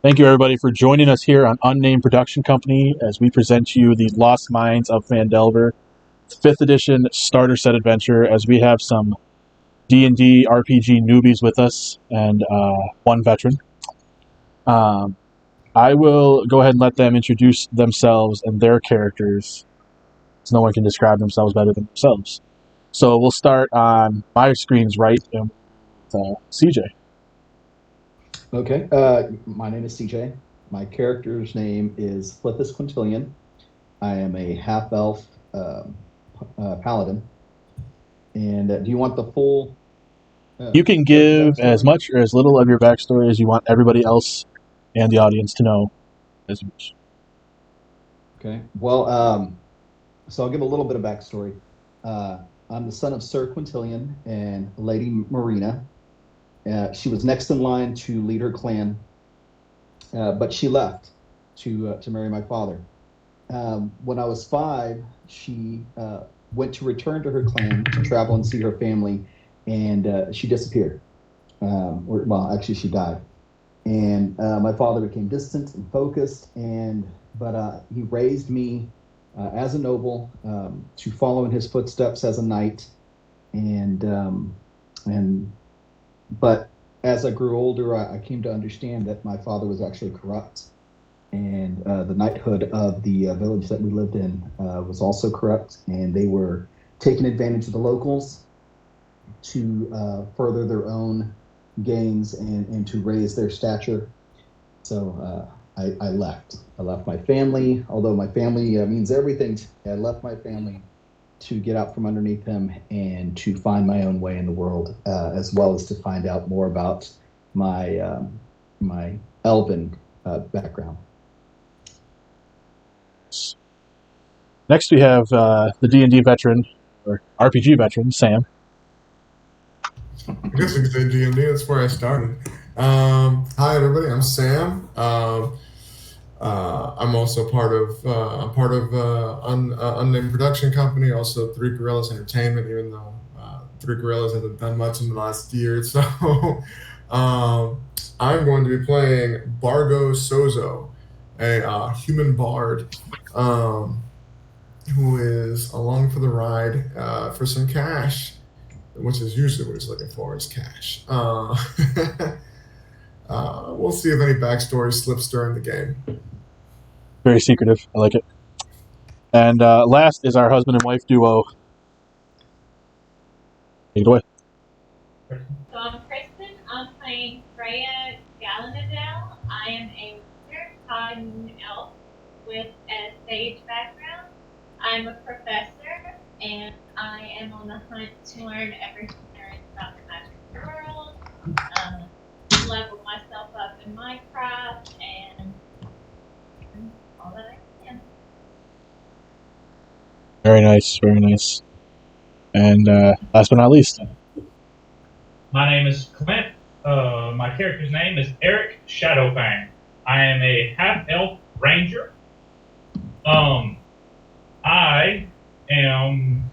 Thank you, everybody, for joining us here on Unnamed Production Company as we present you the Lost Mines of Phandelver 5th Edition Starter Set Adventure, as we have some D&D RPG newbies with us and one veteran. I will go ahead and let them introduce themselves and their characters, because no one can describe themselves better than themselves. So we'll start on my screen's right with CJ. Okay, my name is CJ. My character's name is Flifus Quintillian. I am a half-elf paladin. And do you want the full... you can give as much or as little of your backstory as you want everybody else and the audience to know as much. Okay, well, so I'll give a little bit of backstory. I'm the son of Sir Quintillian and Lady Marina. She was next in line to lead her clan, but she left to marry my father. When I was 5, she went to return to her clan to travel and see her family, and she disappeared. Well, actually, she died. And my father became distant and focused, but he raised me as a noble to follow in his footsteps as a knight, But as I grew older, I came to understand that my father was actually corrupt, and the knighthood of the village that we lived in was also corrupt, and they were taking advantage of the locals to further their own gains and to raise their stature. So I left. I left my family, although my family means everything to me. I left my family to get out from underneath him and to find my own way in the world, as well as to find out more about my my elven background. Next, we have the D&D veteran, or RPG veteran, Sam. I guess we could say D&D. That's where I started. Hi, everybody. I'm Sam. I'm also part of Unnamed Production Company, also Three Gorillas Entertainment, even though Three Gorillas hasn't done much in the last year. So I'm going to be playing Bargo Sozzo, a human bard who is along for the ride for some cash, which is usually what he's looking for, is cash. We'll see if any backstory slips during the game. Very secretive. I like it. And last is our husband and wife duo. Take it away. So I'm Kristen. I'm playing Freaya Galanodel. I am a wizard, Paladin elf with a stage background. I'm a professor, and I am on the hunt to learn everything there is about the magic world, level myself up in Minecraft, and all that I can. Very nice, very nice. And last but not least. My name is Klint. My character's name is Eric Shadowfang. I am a half-elf ranger. I am,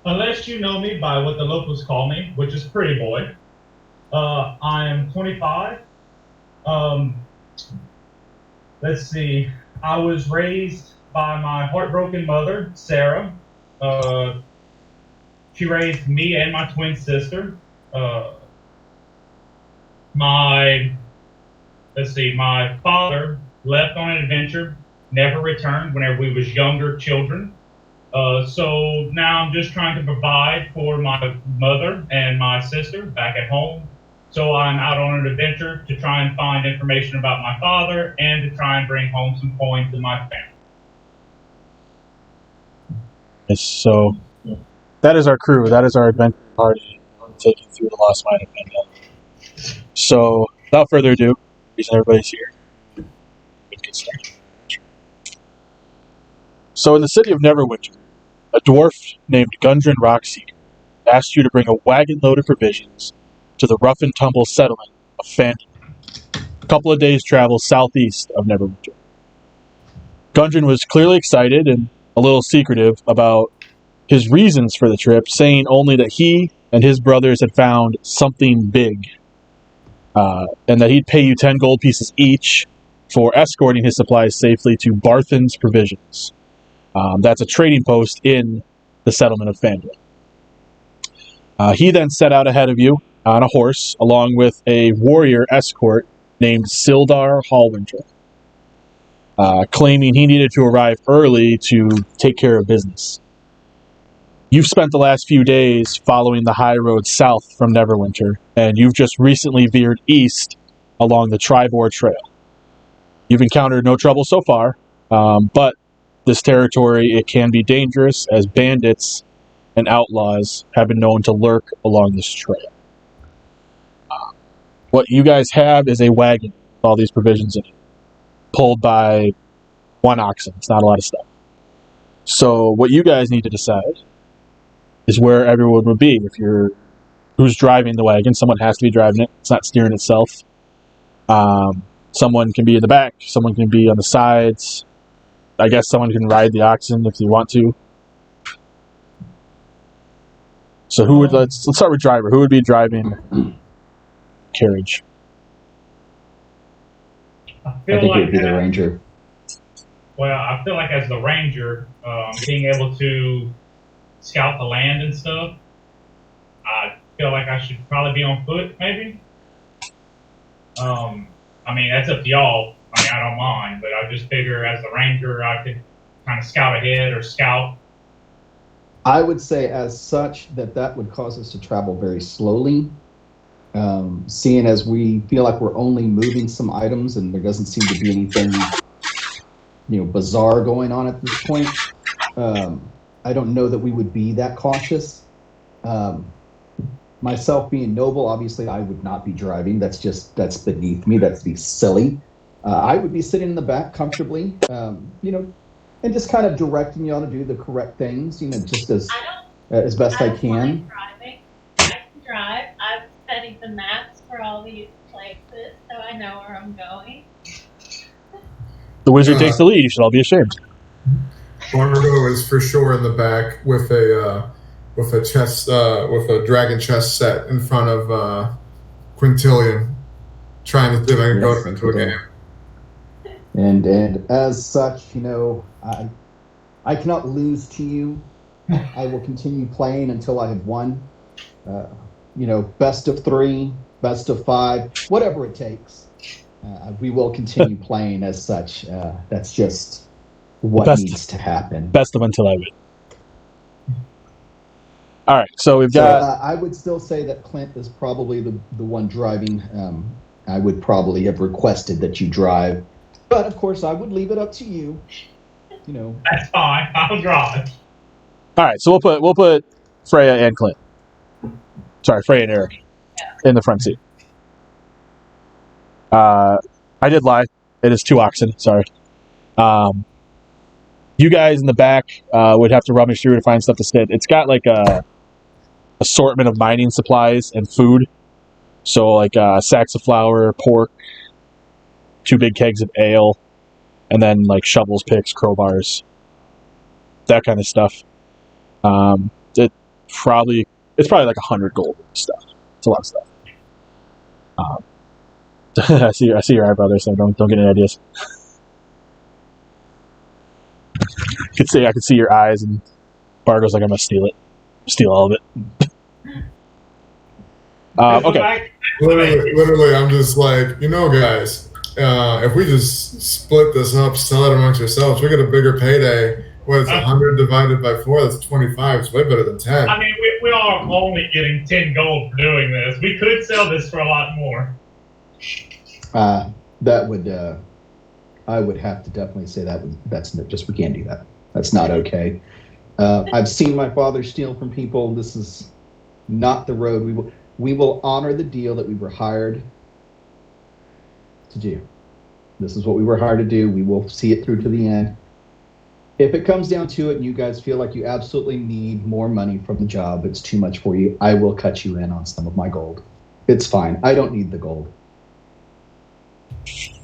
unless you know me by what the locals call me, which is Pretty Boy, I am 25. Let's see, I was raised by my heartbroken mother, Sarah. She raised me and my twin sister. My father left on an adventure, never returned whenever we was younger children. So now I'm just trying to provide for my mother and my sister back at home. So I'm out on an adventure to try and find information about my father and to try and bring home some coins to my family. Yes, so that is our crew. That is our adventure party taking through the Lost Mine of Phandalin. So without further ado, the reason everybody's here, we can get started. So in the city of Neverwinter, a dwarf named Gundren Rockseeker asked you to bring a wagon load of provisions to the rough and tumble settlement of Phandalin, a couple of days' travel southeast of Neverwinter. Gundren was clearly excited and a little secretive about his reasons for the trip, saying only that he and his brothers had found something big. and that he'd pay you 10 gold pieces each for escorting his supplies safely to Barthen's Provisions. That's a trading post in the settlement of Phandalin. He then set out ahead of you on a horse, along with a warrior escort named Sildar Hallwinter, claiming he needed to arrive early to take care of business. You've spent the last few days following the high road south from Neverwinter, and you've just recently veered east along the Tribor Trail. You've encountered no trouble so far, but this territory, it can be dangerous, as bandits and outlaws have been known to lurk along this trail. What you guys have is a wagon with all these provisions in it, pulled by one oxen. It's not a lot of stuff. So what you guys need to decide is where everyone would be. Who's driving the wagon? Someone has to be driving it. It's not steering itself. Someone can be in the back. Someone can be on the sides. I guess someone can ride the oxen if you want to. So let's start with driver. Who would be driving carriage? I I think it would be the ranger. Well, I feel like as the ranger, being able to scout the land and stuff, I feel like I should probably be on foot, maybe. I mean, that's up to y'all. I mean, I don't mind, but I just figure as the ranger, I could kind of scout ahead or scout. I would say as such that would cause us to travel very slowly, seeing as we feel like we're only moving some items and there doesn't seem to be anything, bizarre going on at this point. I don't know that we would be that cautious. Myself being noble, obviously I would not be driving. That's beneath me. That'd be silly. I would be sitting in the back comfortably, and just kind of directing y'all to do the correct things, just as best I can. Driving. I can drive. I've studied the maps for all these places, so I know where I'm going. The wizard takes the lead. You should all be ashamed. Bargo is for sure in the back with a dragon chess set in front of Quintillian, trying to see if I can go into a game. And as such, I cannot lose to you. I will continue playing until I have won. Best of 3, best of 5, whatever it takes. We will continue playing as such. That's just what needs to happen. Best of until I win. All right, so we've got... I would still say that Klint is probably the one driving. I would probably have requested that you drive. But, of course, I would leave it up to you. That's fine. I'll drive. All right, so we'll put Freya and Klint. Sorry, Freya and Eric in the front seat. I did lie. It is 2 oxen. Sorry. You guys in the back would have to rummage through to find stuff to sit. It's got like a assortment of mining supplies and food. So like sacks of flour, pork, 2 big kegs of ale, and then like shovels, picks, crowbars, that kind of stuff. It's probably like 100 gold stuff. It's a lot of stuff. I see your eyebrow there, so don't get any ideas. I could see your eyes, and Bargo's like, I'm gonna steal it. Steal all of it. Okay. Literally, I'm just like, guys, if we just split this up, sell it amongst ourselves, we get a bigger payday. What is 100 divided by 4? That's 25. It's way better than 10. I mean, we are only getting 10 gold for doing this. We could sell this for a lot more. That would, I would have to definitely say that's just, we can't do that. That's not okay. I've seen my father steal from people. This is not the road. We will honor the deal that we were hired to do. This is what we were hired to do. We will see it through to the end. If it comes down to it and you guys feel like you absolutely need more money from the job, it's too much for you, I will cut you in on some of my gold. It's fine. I don't need the gold.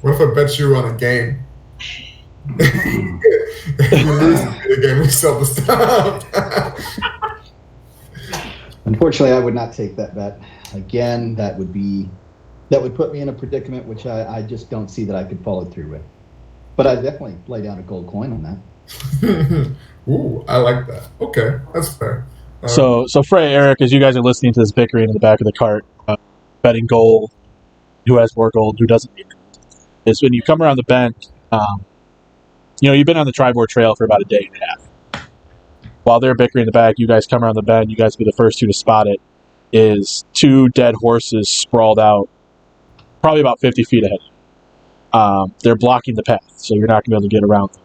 What if I bet you on a game? If you lose the game, we sell the stuff. Unfortunately, I would not take that bet. Again, that would be that would put me in a predicament which I just don't see that I could follow through with. But I definitely lay down a gold coin on that. Ooh, I like that. Okay, that's fair. So Freya, Eric, as you guys are listening to this bickering in the back of the cart, betting gold, who has more gold, who doesn't need it, is when you come around the bend, you've been on the Tribord Trail for about a day and a half. While they're bickering in the back, you guys come around the bend, you guys be the first two to spot it, is two dead horses sprawled out, probably about 50 feet ahead. They're blocking the path, so you're not going to be able to get around them.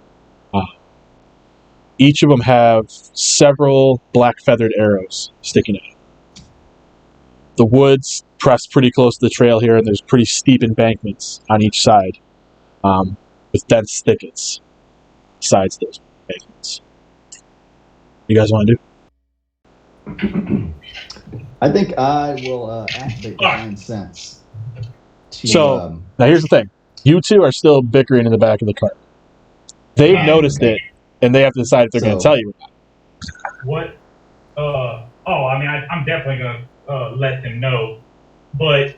Each of them have several black feathered arrows sticking out. The woods press pretty close to the trail here, and there's pretty steep embankments on each side, with dense thickets besides those embankments. You guys want to do? I think I will activate Divine Sense. So, now here's the thing. You two are still bickering in the back of the cart. They've noticed it, and they have to decide if they're going to tell you or not. What? I'm definitely going to let them know. But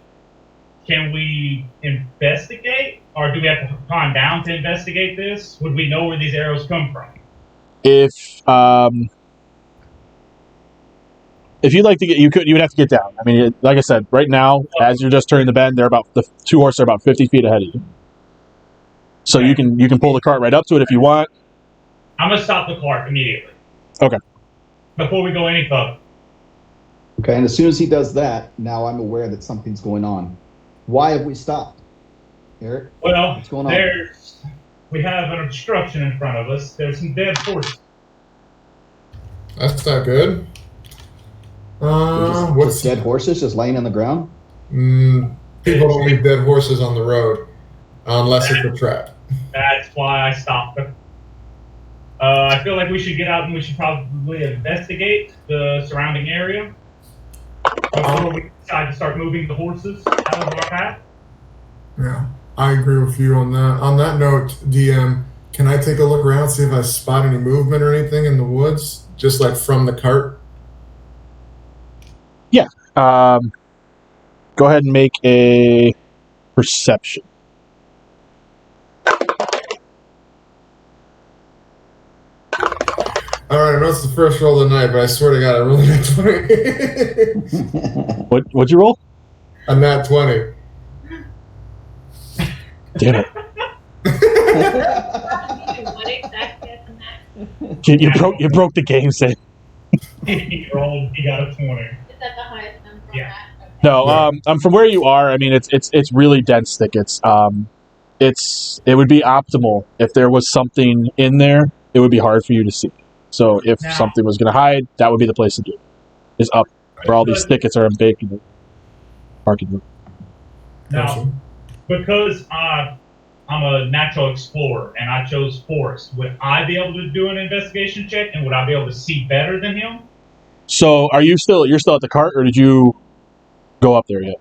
can we investigate? Or do we have to climb down to investigate this? Would we know where these arrows come from? If you'd like to get, you would have to get down. I mean, like I said, right now, as you're just turning the bend, the two horses are about 50 feet ahead of you. So you can pull the cart right up to it if you want. I'm gonna stop the cart immediately. Okay. Before we go any further. Okay, and as soon as he does that, now I'm aware that something's going on. Why have we stopped, Eric? Well, what's going on? We have an obstruction in front of us. There's some dead horses. That's not good. What's dead horses just laying on the ground? People don't leave dead horses on the road unless it's a trap. That's why I stopped them. I feel like we should get out and we should probably investigate the surrounding area before we decide to start moving the horses out of our path. Yeah, I agree with you on that. On that note, DM, can I take a look around, see if I spot any movement or anything in the woods, just like from the cart? Yeah. Go ahead and make a perception. Alright, I know it's the first roll of the night, but I swear to God, I rolled a nat 20. What'd you roll? A nat 20. Damn it. What exactly is in that? You broke the game, Sid. He got a 20. Is that the highest number on Yeah. that? Okay. No, from where you are, I mean, it's really dense thickets. It would be optimal if there was something in there. It would be hard for you to see. So if something was going to hide, that would be the place to do it. Is up where all these thickets are embanked in the parking lot. Now, because I'm a natural explorer and I chose forest, would I be able to do an investigation check and would I be able to see better than him? So you're still at the cart, or did you go up there yet?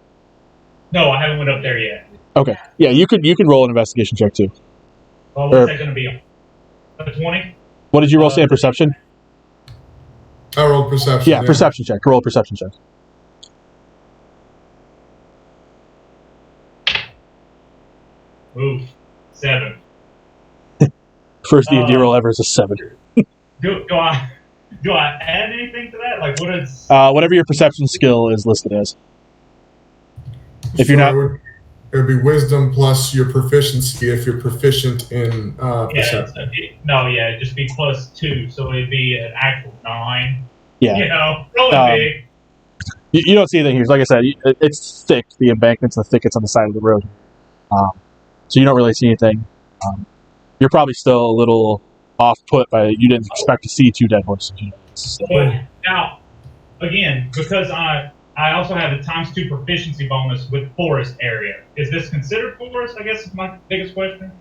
No, I haven't went up there yet. Okay. Yeah, you can roll an investigation check too. Well, what's that going to be on? A 20? What did you roll, say, in perception? I rolled perception. Yeah, perception check. Roll a perception check. Oof. 7. First D&D roll ever is a 7. Do I add anything to that? Like, what is... whatever your perception skill is listed as. If you're not... It would be wisdom plus your proficiency if you're proficient in perception. It'd just be +2, so it'd be an actual 9. Yeah. Really big. You don't see anything here. Like I said, it's thick, the embankments and the thickets on the side of the road. So you don't really see anything. You're probably still a little off-put by you didn't expect to see 2 dead horses. But now, again, because I also have a ×2 proficiency bonus with forest area. Is this considered forest, I guess is my biggest question?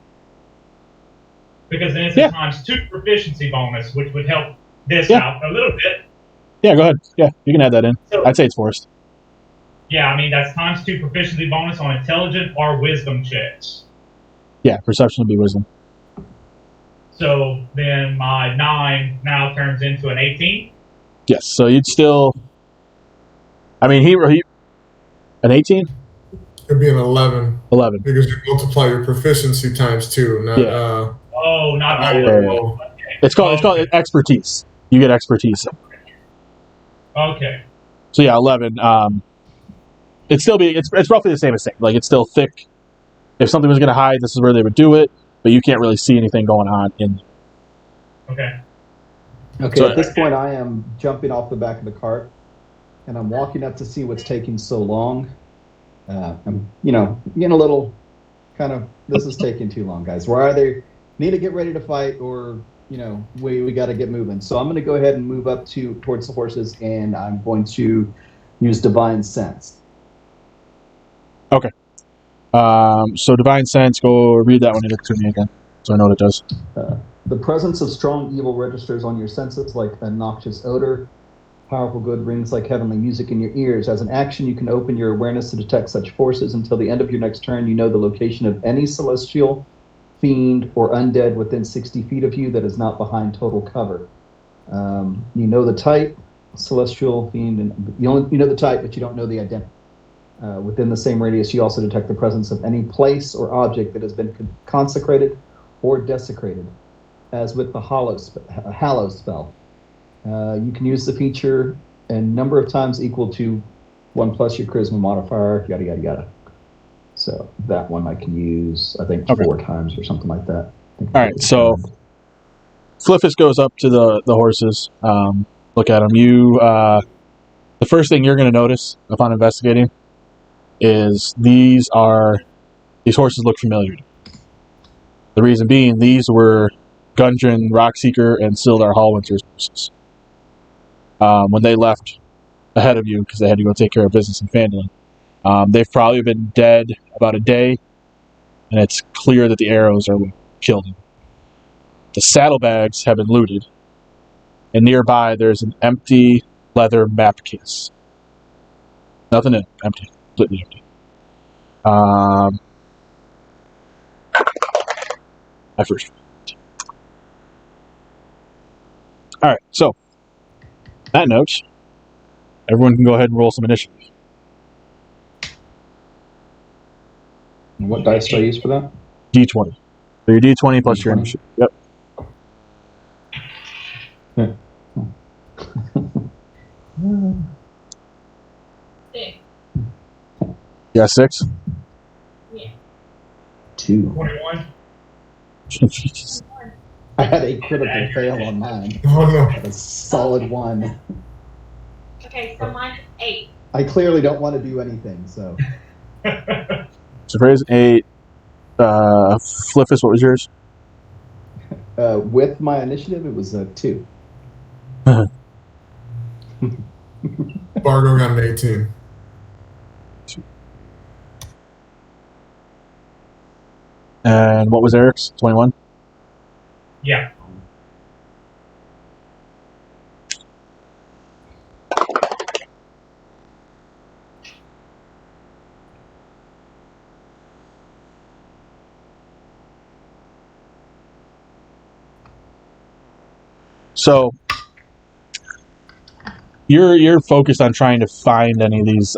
Because then it's a ×2 proficiency bonus, which would help this out a little bit. Yeah, go ahead. Yeah, you can add that in. So, I'd say it's forest. Yeah, I mean, that's ×2 proficiency bonus on intelligent or wisdom checks. Yeah, perception would be wisdom. So then my 9 now turns into an 18? Yes, so you'd still... I mean, he an 18? It'd be an 11 11. because you multiply your proficiency times 2, not Yeah. Not high my or Yeah. low. It's called expertise. You get expertise. Okay. So yeah, 11. It's roughly the same as saying. Like, it's still thick. If something was going to hide, this is where they would do it, but you can't really see anything going on in. Okay. Okay, So- at this point, I am jumping off the back of the cart, and I'm walking up to see what's taking so long. I'm, getting a little kind of, this is taking too long, guys. We're either need to get ready to fight, or we got to get moving. So I'm going to go ahead and move up towards the horses, and I'm going to use Divine Sense. Okay. So Divine Sense, go read that one to me again, so I know what it does. The presence of strong evil registers on your senses like a noxious odor. Powerful good rings like heavenly music in your ears. As an action, you can open your awareness to detect such forces. Until the end of your next turn, you know the location of any celestial, fiend, or undead within 60 feet of you that is not behind total cover. You know the type, celestial, fiend, and you know the type, but you don't know the identity. Within the same radius, you also detect the presence of any place or object that has been consecrated or desecrated, as with the Hallow spell. You can use the feature a number of times equal to 1 plus your charisma modifier, yada, yada, yada. So that one I can use, I think, 4 times or something like that. All right, so Flifus goes up to the horses. Look at them. The first thing you're going to notice upon investigating is these horses look familiar. The reason being, these were Gundren Rockseeker and Sildar Hallwinter's horses. When they left ahead of you, because they had to go take care of business in Phandalin, they've probably been dead about a day, and it's clear that the arrows are what killed them. The saddlebags have been looted, and nearby there's an empty leather map case. Nothing in it. Empty. Completely empty. My first. Alright, so, that note, everyone can go ahead and roll some initiative. And what dice do I use for that? D20. So your D20 plus your D20. initiative. Yep. Six. You got 6? Yeah. 2. 21. Jesus. I had a critical fail on mine. Oh no. A solid 1. Okay, so mine is 8. I clearly don't want to do anything, so. So Freya's 8. Flifus, what was yours? With my initiative, it was 2. Bargo got an 18. And what was Eric's? 21? Yeah. So you're focused on trying to find any of these,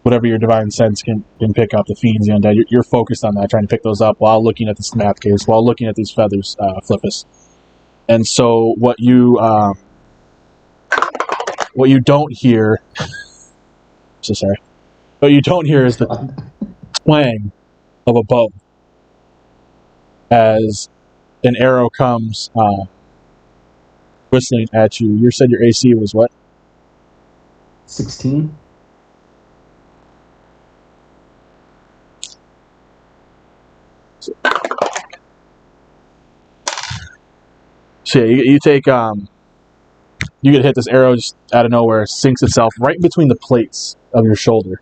whatever your divine sense can pick up, the fiends, the undead. You're focused on that, trying to pick those up while looking at this map case, while looking at these feathers, Flifus. And so what you don't hear, so sorry, what you don't hear is the twang of a bow as an arrow comes whistling at you. You said your AC was what? 16? So yeah, you take you get hit. This arrow just out of nowhere sinks itself right between the plates of your shoulder,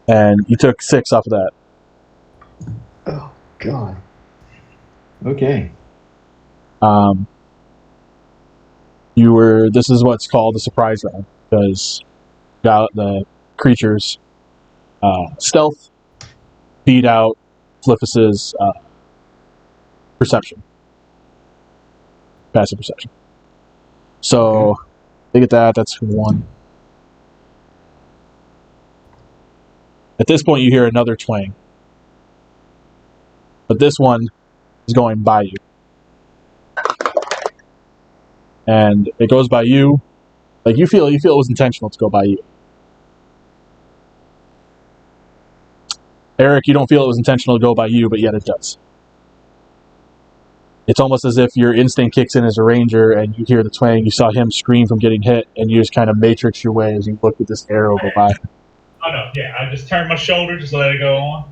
and you took 6 off of that. Oh, God. Okay. This is what's called the surprise round, because the creatures stealth beat out Flifus's perception, passive perception. So they get that. That's 1. At this point, you hear another twang. But this one is going by you. And it goes by you. Like, you feel it was intentional to go by you. Eric, you don't feel it was intentional to go by you, but yet it does. It's almost as if your instinct kicks in as a ranger and you hear the twang, you saw him scream from getting hit, and you just kind of matrix your way as you look at this arrow go by. Oh, no, yeah, I just turned my shoulder, just let it go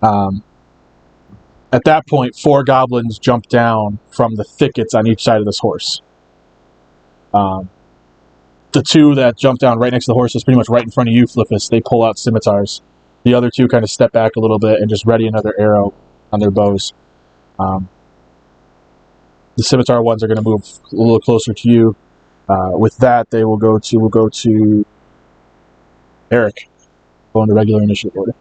on. At that point, 4 goblins jump down from the thickets on each side of this horse. The 2 that jump down right next to the horse is pretty much right in front of you, Flifus. They pull out scimitars. The other 2 kind of step back a little bit and just ready another arrow on their bows. The scimitar ones are going to move a little closer to you. With that, we'll go to Eric. Go into regular initiative order.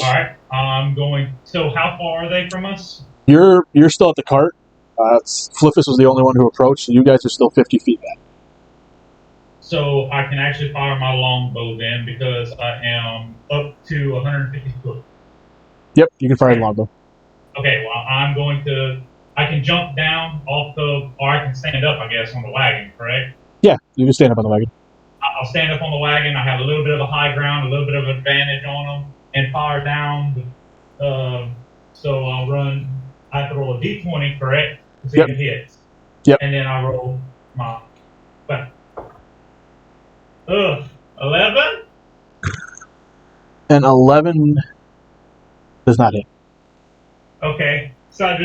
All right, I'm going. So, how far are they from us? You're still at the cart. Flifus was the only one who approached, so you guys are still 50 feet back. So I can actually fire my longbow then, because I am up to 150 foot. Yep, you can fire the longbow. Okay, well, I can jump down or I can stand up, I guess, on the wagon, correct? Yeah, you can stand up on the wagon. I'll stand up on the wagon. I have a little bit of a high ground, a little bit of advantage on them, and fire down. So I'll run. I have to roll a d20, correct? To see if it hits. Yep. And then I roll my weapon. 11? And 11 does not hit. Okay, so I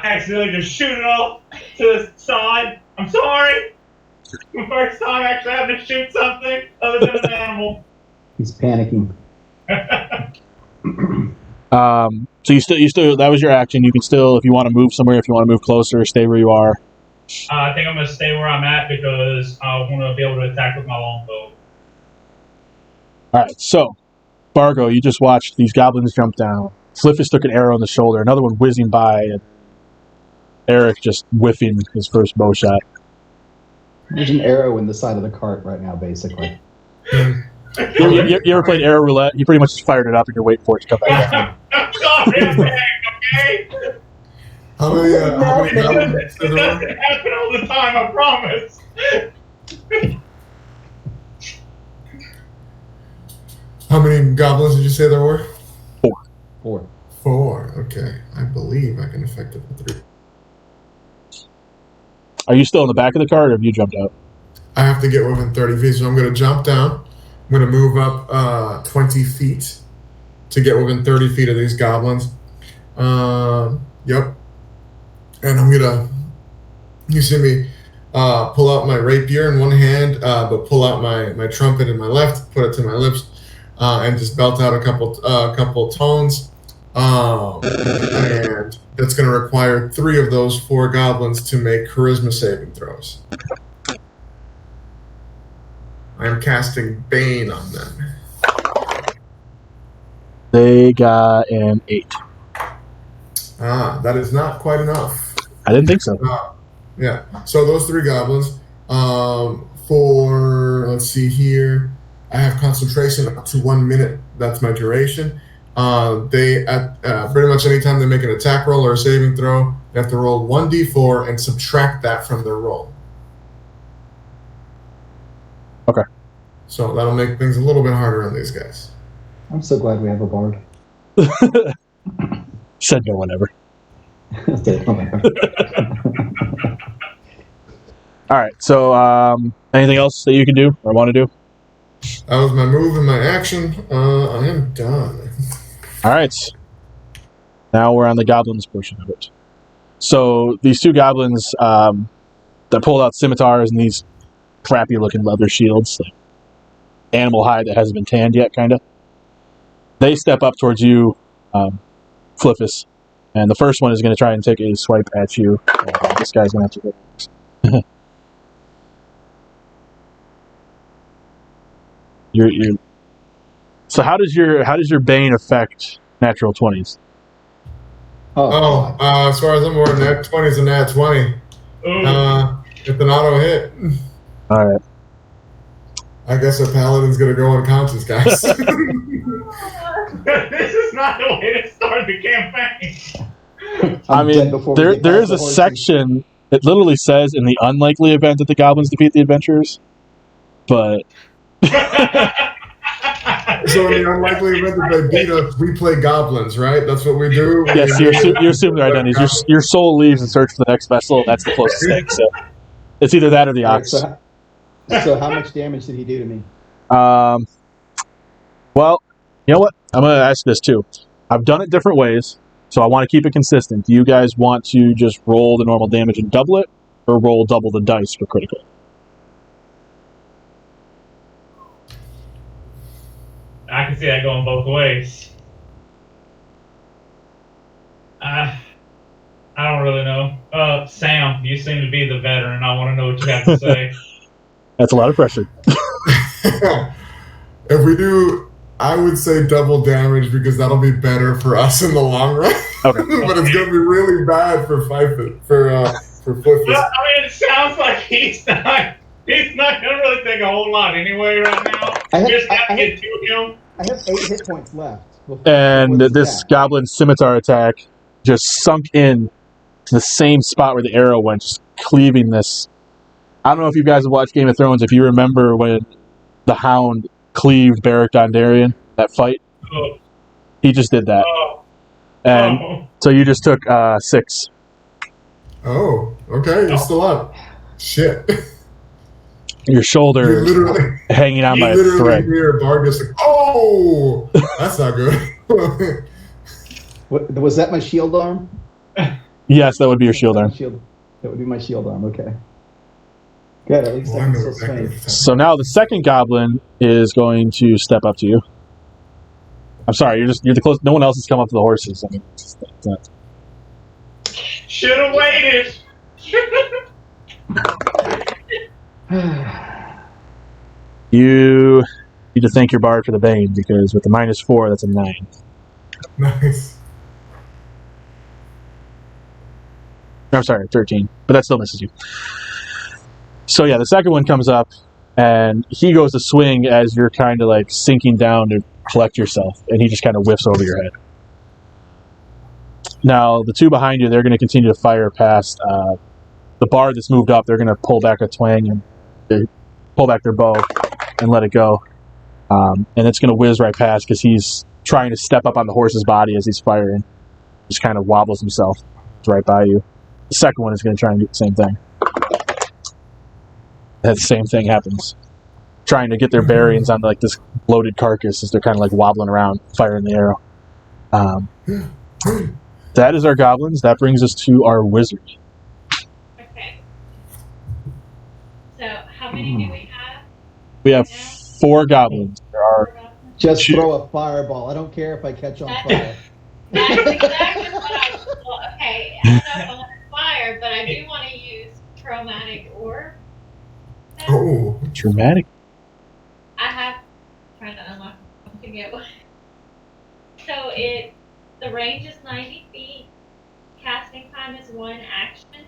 accidentally just shoot it off to the side. I'm sorry. The first time actually having to shoot something other than an animal. He's panicking. So you still that was your action. You can still, if you want to move somewhere, if you want to move closer, stay where you are. I think I'm going to stay where I'm at because I want to be able to attack with my longbow. Alright, so Bargo, you just watched these goblins jump down. Flifus took an arrow in the shoulder, another one whizzing by, and Eric just whiffing his first bow shot. There's an arrow in the side of the cart right now, basically. You ever played arrow roulette? You pretty much just fired it up and you're waiting for it to come back down. I'm sorry, okay? How many goblins It doesn't happen all the time, I promise. How many goblins did you say there were? 4. 4. Okay. I believe I can affect it with 3. Are you still in the back of the cart, or have you jumped out? I have to get within 30 feet, so I'm going to jump down. I'm going to move up 20 feet to get within 30 feet of these goblins. Yep. And I'm going to, you see me pull out my rapier in one hand, but pull out my trumpet in my left, put it to my lips, and just belt out a couple tones. And that's going to require 3 of those 4 goblins to make charisma saving throws. I am casting Bane on them. They got an 8. That is not quite enough. I didn't think so. Yeah. So those 3 goblins, let's see here, I have concentration up to 1 minute. That's my duration. They pretty much anytime they make an attack roll or a saving throw, they have to roll 1d4 and subtract that from their roll. Okay. So that'll make things a little bit harder on these guys. I'm so glad we have a bard. Said no one ever. All right. So, anything else that you can do or want to do? That was my move and my action. I am done. All right. Now we're on the goblins portion of it. So these 2 goblins that pulled out scimitars and these crappy-looking leather shields, like animal hide that hasn't been tanned yet, kind of. They step up towards you, Flifus, and the first one is going to try and take a swipe at you. This guy's going to have to go. So how does your Bane affect natural 20s? As far as I'm aware, nat 20 is a nat 20. It's an auto hit. All right. I guess our paladin's gonna go unconscious, guys. This is not the way to start the campaign. I mean, there is a section. It literally says in the unlikely event that the goblins defeat the adventurers, but So in the unlikely event that they beat us, we play goblins, right? That's what we do. yes, you assume their identities. Your soul leaves in search for the next vessel. That's the closest thing. So it's either that or the ox. So how much damage did he do to me? Well, you know what? I'm going to ask this too. I've done it different ways, so I want to keep it consistent. Do you guys want to just roll the normal damage and double it, or roll double the dice for critical? I can see that going both ways. I don't really know. Sam, you seem to be the veteran. I want to know what you have to say. That's a lot of pressure. If we do, I would say double damage because that'll be better for us in the long run. Okay. But it's gonna be really bad for Flifus. For Flifus. Well, I mean, it sounds like he's not gonna really take a whole lot anyway right now. I Just have to get to him. I have 8 hit points left. And this goblin scimitar attack just sunk in to the same spot where the arrow went, just cleaving this. I don't know if you guys have watched Game of Thrones, if you remember when the Hound cleaved Beric Dondarrion, that fight. Oh. He just did that. And so you just took 6. Oh, okay, you're still up. Shit. Your shoulder hanging on by a thread. Hear Bargo's like, oh, that's not good. Was that my shield arm? Yes, that would be your shield arm. That would be my shield arm, okay. Good, at least I can still swing. So now the second goblin is going to step up to you. I'm sorry, you're the close. No one else has come up to the horses. I mean, Should have waited. You need to thank your bard for the bane, because with the -4, that's a 9. Nice. I'm sorry, 13, but that still misses you. So yeah, the second one comes up, and he goes to swing as you're kind of like sinking down to collect yourself, and he just kind of whiffs over your head. Now, the two behind you, they're going to continue to fire past the bard that's moved up. They're going to pull back a twang and pull back their bow and let it go. And it's going to whiz right past because he's trying to step up on the horse's body as he's firing. Just kind of wobbles himself. It's right by you. The second one is going to try and do the same thing. That same thing happens. Trying to get their bearings on like this bloated carcass as they're kind of like wobbling around, firing the arrow. That is our goblins. That brings us to our wizard. Okay. So, how many do we have? We have 4 goblins. There are just throw a fireball. I don't care if I catch on fire. That's exactly what I was. Well, okay, I don't know if I want to fire, but I do want to use chromatic orb. Oh, dramatic. I have trying to unlock to get one. So the range is 90 feet. Casting time is 1 action.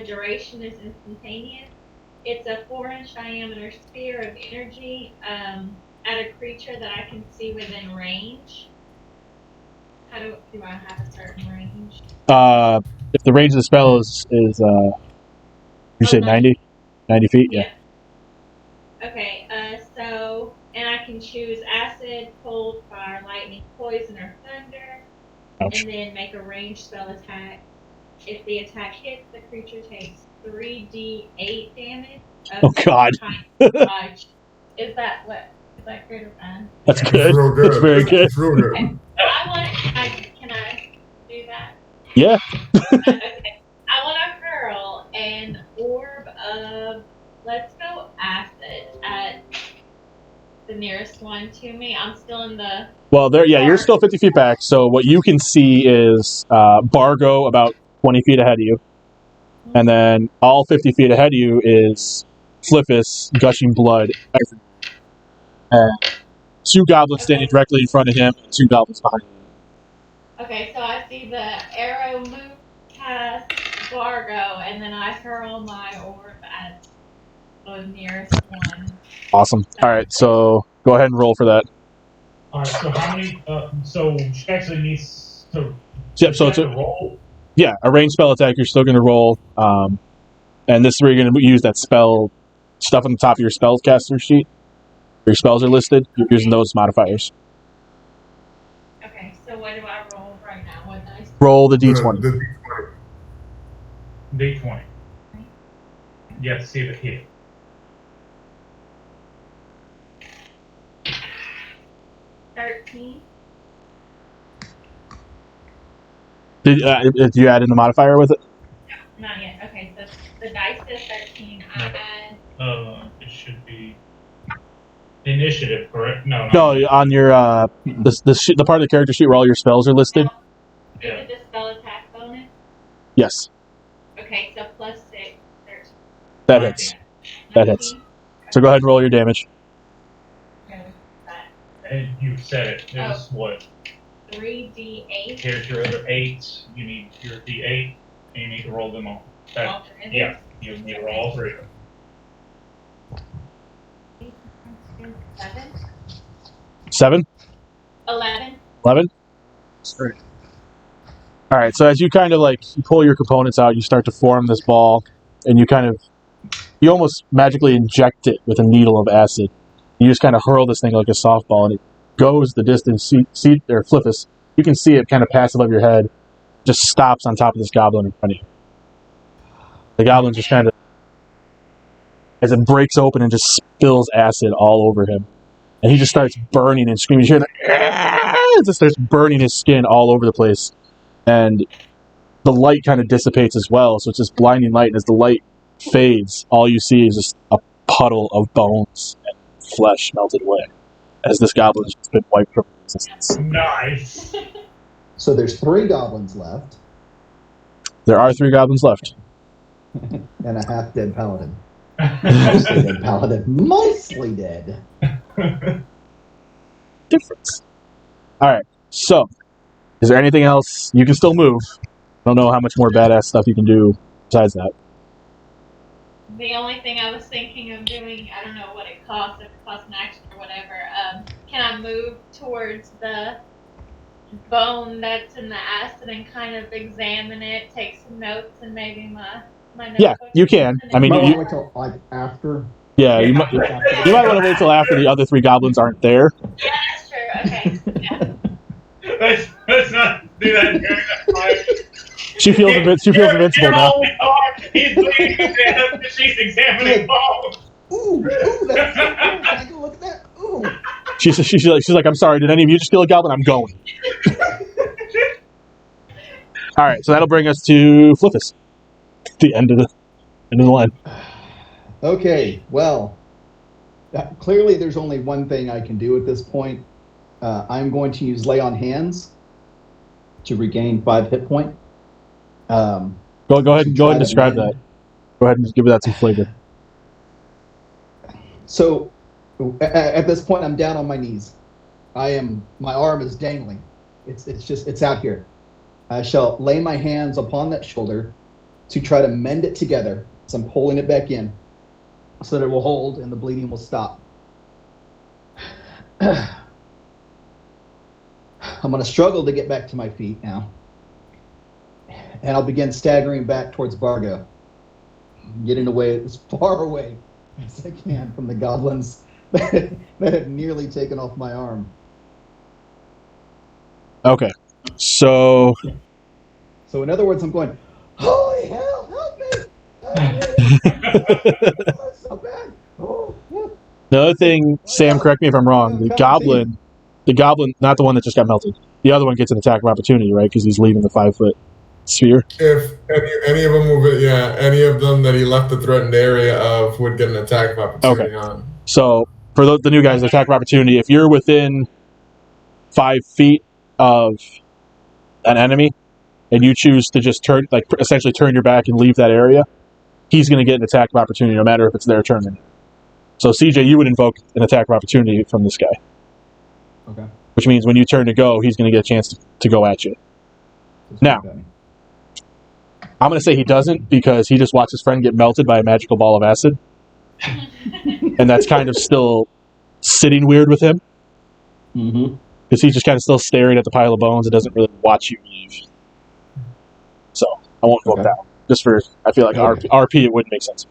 Duration is instantaneous. It's a 4-inch diameter sphere of energy at a creature that I can see within range. How do I have a certain range? If the range of the spell is you say 90? 90 feet? Yeah. Okay, so, and I can choose acid, cold, fire, lightning, poison, or thunder. Ouch. And then make a ranged spell attack. If the attack hits, the creature takes 3d8 damage. Oh God! Is that good or bad? That's good. It's real good. That's very good. It's real good. Okay. Can I do that? Yeah. Okay. I want to hurl an orb of, let's go acid at the nearest one to me. I'm still in the... Well, you're still 50 feet back, so what you can see is Bargo about 20 feet ahead of you. And then all 50 feet ahead of you is Flifus, gushing blood everywhere. And 2 goblins standing directly in front of him, and 2 goblins behind him. Okay, so I see the arrow move past Bargo, and then I hurl my orb at the nearest one. Awesome. All right, so go ahead and roll for that. All right. So how many? So she actually needs to. Yep. So it's a roll. Yeah, a ranged spell attack. You're still going to roll, and this is where you're going to use that spell stuff on the top of your spellcaster sheet. Your spells are listed. You're using those modifiers. Okay, so what do I roll right now? What dice? Roll the d20. The D20. You have to see if it hit. $13. Did you add in the modifier with it? No, not yet. Okay, so the dice says 13. I add. It should be initiative, correct? No. No, on your the part of the character sheet where all your spells are listed. Is it the spell attack bonus? Yes, Okay, so plus 6, 13. that hits. That hits. 19? So go ahead and roll your damage. Okay, that And you said it. It was what? 3d8. Here's your other 8. You need your D8, and you need to roll them all. Alternatives. Yeah, you need to roll all 3 of them. 7. 7? 11. 11? All right, so as you kind of you pull your components out, you start to form this ball, and you almost magically inject it with a needle of acid. You just kind of hurl this thing like a softball, and it goes the distance. See there, Flifus. You can see it kind of pass above your head, just stops on top of this goblin in front of you. The goblin just kind of, as it breaks open and just spills acid all over him. And he just starts burning and screaming. You hear it just starts burning his skin all over the place. And the light kind of dissipates as well, so it's this blinding light. And as the light fades, all you see is just a puddle of bones and flesh melted away, as this goblin has just been wiped from existence. Nice. So there's 3 goblins left, There are 3 goblins left. and a half-dead paladin. Mostly dead paladin. Mostly dead. Difference. Alright, so, is there anything else? You can still move. I don't know how much more badass stuff you can do besides that. The only thing I was thinking of doing, I don't know what it costs, if it costs an action or whatever, can I move towards the bone that's in the acid and kind of examine it, take some notes, and maybe my notebook? Yeah, you can. I mean, You might you, want to wait till after. yeah, you might want to wait till after the other 3 goblins aren't there. Yeah, that's true. Okay. Yeah. Let's not do that. She feels invincible now. He's bleeding to death. She's examining bones. Ooh, that's so cool. Can I go look at that? Ooh. She's like, I'm sorry, did any of you just kill a goblin? I'm going. Alright, so that'll bring us to Flifus. The end of the line. Okay, well, clearly there's only one thing I can do at this point. I'm going to use Lay on Hands to regain 5 hit point. Go ahead and describe that. Go ahead and give that some flavor. So, at this point, I'm down on my knees. My arm is dangling. It's out here. I shall lay my hands upon that shoulder to try to mend it together. So I'm pulling it back in so that it will hold and the bleeding will stop. I'm going to struggle to get back to my feet now. And I'll begin staggering back towards Bargo, getting away as far away as I can from the goblins that have nearly taken off my arm. Okay. So in other words, I'm going, holy hell, help me! It's so bad. Oh. the other thing, Sam, correct me if I'm wrong, the goblin, not the one that just got melted, the other one gets an attack of opportunity, right? Because he's leaving the 5-foot sphere. If any of them move it, yeah, any of them that he left the threatened area of would get an attack of opportunity on. So for the new guys, the attack of opportunity, if you're within 5 feet of an enemy and you choose to just essentially turn your back and leave that area, he's going to get an attack of opportunity no matter if it's their turn or not. So CJ, you would invoke an attack of opportunity from this guy. Okay. Which means when you turn to go, he's going to get a chance to go at you. Now, I'm going to say he doesn't because he just watched his friend get melted by a magical ball of acid. and that's kind of still sitting weird with him. Mm-hmm. Because he's just kind of still staring at the pile of bones and doesn't really watch you leave. So, I won't vote that one. Just for, I feel like RP, it wouldn't make sense.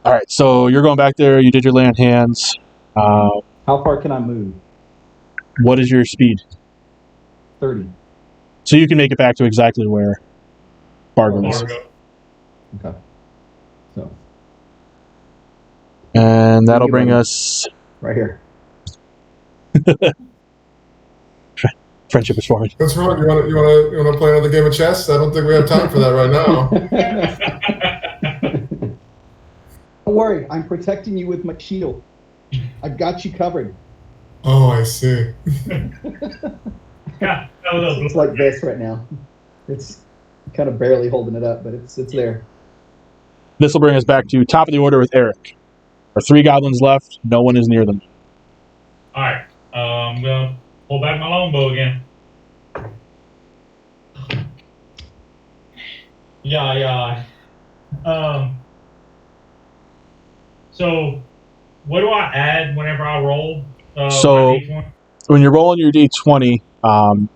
Alright, so you're going back there, you did your land hands. How far can I move? What is your speed? 30. So you can make it back to exactly where Bargo is. Bargo. Okay. So, And that'll bring us... right here. Friendship is forming. What's wrong? You want to play another game of chess? I don't think we have time for that right now. Don't worry, I'm protecting you with my shield. I've got you covered. Oh, I see. Yeah, It's like this right now. It's kind of barely holding it up, but it's there. This will bring us back to top of the order with Eric. There are 3 goblins left. No one is near them. Alright, I'm gonna pull back my longbow again. Yeah. So, what do I add whenever I roll? So, when you're rolling your D20,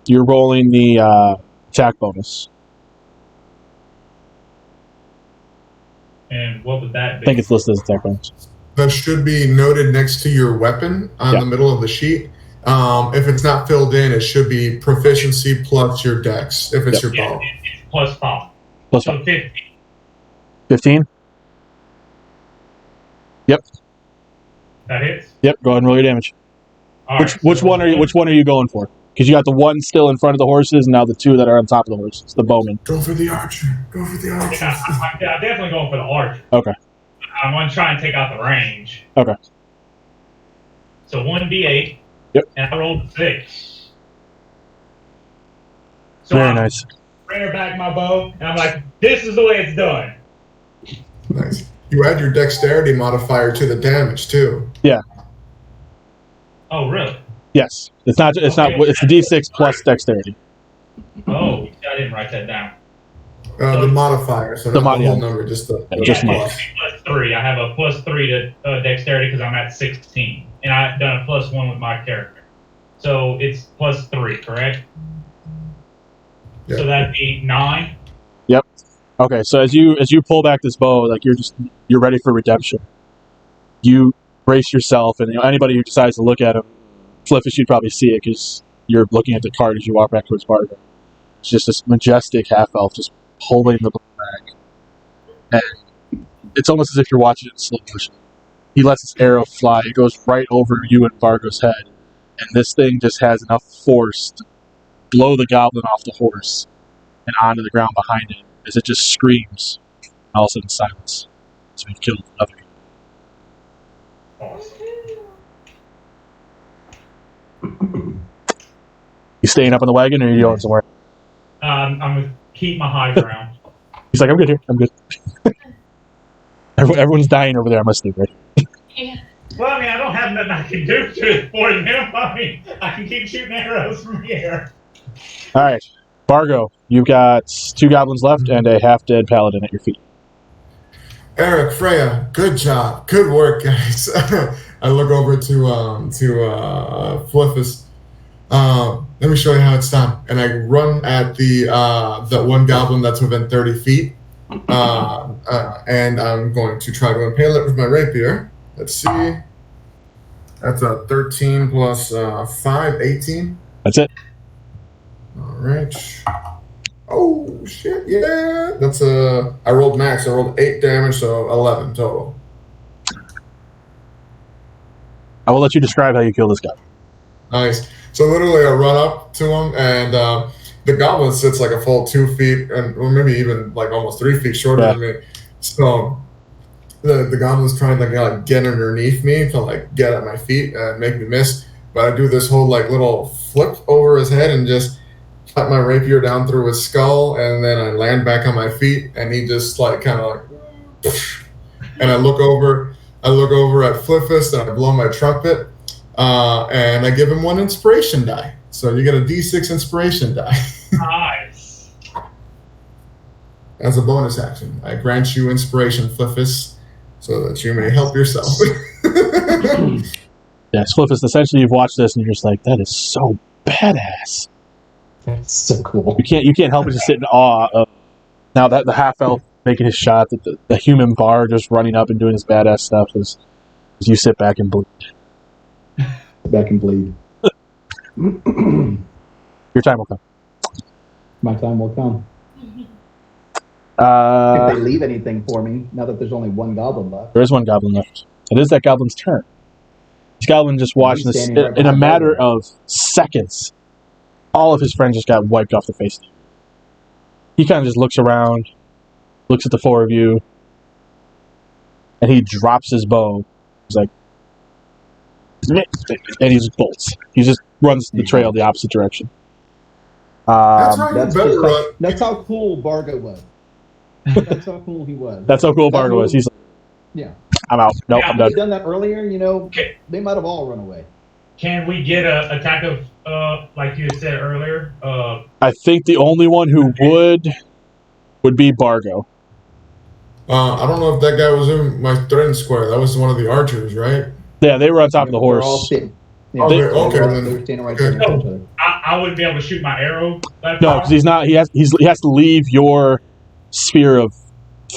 you're rolling the attack bonus. And what would that be? I think it's listed as attack bonus. That should be noted next to your weapon on the middle of the sheet. If it's not filled in, it should be proficiency plus your dex, if it's your bow. It's plus 5. Plus So 5. 15. 15? Yep. That hits? Yep, go ahead and roll your damage. All Which one are you going for? Because you got the one still in front of the horses, and now the 2 that are on top of the horses, the bowman. Go for the archer. Go for the archer. Yeah, I'm definitely going for the archer. Okay. I'm going to try and take out the range. Okay. So 1d8. Yep. And I rolled 6. So Very I nice. bring back my bow, and I'm like, this is the way it's done. Nice. You add your dexterity modifier to the damage too. Yeah. Oh, really? Yes. It's not. It's the D6 plus dexterity. Oh, I didn't write that down. The modifier, so The not the mod- whole yeah. number, just the just yeah, plus. plus 3. I have a plus 3 to dexterity because I'm at 16. And I've done a plus 1 with my character. So it's plus 3, correct? Yeah. So that'd be 9. Yep. Okay. So as you pull back this bow, like you're ready for redemption. You brace yourself, and anybody who decides to look at him, Flifus, you'd probably see it because you're looking at the card as you walk back towards Bargo. It's just this majestic half elf just holding the bow back, and it's almost as if you're watching it in slow motion. He lets his arrow fly. It goes right over you and Bargo's head, and this thing just has enough force to blow the goblin off the horse and onto the ground behind him as it just screams. And all of a sudden, silence. So we've killed another goblin. Awesome. You staying up on the wagon, or are you going somewhere? I'm going to keep my high ground. He's like, I'm good here. I'm good. Everyone's dying over there. I must leave, right? Yeah. Well, I mean, I don't have nothing I can do for him. I mean, I can keep shooting arrows from here. All right. Bargo, you've got 2 goblins left and a half-dead paladin at your feet. Eric, Freya, good job. Good work, guys. I look over to Flifus. Let me show you how it's done. And I run at the one goblin that's within 30 feet. And I'm going to try to impale it with my rapier. Let's see. That's a 13 plus 5, 18. That's it. All right. Oh, shit. Yeah. That's I rolled max. I rolled 8 damage, so 11 total. I will let you describe how you kill this guy. Nice. So literally I run up to him, and the goblin sits like a full 2 feet, or maybe even like almost 3 feet shorter than me. So the goblin's trying to like get underneath me to like get at my feet and make me miss. But I do this whole like little flip over his head and just cut my rapier down through his skull, and then I land back on my feet, and he just like kind of like, and I look over at Flifus, and I blow my trumpet, and I give him 1 inspiration die. So you get a D6 inspiration die. Nice. As a bonus action, I grant you inspiration, Flifus. so that you may help yourself. Yeah, Flifus, essentially you've watched this and you're just like, that is so badass. That's so cool. You can't help but just sit in awe of now that the half elf making his shot, that the human bar just running up and doing his badass stuff as you sit back and bleed. Back and bleed. Your time will come. My time will come. If they There leave anything for me, now that there's only one goblin left. is one goblin left. It is that goblin's turn. This goblin just watched He's this standing right in a behind matter Bargo. of seconds. All of his friends just got wiped off the face. He kind of just looks around, looks at the four of you, and he drops his bow. He's like, and he just bolts. He just runs the trail the opposite direction. That's right. That's, You better just run. that's how cool Bargo was. That's how cool he was. That's how cool Bargo was. He's like, Yeah. I'm out. Nope, Yeah. I'm If done. he'd done that earlier, Okay. they might have all run away. Can we get a attack of like you had said earlier? I think the only one who would be Bargo. I don't know if that guy was in my threatened square. That was one of the archers, right? Yeah, they were on top of the They're all horse. standing. Okay, they're okay, all- then. They were standing right Okay. there next to each other. I wouldn't be able to shoot my arrow. That No, far. because he's not. He has to leave your sphere of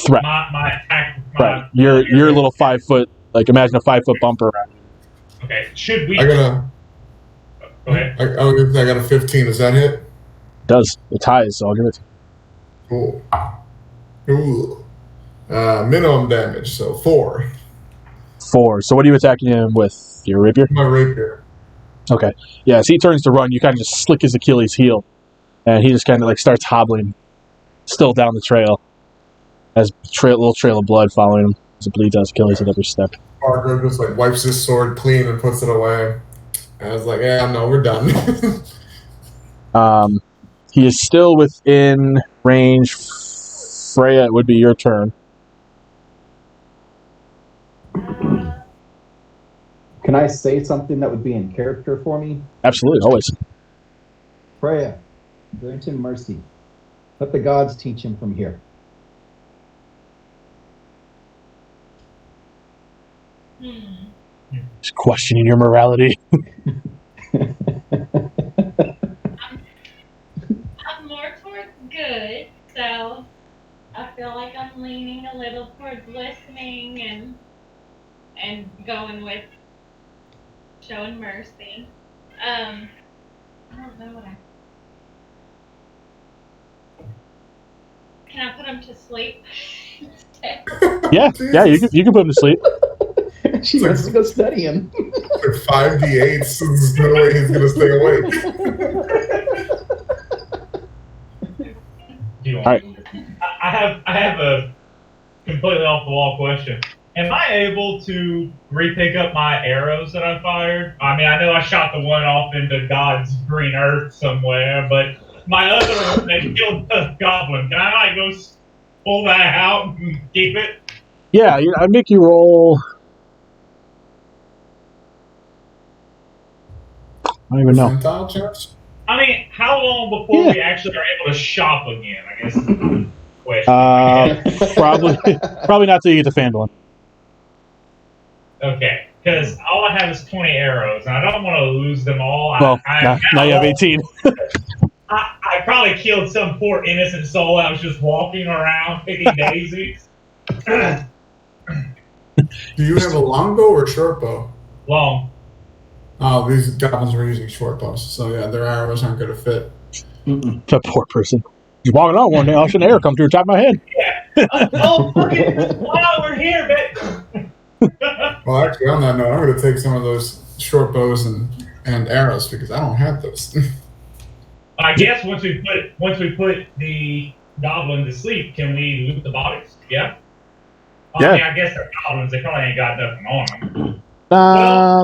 threat. My attack. Right. Your little 5 foot. Like imagine a 5 foot bumper around. Okay. Should we? I got Go ahead. I got a 15. Does that hit? It does. It ties, so I'll give it to you. Cool. Ooh. Minimum damage, so 4. 4. So what are you attacking him with? Your rapier? My rapier. Okay. Yeah, as he turns to run, you kind of just slick his Achilles heel. And he just kind of like starts hobbling still down the trail. As little trail of blood following him. As it bleeds out his Achilles at every step. Bargo just like wipes his sword clean and puts it away. And I was like, yeah, no, we're done. He is still within range. Freya, it would be your turn. Can I say something that would be in character for me? Absolutely, always. Freya, grant him mercy. Let the gods teach him from here. Just questioning your morality. I'm more towards good, so I feel like I'm leaning a little towards listening and going with showing mercy. I don't know what Can I put him to sleep? Yeah, you can put him to sleep. She wants to go study him. Like 5d8s, so there's no way he's going to stay awake. Do you want? All right. I have a completely off the wall question. Am I able to re-pick up my arrows that I fired? I mean, I know I shot the one off into God's green earth somewhere, but my other one that killed the goblin, can I like go pull that out and keep it? Yeah, I'd make you roll. I don't even know. Percentile chance? I mean, how long before Yeah. we actually are able to shop again? I guess is the question. Probably not till you get to Phandalin. Okay, because all I have is 20 arrows, and I don't want to lose them all. Well, now you have 18. I probably killed some poor innocent soul that was just walking around picking daisies. Do you have a longbow or short bow? Long. Oh, these goblins were using short bows, so yeah, their arrows aren't going to fit. That poor person. Just walking along one day, all of a sudden, an arrow come through the top of my head. Oh, look at this. Wow, we're here, man. Well, actually, on that note, I'm going to take some of those short bows and arrows because I don't have those. I guess once we put the goblin to sleep, can we loot the bodies? Yeah. Yeah. I mean, I guess they're goblins. They probably ain't got nothing on them. Well,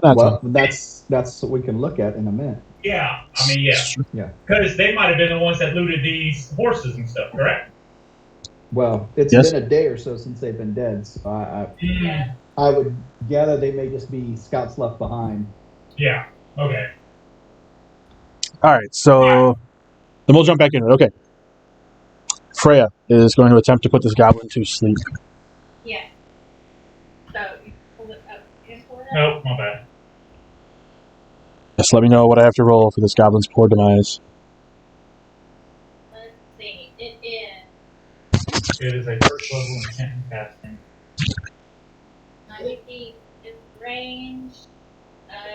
that's what we can look at in a minute. Yeah. I mean, yeah. Yeah. Because they might have been the ones that looted these horses and stuff, correct? Well, it's Yes. been a day or so since they've been dead, so Yeah. I would gather they may just be scouts left behind. Yeah. Okay. All right, so then we'll jump back into it. Okay. Freya is going to attempt to put this goblin to sleep. Yeah. Nope, my bad. Just let me know what I have to roll for this goblin's poor demise. Let's see. It is It is a first level enchantment casting. 90 feet is range.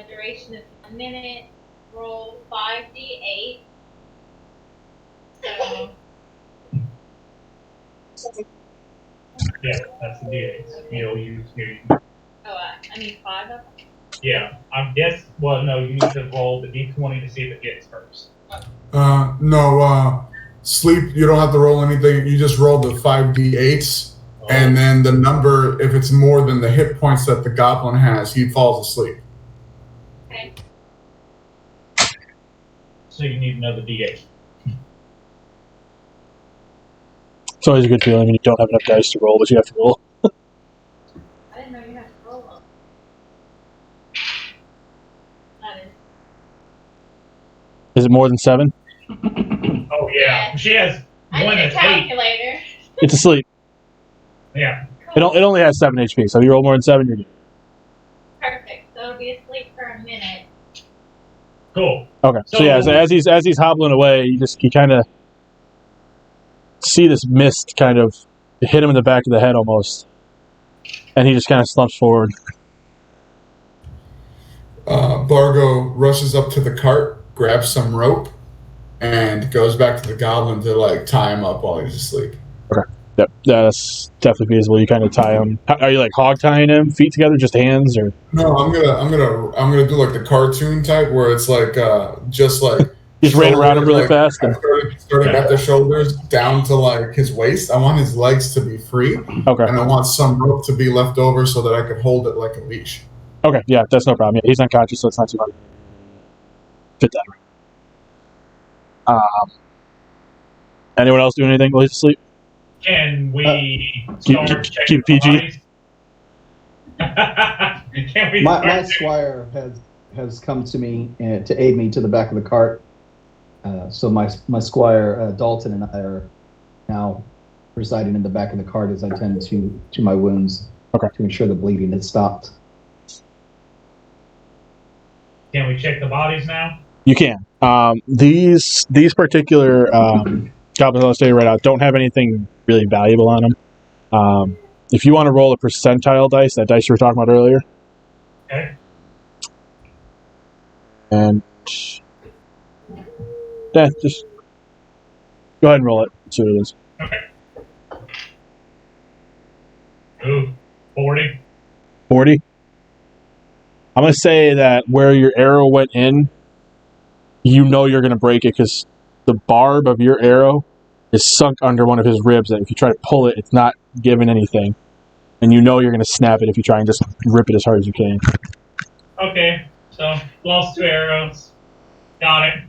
Duration is 1 minute. Roll 5d8. So, Yeah, that's the D8. You'll use here. I need 5 of them. Yeah, I guess. Well, no, you need to roll the D20 to see if it gets first. No, sleep, you don't have to roll anything. You just roll the 5d8s, and then the number, if it's more than the hit points that the goblin has, he falls asleep. Okay. So you need another D8. It's always a good feeling when you don't have enough dice to roll, but you have to roll. I didn't know you had to roll them. That Is it more than 7? Oh, yeah. She has I one need a that's 8. calculator. It's asleep. Yeah. It only has 7 HP, so if you roll more than 7, you're good. Perfect. So it'll be asleep for a minute. Cool. Okay. So So- yeah, so as he's hobbling away, you kind of see this mist kind of hit him in the back of the head almost, and he just kind of slumps forward. Bargo rushes up to the cart, grabs some rope, and goes back to the goblin to like tie him up while he's asleep. Yep, that's definitely feasible. You kind of tie him. Are you like hog tying him, feet together, just hands, or? No, I'm gonna do like the cartoon type where it's like just like Just ran around him really like, fast. And... starting at the shoulders down to like his waist. I want his legs to be free, Okay. and I want some rope to be left over so that I could hold it like a leash. Okay, yeah, that's no problem. Yeah, he's unconscious, so it's not too hard. Fit that right. Anyone else doing anything while he's asleep? Can we keep checking PG. bodies? Can we My start squire has come to me to aid me to the back of the cart. So my squire Dalton and I are now residing in the back of the cart as I tend to my wounds to ensure the bleeding has stopped. Can we check the bodies now? You can. These particular goblins, I'll say right out, don't have anything really valuable on them. If you want to roll a percentile dice, that dice you were talking about earlier, Okay. and yeah, just go ahead and roll it. See what it is. Okay. Ooh, 40. 40. I'm going to say that where your arrow went in, you know you're going to break it because the barb of your arrow is sunk under one of his ribs, and if you try to pull it, it's not giving anything. And you know you're going to snap it if you try and just rip it as hard as you can. Okay, so lost 2 arrows. Got it.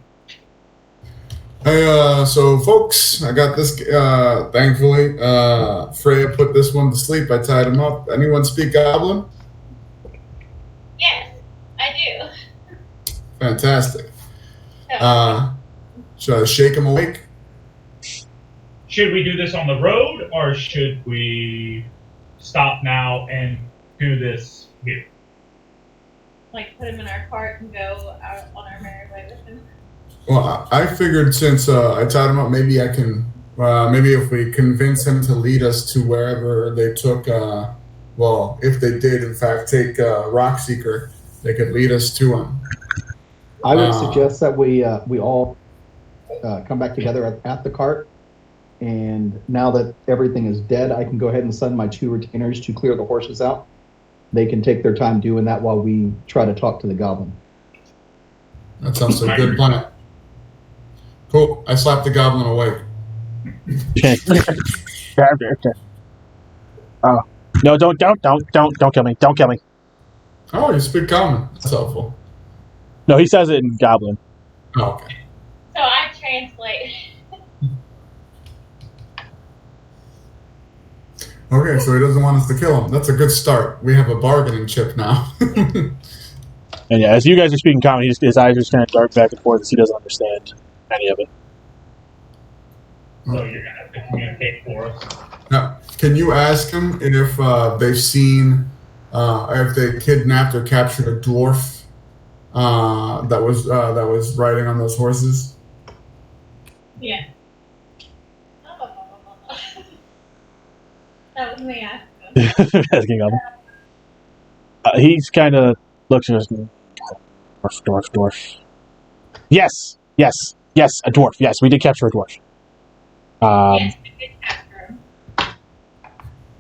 Hey, so folks, I got this. Thankfully, Freya put this one to sleep. I tied him up. Anyone speak Goblin? Yes, I do. Fantastic. So, Should I shake him awake? Should we do this on the road, or should we stop now and do this here? like, put him in our cart and go out on our merry way with him. Well, I figured since I tied him up, maybe I can. Maybe if we convince him to lead us to wherever they took. Well, if they did in fact take Rockseeker, they could lead us to him. I would suggest that we all come back together at the cart. And now that everything is dead, I can go ahead and send my 2 retainers to clear the horses out. They can take their time doing that while we try to talk to the goblin. That sounds like a good plan. Cool. I slapped the goblin awake. Oh no! Don't kill me! Don't kill me! Oh, you speak common. That's helpful. No, he says it in Goblin. Oh, okay. So I translate. Okay, so he doesn't want us to kill him. That's a good start. We have a bargaining chip now. And yeah, as you guys are speaking common, his eyes are just kind of dark back and forth as he doesn't understand any of it. So you're gonna have to communicate for us. Now, can you ask him if they've seen if they kidnapped or captured a dwarf that was riding on those horses. Yeah. That was me asking. Asking him. He's kind of looks at us. Dwarf. Yes, a dwarf. Yes, we did capture a dwarf. Yes, we did capture him.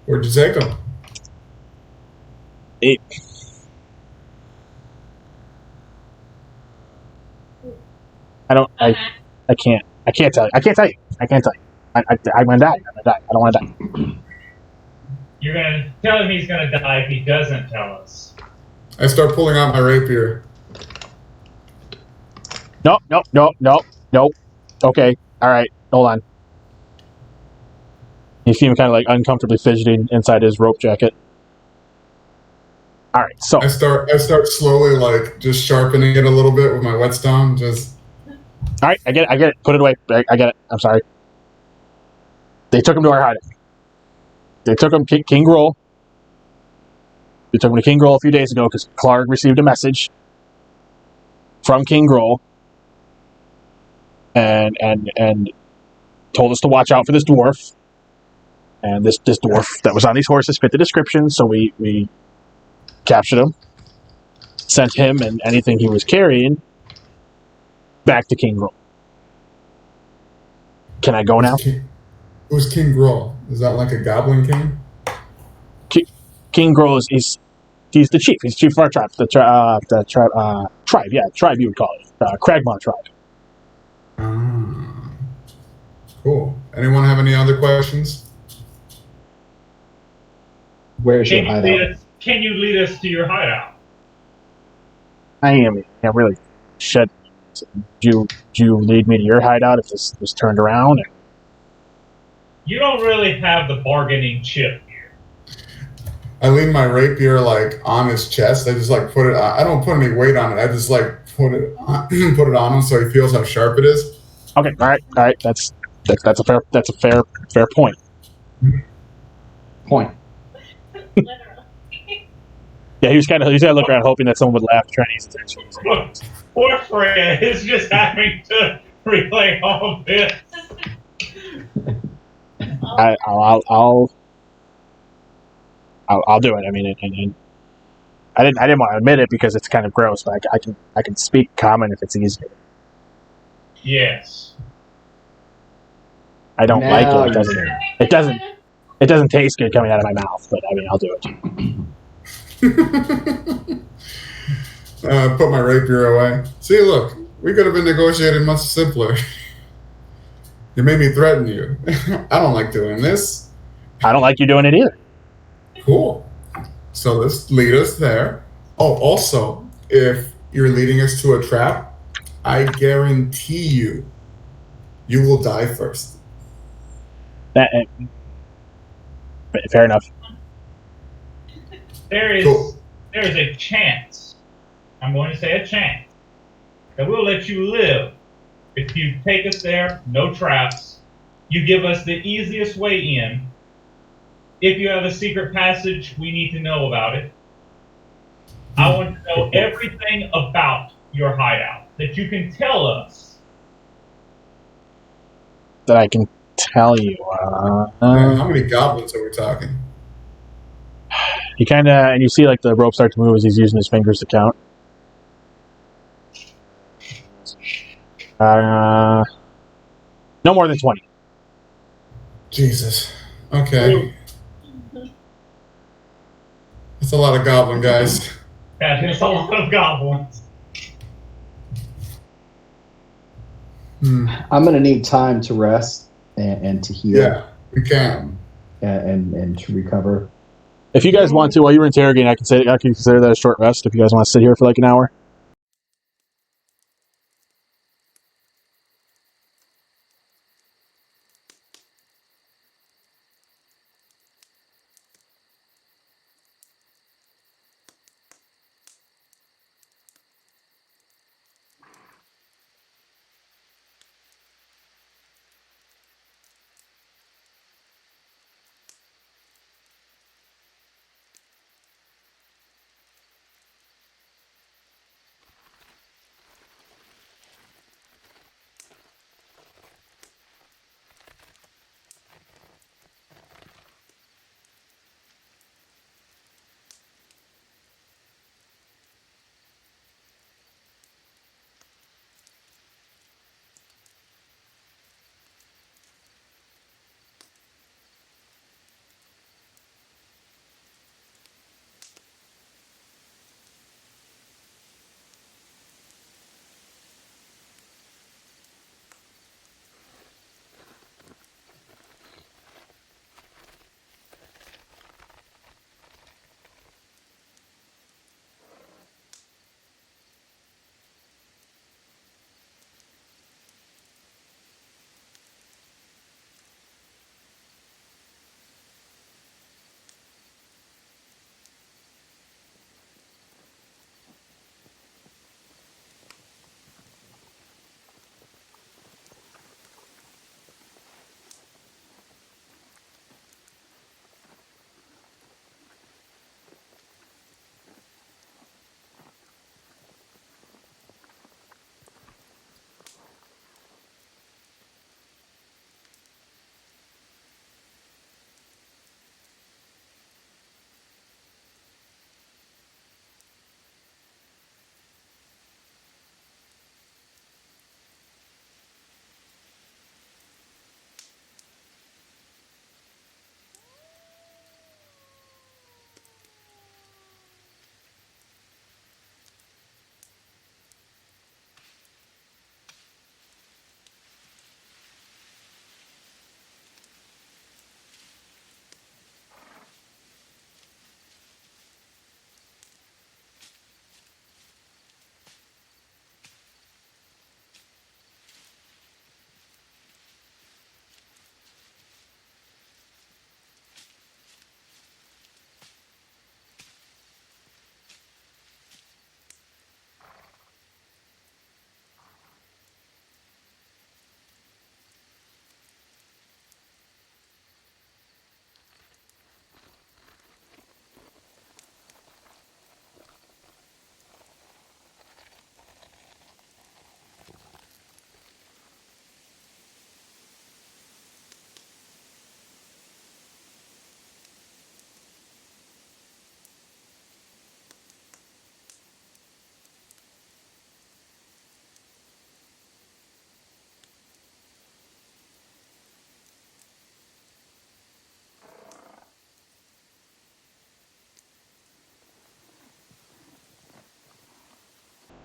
Where'd you take him? I can't tell you. I can't tell you. I'm gonna die. I don't want to die. You're going to tell him he's going to die if he doesn't tell us. I start pulling out my rapier. Nope. Okay, all right, hold on. You see him kind of like uncomfortably fidgeting inside his rope jacket. All right, so I start slowly like just sharpening it a little bit with my whetstone. Just all right, I get it. Put it away. I get it. I'm sorry. They took him to our hideout. They took him King Groll. They took him to King Groll a few days ago because Clark received a message from King Groll and told us to watch out for this dwarf. And this dwarf that was on these horses fit the description, so we captured him, sent him and anything he was carrying back to King Groll. Can I go now? Who's King Groll? Is that like a goblin king? King Groll is he's the chief. He's the chief of our tribe. Tribe. Yeah, tribe you would call it. Cragmaw tribe. Cool. Anyone have any other questions? Where's your hideout? Can you lead us to your hideout? I am really shit. Do you lead me to your hideout if this was turned around? You don't really have the bargaining chip here. I lean my rapier like on his chest. I just like put it. I don't put any weight on it. I just like put it on him so he feels how sharp it is. Okay, all right. That's a fair point. Point. Literally. Yeah, he's kind of looking around hoping that someone would laugh, trying to use attention. Poor Freya is just having to relay all of this. I'll do it. I mean, and I didn't want to admit it because it's kind of gross, but I can speak common if it's easier. Yes. I don't like it. Now It doesn't taste good coming out of my mouth, but I mean, I'll do it. Put my rapier away. See, look, we could have been negotiating much simpler. You made me threaten you. I don't like doing this. I don't like you doing it either. Cool. So let's lead us there. Oh, also, if you're leading us to a trap, I guarantee you will die first. Fair enough. There is a chance, I'm going to say a chance, that we'll let you live if you take us there, no traps, you give us the easiest way in. If you have a secret passage, we need to know about it. I want to know everything about your hideout that you can tell us. That I can tell you. Man, how many goblins are we talking? He kind of, and you see like the rope start to move as he's using his fingers to count. No more than 20. Jesus. Okay. That's a lot of goblin guys. That is a lot of goblins. I'm going to need time to rest and to heal. Yeah, we can. And to recover. If you guys want to, while you were interrogating, I can consider that a short rest. If you guys want to sit here for like an hour.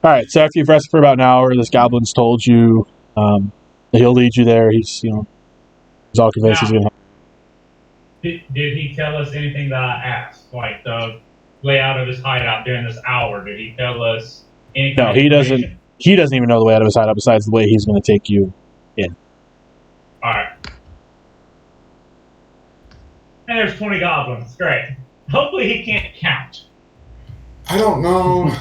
All right. So after you've rested for about an hour, this goblin's told you that he'll lead you there. He's he's all convinced he's gonna. Did he tell us anything that I asked, like the layout of his hideout during this hour? Did he tell us anything? No, he doesn't. He doesn't even know the layout of his hideout besides the way he's going to take you in. All right. And there's 20 goblins. Great. Hopefully he can't count. I don't know.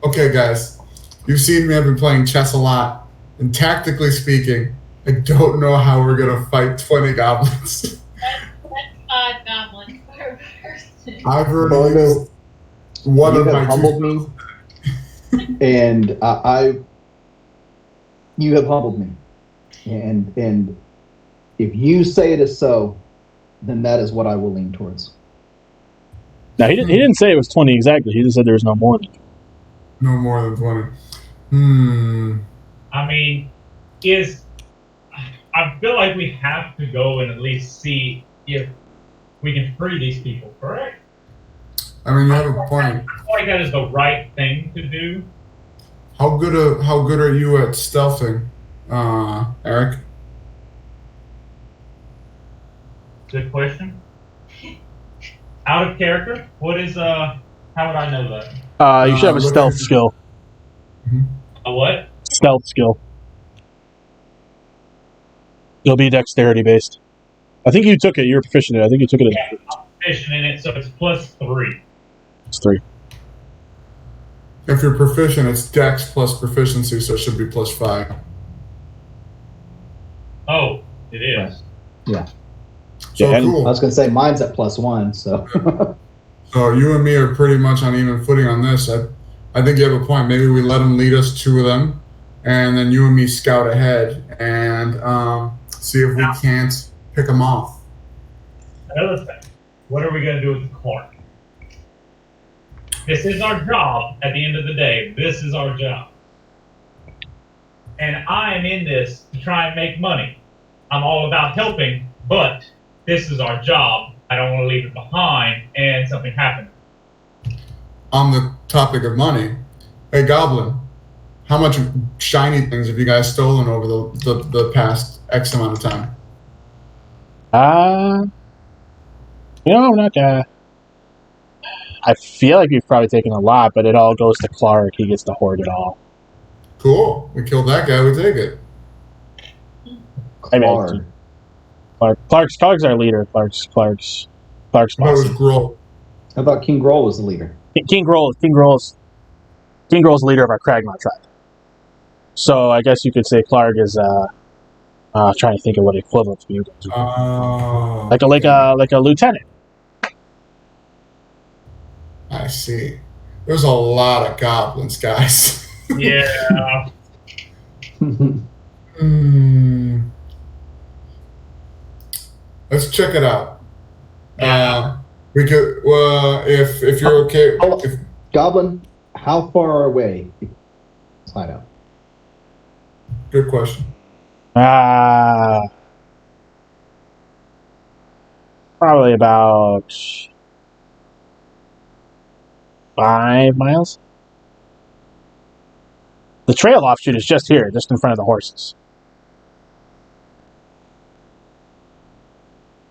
Okay, guys. You've seen me. I've been playing chess a lot. And tactically speaking, I don't know how we're going to fight 20 goblins. That's 5 goblins per person. I've already used one You of have my humbled two. me, and you have humbled me, and if you say it is so, then that is what I will lean towards. Now he didn't say it was 20 exactly. He just said there was no more than 20. No more than 20. I mean, I feel like we have to go and at least see if we can free these people, correct? I mean, you have a point. I feel like that is the right thing to do. How good are you at stealthing, Eric? Good question. Out of character? What is how would I know that? You should have a stealth skill. A what? Stealth skill. It'll be dexterity based. I think you took it. You're proficient in it. I think you took it. Yeah, I'm proficient in it, so it's +3. It's 3. If you're proficient, it's dex plus proficiency, so it should be +5. Oh, it is. Yeah. So Yeah, cool. I was going to say mine's at +1, so. So you and me are pretty much on even footing on this. I think you have a point. Maybe we let them lead us to them, and then you and me scout ahead and see if we can't pick them off. Another thing, what are we going to do with the Clark? This is our job at the end of the day. This is our job. And I am in this to try and make money. I'm all about helping, but this is our job. I don't want to leave it behind and something happens. On the topic of money, hey Goblin, how much shiny things have you guys stolen over the past X amount of time? Not I feel like we've probably taken a lot, but it all goes to Clark. He gets to hoard it all. Cool. We killed that guy. We take it. I mean, Clark's our leader. Clark's boss. That was Grohl. How about King Grohl was the leader? King Grohl's the leader of our Cragmaw tribe. So I guess you could say Clark is trying to think of what equivalent for you guys. Like a lieutenant. I see. There's a lot of goblins, guys. Yeah. Let's check it out. Yeah. We could. If you're okay. If, Goblin, how far away is hideout? good question. Probably about 5 miles. The trail offshoot is just here, just in front of the horses.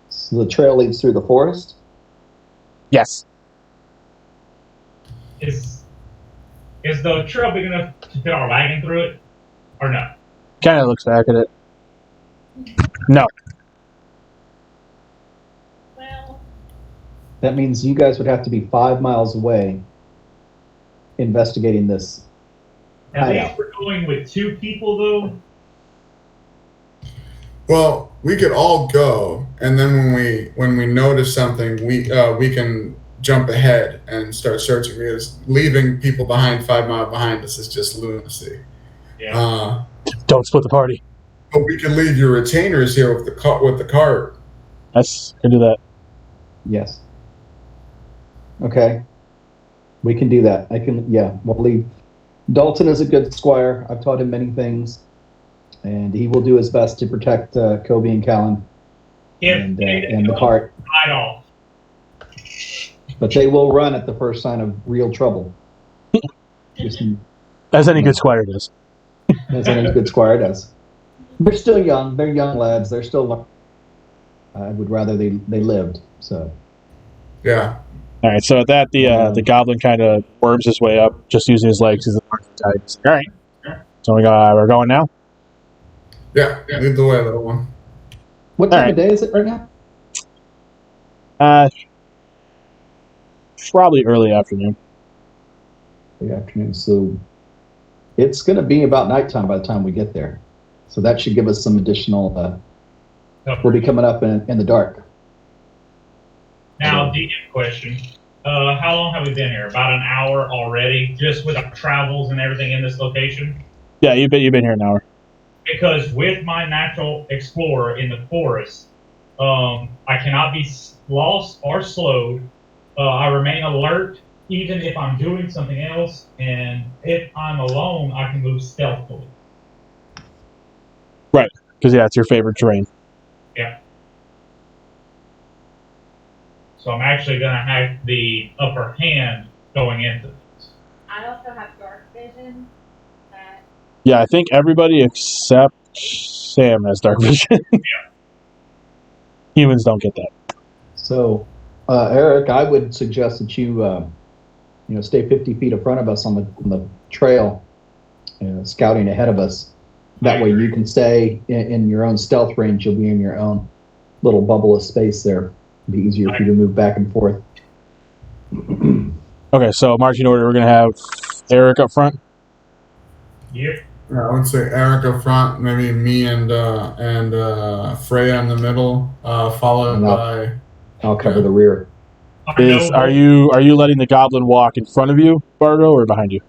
So the trail leads through the forest? Yes. Is the trail big enough to fit our wagon through it, or no? Kind of looks back at it. No. Well, That means you guys would have to be 5 miles away investigating this. At Hideout. least we're going with 2 people, though. Well, we could all go, and then when we notice something, we can jump ahead and start searching. Because leaving people behind 5 miles behind us is just lunacy. Yeah. Don't split the party. But we can leave your retainers here with the cart. Can do that. Yes. Okay. We can do that. We'll leave. Dalton is a good squire. I've taught him many things. And he will do his best to protect Kobe and Callan and the cart. Right off. But they will run at the first sign of real trouble. Just As any good squire does. As any good squire does. They're still young. They're young lads. They're still. I would rather they lived. So. Yeah. All right. So at that, the goblin kind of worms his way up, just using his legs as the tide. All right. So we're going now. Yeah. Lead the way, little one. What time of day is it right now? Probably early afternoon. Early afternoon. So it's going to be about nighttime by the time we get there. So that should give us some additional. We'll be coming up in the dark. Now, DM question. How long have we been here? About an hour already, just with our travels and everything in this location? Yeah, you've been here an hour. Because with my natural explorer in the forest, I cannot be lost or slowed. I remain alert even if I'm doing something else, and if I'm alone, I can move stealthily. Right, because it's your favorite terrain. Yeah. So I'm actually going to have the upper hand going into this. I also have dark vision. Yeah, I think everybody except Sam has dark vision. Yeah. Humans don't get that. So, Eric, I would suggest that you, stay 50 feet in front of us on the trail, scouting ahead of us. That way you can stay in your own stealth range. You'll be in your own little bubble of space there. It'll be easier for you to move back and forth. Okay, so marching order, we're going to have Eric up front. Yep. I would say Eric up front, maybe me and Freya in the middle, followed by. I'll cover the rear. Are you letting the goblin walk in front of you, Bargo, or behind you?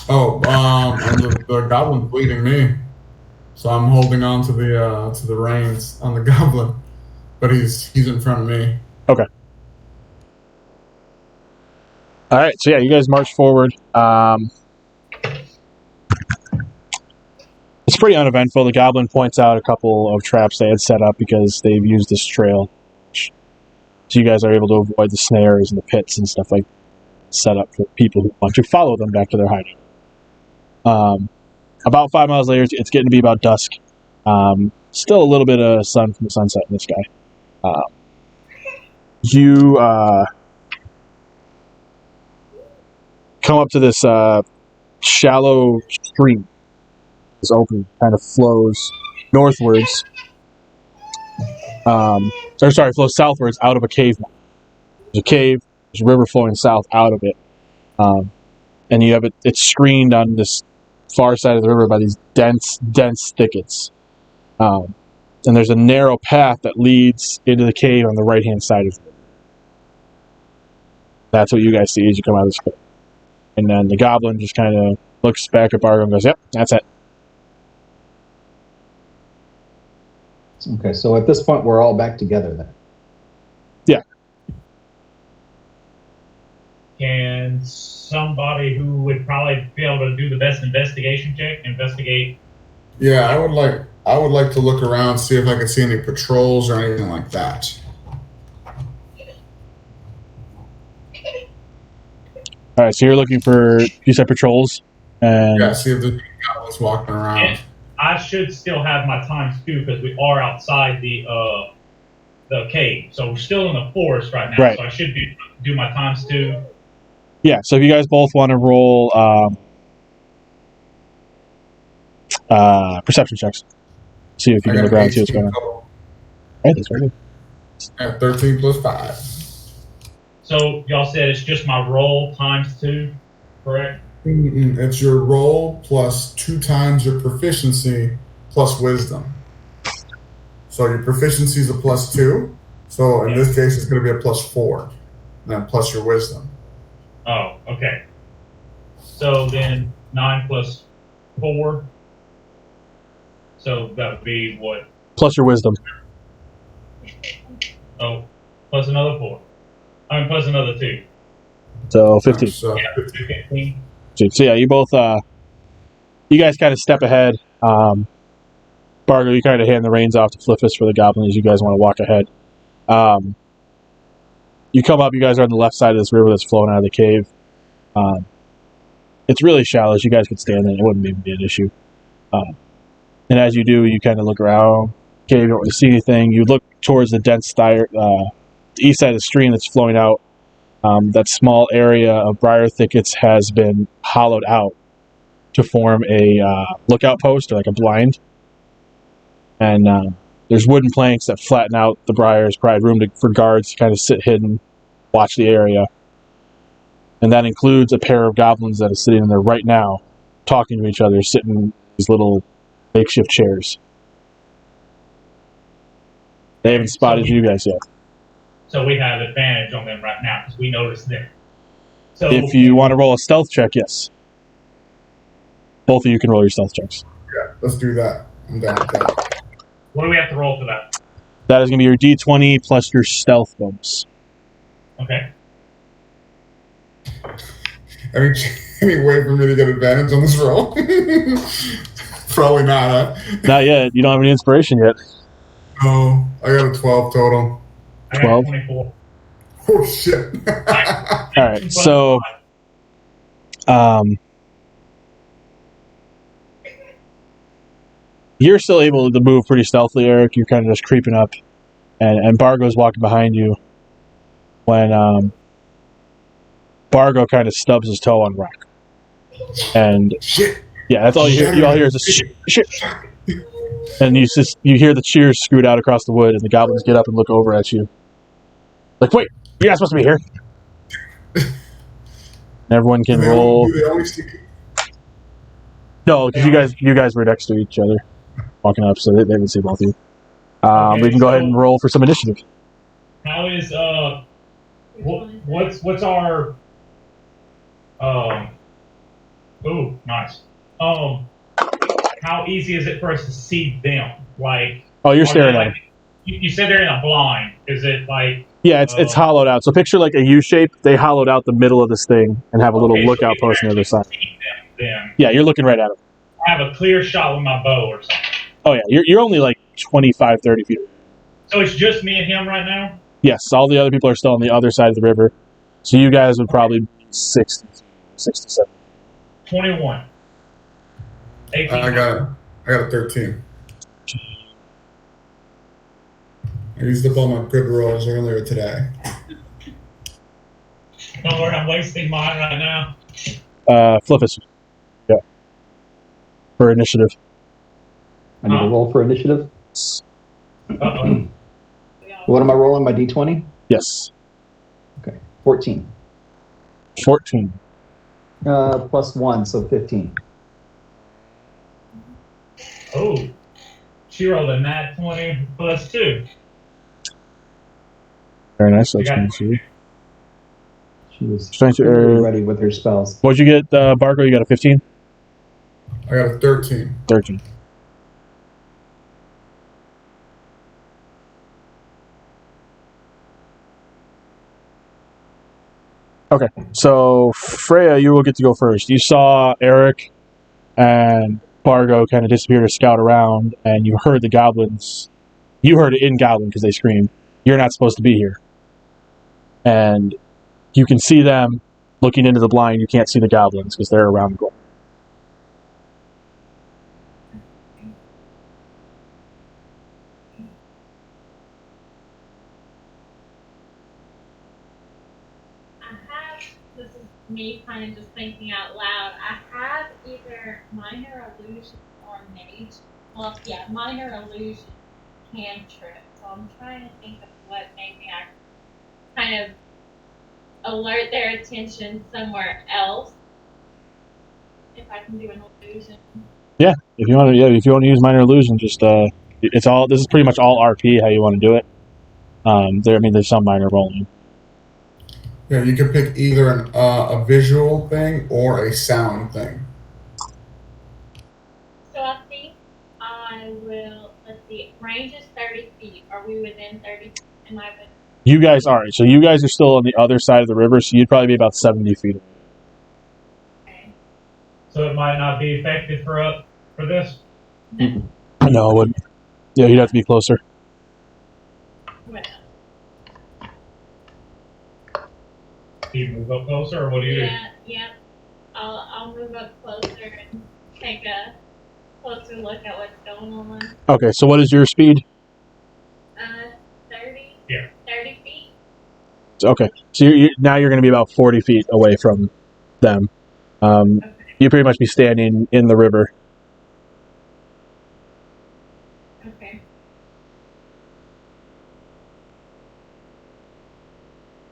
Oh, the goblin's leading me, so I'm holding on to the reins on the goblin, but he's in front of me. Okay. All right, so yeah, you guys march forward. It's pretty uneventful. The goblin points out a couple of traps they had set up because they've used this trail. So you guys are able to avoid the snares and the pits and stuff like set up for people who want to follow them back to their hideout. About 5 miles later, it's getting to be about dusk. Still a little bit of sun from the sunset in the sky. You come up to this shallow stream. This open kind of flows northwards. Flows southwards out of a cave. There's a cave. There's a river flowing south out of it. And you have it's screened on this far side of the river by these dense thickets. And there's a narrow path that leads into the cave on the right-hand side of it. That's what you guys see as you come out of this cave. And then the goblin just kind of looks back at Bargo and goes, yep, that's it. Okay, so at this point, we're all back together then. Yeah. Can somebody who would probably be able to do the best investigation check investigate? Yeah, I would like to look around, see if I can see any patrols or anything like that. All right, so you're looking for, you said patrols? And Yeah, see if the goblins walking around. And I should still have my times 2 because we are outside the cave. So we're still in the forest right now. Right. So I should do my times 2. Yeah, so if you guys both want to roll perception checks. See if you can look around and see what's going on. Right, that's very good. At 13 plus 5. So y'all said it's just my roll times 2, correct? It's your roll plus 2 times your proficiency plus wisdom. So your proficiency is a plus 2. So in this case, it's going to be a plus 4. And then plus your wisdom. Oh, okay. So then 9 plus 4. So that would be what? Plus your wisdom. Oh, plus another 4. Plus another 2. So 15. So, Yeah, 15. So yeah, you both, you guys kind of step ahead. Bargo, you kind of hand the reins off to Flifus for the goblin as you guys want to walk ahead. You come up, you guys are on the left side of this river that's flowing out of the cave. It's really shallow. So you guys could stand in it. It wouldn't even be an issue. And as you do, you kind of look around. Okay, you don't really see anything. You look towards the dense the east side of the stream that's flowing out. That small area of briar thickets has been hollowed out to form a lookout post or like a blind. And there's wooden planks that flatten out the briars, provide room for guards to kind of sit hidden, watch the area. And that includes a pair of goblins that are sitting in there right now, talking to each other, sitting in these little makeshift chairs. They haven't spotted you guys yet. So we have advantage on them right now because we noticed them. So If you want to roll a stealth check, yes. Both of you can roll your stealth checks. Yeah, let's do that. I'm down with that. what do we have to roll for that? That is going to be your D20 plus your stealth bonus. Okay. Any way for me to get advantage on this roll? Probably not, huh? Not yet. You don't have any inspiration yet. Oh, I got a 12 total. I got 12? 24. Oh, shit. All right, so you're still able to move pretty stealthily, Eric. You're kind of just creeping up, and Bargo's walking behind you when Bargo kind of stubs his toe on rock. And Shit. yeah, that's all you hear. You all hear is a shit. And you hear the cheers scoot out across the wood, and the goblins get up and look over at you. Like, wait, you're not supposed to be here. And everyone can roll. Do they only see me? No, because you guys were next to each other, walking up, so they would see both of you. Okay, we can go ahead and roll for some initiative. How is what's our ooh, nice. How easy is it for us to see them? Like, Oh, you're staring at them. You said they're in a blind. Is it like? Yeah, it's hollowed out. So picture like a U shape. They hollowed out the middle of this thing and have a little lookout post on the other side. Then Yeah, you're looking right at them. I have a clear shot with my bow or something. Oh yeah, you're only like 25, 30 feet away. So it's just me and him right now? Yes, all the other people are still on the other side of the river. So you guys would probably be 67. 21. 18. I got a 13. I used up all my good rolls earlier today. Don't worry, I'm wasting mine right now. Flifus. Yeah. For initiative. I need to roll for initiative. Uh-oh. What am I rolling? My D20? Yes. Okay. 14. 14. Plus 1, so 15. Oh. She rolled a nat 20 plus 2. Very nice. You That's got nice of you. She was Strength to ready with her spells. What'd you get, Bargo? You got a 15? I got a 13. 13. Okay, so Freya, you will get to go first. You saw Eric and Bargo kind of disappear to scout around, and you heard the goblins. You heard it in Goblin because they screamed, "You're not supposed to be here." And you can see them looking into the blind. You can't see the goblins because they're around the corner. This is me kind of just thinking out loud. I have either minor illusion or mage. Well, yeah, minor illusion cantrip. So I'm trying to think of what maybe I kind of alert their attention somewhere else. If I can do an illusion. Yeah, if you want to use minor illusion, just it's all. This is pretty much all RP how you want to do it. There's some minor rolling. Yeah, you can pick either a visual thing or a sound thing. So I think I will. Let's see. Range is 30 feet. Are we within 30 feet? Am I within? You guys aren't. So you guys are still on the other side of the river, so you'd probably be about 70 feet away. Okay. So it might not be effective for this? No, it wouldn't. Yeah, you'd have to be closer. Well, Do you move up closer, or what do you do? yeah. I'll move up closer and take a closer look at what's going on. Okay, so what is your speed? 30? Yeah. 30 feet? Okay, so now you're going to be about 40 feet away from them. Okay. You pretty much be standing in the river. Okay.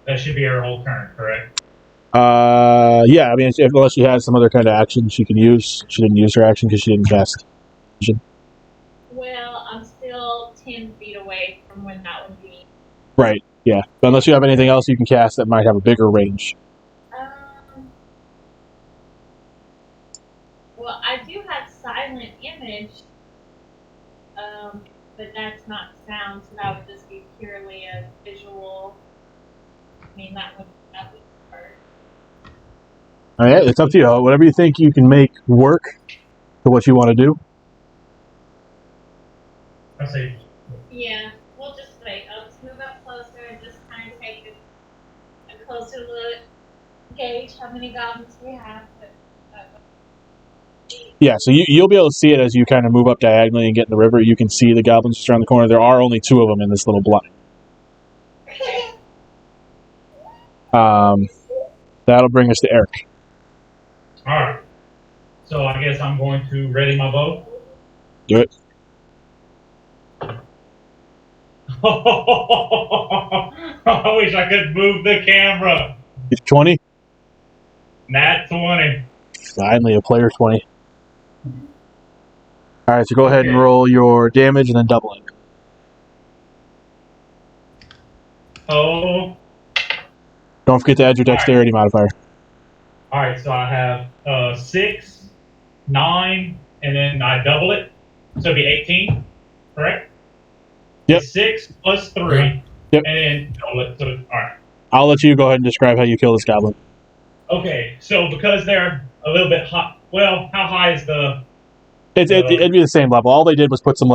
That should be her whole turn, correct? Yeah, I mean, unless she has some other kind of action she can use. She didn't use her action because she didn't cast. Well, I'm still 10 feet away from when that would be. Right, yeah. But unless you have anything else you can cast that might have a bigger range. Well, I do have silent image, but that's not sound, so that would just be purely a visual. I mean, that would work. All right, it's up to you. Whatever you think you can make work for what you want to do. I say, Yeah, we'll just wait. I'll just move up closer and just kind of take a closer look, gauge how many goblins we have. Yeah, so you'll be able to see it as you kind of move up diagonally and get in the river. You can see the goblins just around the corner. There are only 2 of them in this little block. That'll bring us to Eric. alright. So I guess I'm going to ready my bow. Do it. I wish I could move the camera. 20? Nat 20. Finally, a player 20. All right, so go ahead and Okay. roll your damage and then double it. Oh. Don't forget to add your dexterity modifier. Alright, so I have 6, 9, and then I double it. So it'd be 18, correct? Yep. 6 plus 3. Yep. And then double it. So, alright. I'll let you go ahead and describe how you kill this goblin. Okay, so because they're a little bit hot, well, how high is the... It'd be the same level. All they did was put some,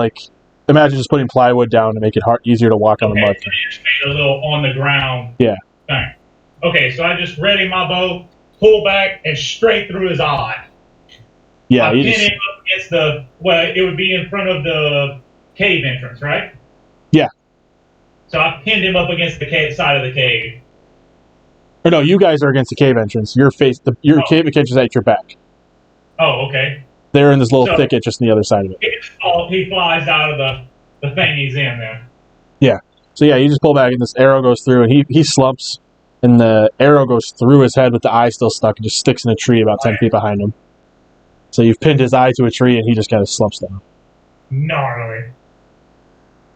imagine just putting plywood down to make it easier to walk on the mud. So you just made a little on the ground Yeah. thing. Okay, so I just ready my bow, pull back, and straight through his eye. Yeah, I you pin just, him up against it would be in front of the cave entrance, right? Yeah. So I pinned him up against the side of the cave. or no, you guys are against the cave entrance. Your cave entrance is at your back. Oh, okay. They're in this little thicket just on the other side of it. He flies out of the thing he's in there. Yeah. So yeah, you just pull back and this arrow goes through and he slumps and the arrow goes through his head with the eye still stuck and just sticks in a tree about 10 feet behind him. So you've pinned his eye to a tree and he just kind of slumps down. Gnarly.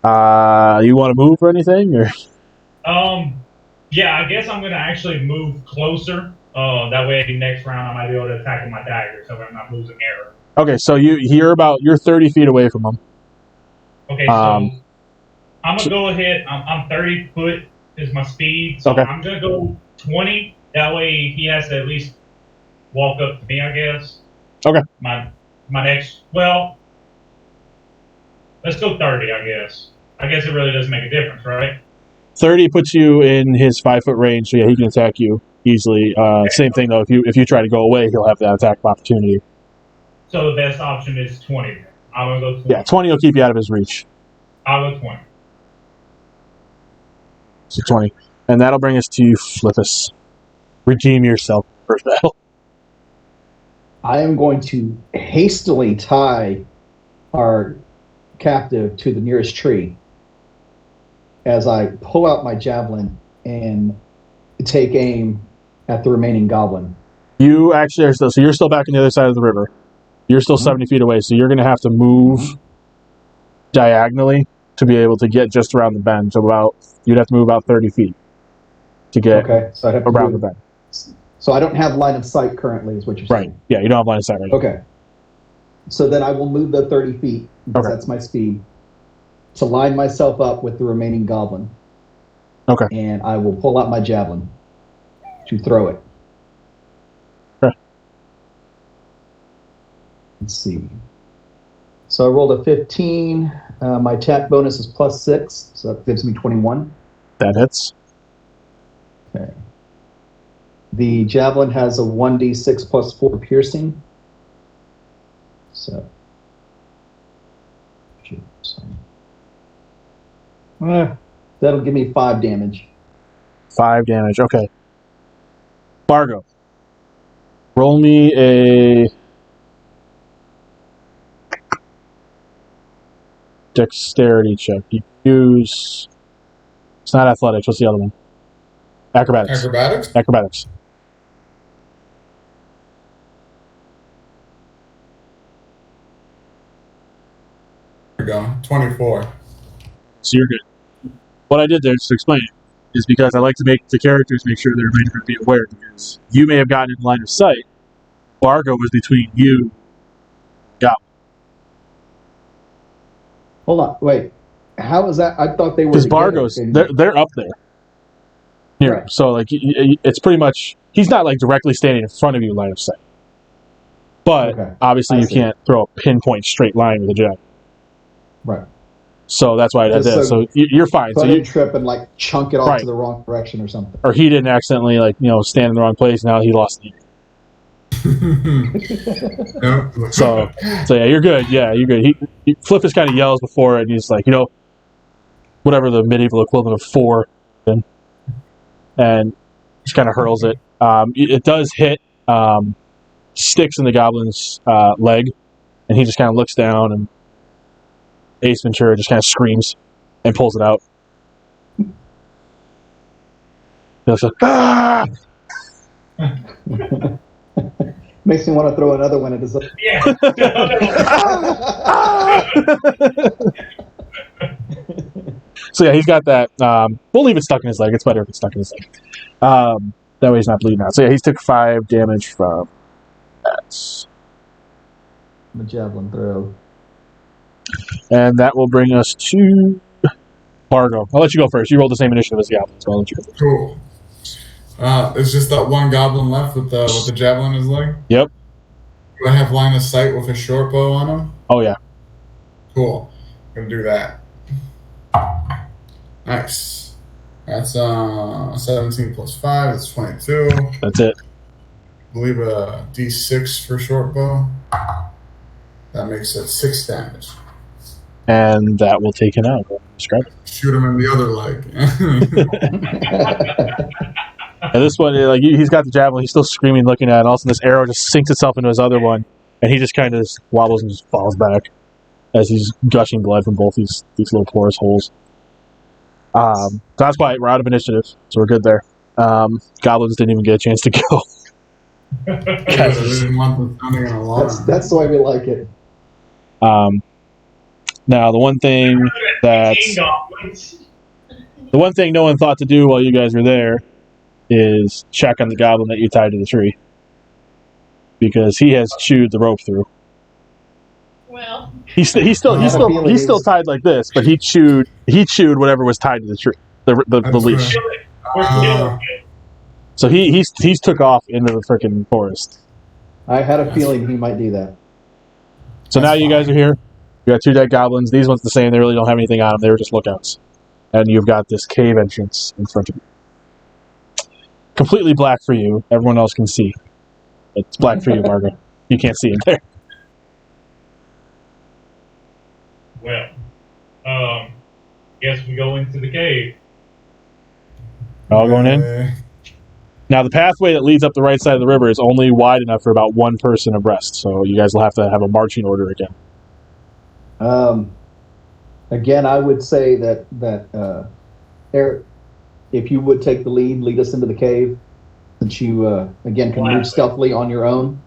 You want to move or anything? Or? Yeah, I guess I'm going to actually move closer. That way next round I might be able to attack with my dagger so I'm not losing arrow. Okay, so you're 30 feet away from him. Okay, so I'm going to go ahead. I'm 30 foot is my speed. So okay. I'm going to go 20. That way he has to at least walk up to me, I guess. Okay. My next, well, let's go 30, I guess. I guess it really doesn't make a difference, right? 30 puts you in his 5-foot range, so yeah, he can attack you easily. Okay. Same thing though, if you try to go away, he'll have that attack opportunity. So the best option is 20. I'm gonna go 20. Yeah, 20 will keep you out of his reach. I'll go 20. So 20. And that'll bring us to Flifus. Redeem yourself first battle. I am going to hastily tie our captive to the nearest tree as I pull out my javelin and take aim at the remaining goblin. You actually are still, so you're still back on the other side of the river. You're still 70 feet away, so you're going to have to move diagonally to be able to get just around the bend. So you'd have to move about 30 feet to get so I'd have around the bend. So I don't have line of sight currently, is what you're saying. Right. Yeah, you don't have line of sight right now. Okay. So then I will move the 30 feet, because that's my speed, to line myself up with the remaining goblin. Okay. And I will pull out my javelin to throw it. Okay. Let's see. So I rolled a 15. My attack bonus is +6, so that gives me 21. That hits. Okay. The javelin has a 1d6 +4 piercing. So. That'll give me 5 damage. 5 damage. Okay. Bargo. Roll me a dexterity check. You use... It's not athletics. What's the other one? Acrobatics. Acrobatics? Acrobatics. There we go. 24. So you're good. What I did there, just to explain it, is because I like to make the characters make sure they're going to be aware, because you may have gotten in line of sight. Bargo was between you and Goblin. Hold on, wait. How is that? I thought they were Because together. Bargo's, they're up there. Here. Right. So, like, it's pretty much, he's not, like, directly standing in front of you in line of sight. But, Okay. obviously, I you see. can't throw a pinpoint straight line with a javelin. Right. So that's why I did Just that. So you're fine. So Couldn't trip and like chunk it off Right. to the wrong direction or something. or he didn't accidentally, like, stand in the wrong place. Now he lost the Yep. So yeah, you're good. Yeah, you're good. Flifus kind of yells before it, and he's like, whatever the medieval equivalent of 4, and just kind of hurls it. It does hit, sticks in the goblin's leg, and he just kind of looks down, and Ace Ventura just kind of screams and pulls it out. He's like, ah! Makes me want to throw another one at his. Yeah. So yeah, he's got that. We'll leave it stuck in his leg. It's better if it's stuck in his leg. That way he's not bleeding out. So yeah, he's took 5 damage from that. The javelin throw. And that will bring us to Bargo. I'll let you go first. You rolled the same initiative as the goblin, so I'll let you go first. Cool. There's just that one goblin left with the javelin in his leg. Yep. Do I have line of sight with a short bow on him? Oh yeah. Cool. Gonna do that. Nice. That's 17 plus 5. That's 22. That's it. I believe a D6 for short bow. That makes it 6 damage. And that will take him out. Describe it. Shoot him in the other leg. And this one, like, he's got the javelin. He's still screaming, looking at it. And all of a sudden, this arrow just sinks itself into his other one, and he just kind of wobbles and just falls back as he's gushing blood from both these little porous holes. So that's why we're out of initiative, so we're good there. Goblins didn't even get a chance to go. I didn't want them sounding an alarm. That's the way we like it. Now, the one thing no one thought to do while you guys were there is check on the goblin that you tied to the tree, because he has chewed the rope through. Well, He's still tied like this, but he chewed whatever was tied to the tree, the leash. So he's took off into the freaking forest. I had a feeling he might do that. So now you guys are here. You got 2 dead goblins. These ones the same. They really don't have anything on them. They were just lookouts. And you've got this cave entrance in front of you. Completely black for you. Everyone else can see. It's black for you, Bargo. You can't see in there. Well, guess we go into the cave. All going in? Now, the pathway that leads up the right side of the river is only wide enough for about 1 person abreast, so you guys will have to have a marching order again. Again, I would say that Eric, if you would take the lead us into the cave, since you again can move stealthily on your own.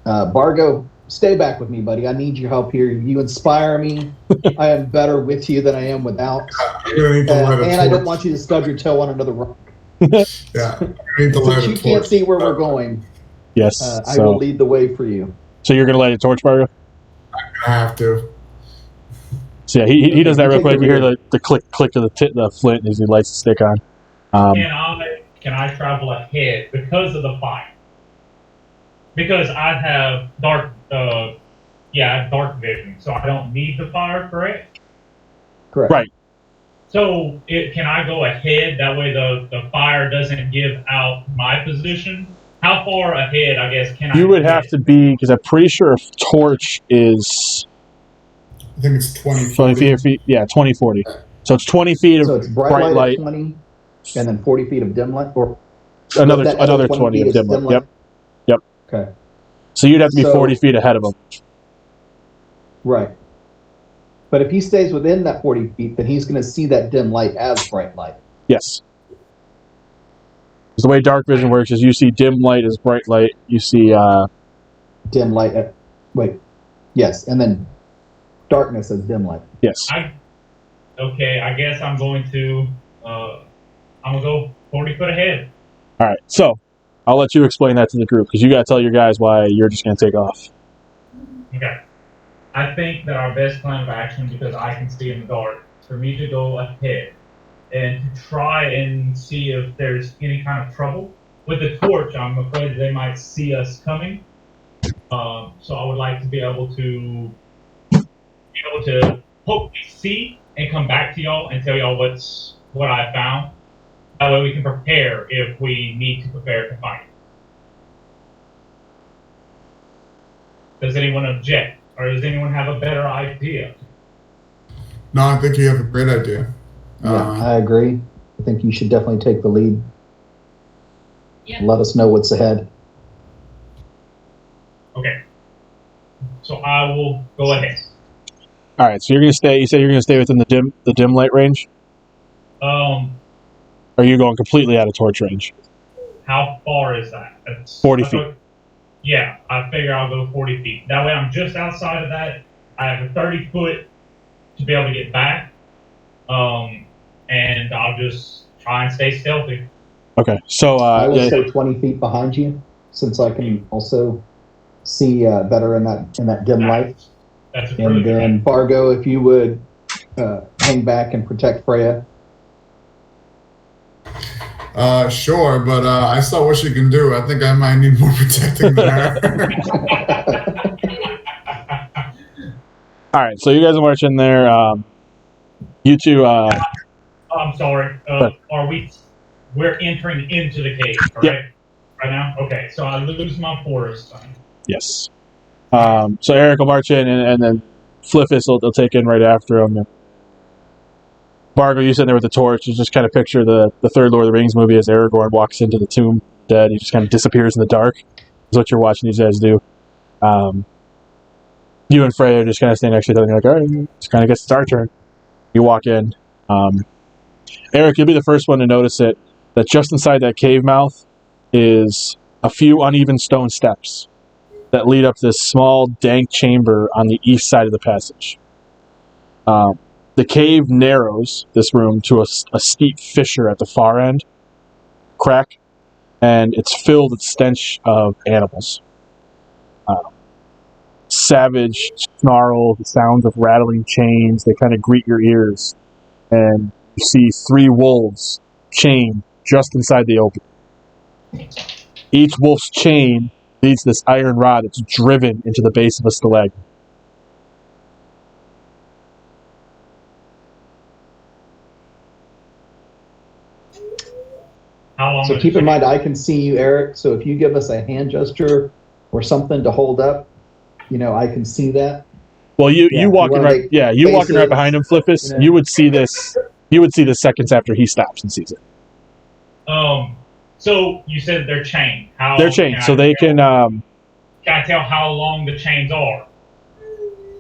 Bargo, stay back with me, buddy. I need your help here. You inspire me. I am better with you than I am without. And I don't want you to stub your toe on another rock. Yeah, Since you can't see where we're going, yes, I will lead the way for you. So you're going to light a torch, Bargo? I have to. So yeah, he does that real quick. You hear the click to the flint as he lights the stick on. Can I travel ahead because of the fire? Because I have dark vision, so I don't need the fire, correct? Correct. Right. So can I go ahead? That way the fire doesn't give out my position. How far ahead, I guess, can I? You would have to be, because I'm pretty sure a torch is... I think it's 20 feet. Yeah, 20, 40. So it's 20 feet of So it's bright light at 20, and then 40 feet of dim light, or another 20 of dim light. Yep. Okay. So you'd have to be 40 feet ahead of him. Right. But if he stays within that 40 feet, then he's going to see that dim light as bright light. Yes. Because the way dark vision works is you see dim light as bright light. You see... dim light... Yes, and then darkness as dim light. Yes. Okay, I guess I'm going to go 40 foot ahead. All right, so I'll let you explain that to the group, because you got to tell your guys why you're just going to take off. Okay. I think that our best plan of action, because I can see in the dark, is for me to go ahead and to try and see if there's any kind of trouble. With the torch, I'm afraid they might see us coming. So I would like to be able to hopefully see and come back to y'all and tell y'all what I found. That way we can prepare if we need to prepare to fight. Does anyone object? Or does anyone have a better idea? No, I think you have a great idea. Yeah, I agree. I think you should definitely take the lead. Yeah. Let us know what's ahead. Okay. So I will go ahead. All right, so you're going to stay. You said you're going to stay within the dim light range? Or are you going completely out of torch range? How far is that? That's 40 feet. Yeah, I figure I'll go 40 feet. That way I'm just outside of that. I have a 30 foot to be able to get back. And I'll just try and stay stealthy. Okay, so... I will stay 20 feet behind you, since I can also see better in that dim light. That's a And then, Bargo, if you would hang back and protect Freya. Sure, but I saw what she can do. I think I might need more protecting than her. All right, so you guys are marching there. You two... I'm sorry. We're entering into the cave, correct? Yep. Right now? Okay, so I lose my forest. Yes. So Eric will march in, and then Flifus will take in right after him. Bargo, you sitting there with the torch. You just kind of picture the third Lord of the Rings movie as Aragorn walks into the tomb dead. He just kind of disappears in the dark. Is what you're watching these guys do. You and Freya just kind of stand next to each other and you're like, all right, just kind of gets our turn. You walk in. Eric, you'll be the first one to notice it, that just inside that cave mouth is a few uneven stone steps that lead up this small, dank chamber on the east side of the passage. The cave narrows this room to a steep fissure at the far end, crack, and it's filled with stench of animals. Savage snarl, the sounds of rattling chains, they kind of greet your ears, and you see 3 wolves chained just inside the opening. Each wolf's chain leads to this iron rod that's driven into the base of a stalagmite. So keep in mind, I can see you, Eric. So if you give us a hand gesture or something to hold up, I can see that. Well, you walking right, you walking right behind him, Flifus. You would see this. You would see this seconds after he stops and sees it. So you said they're chained. They're chained, so they can. Can I tell how long the chains are?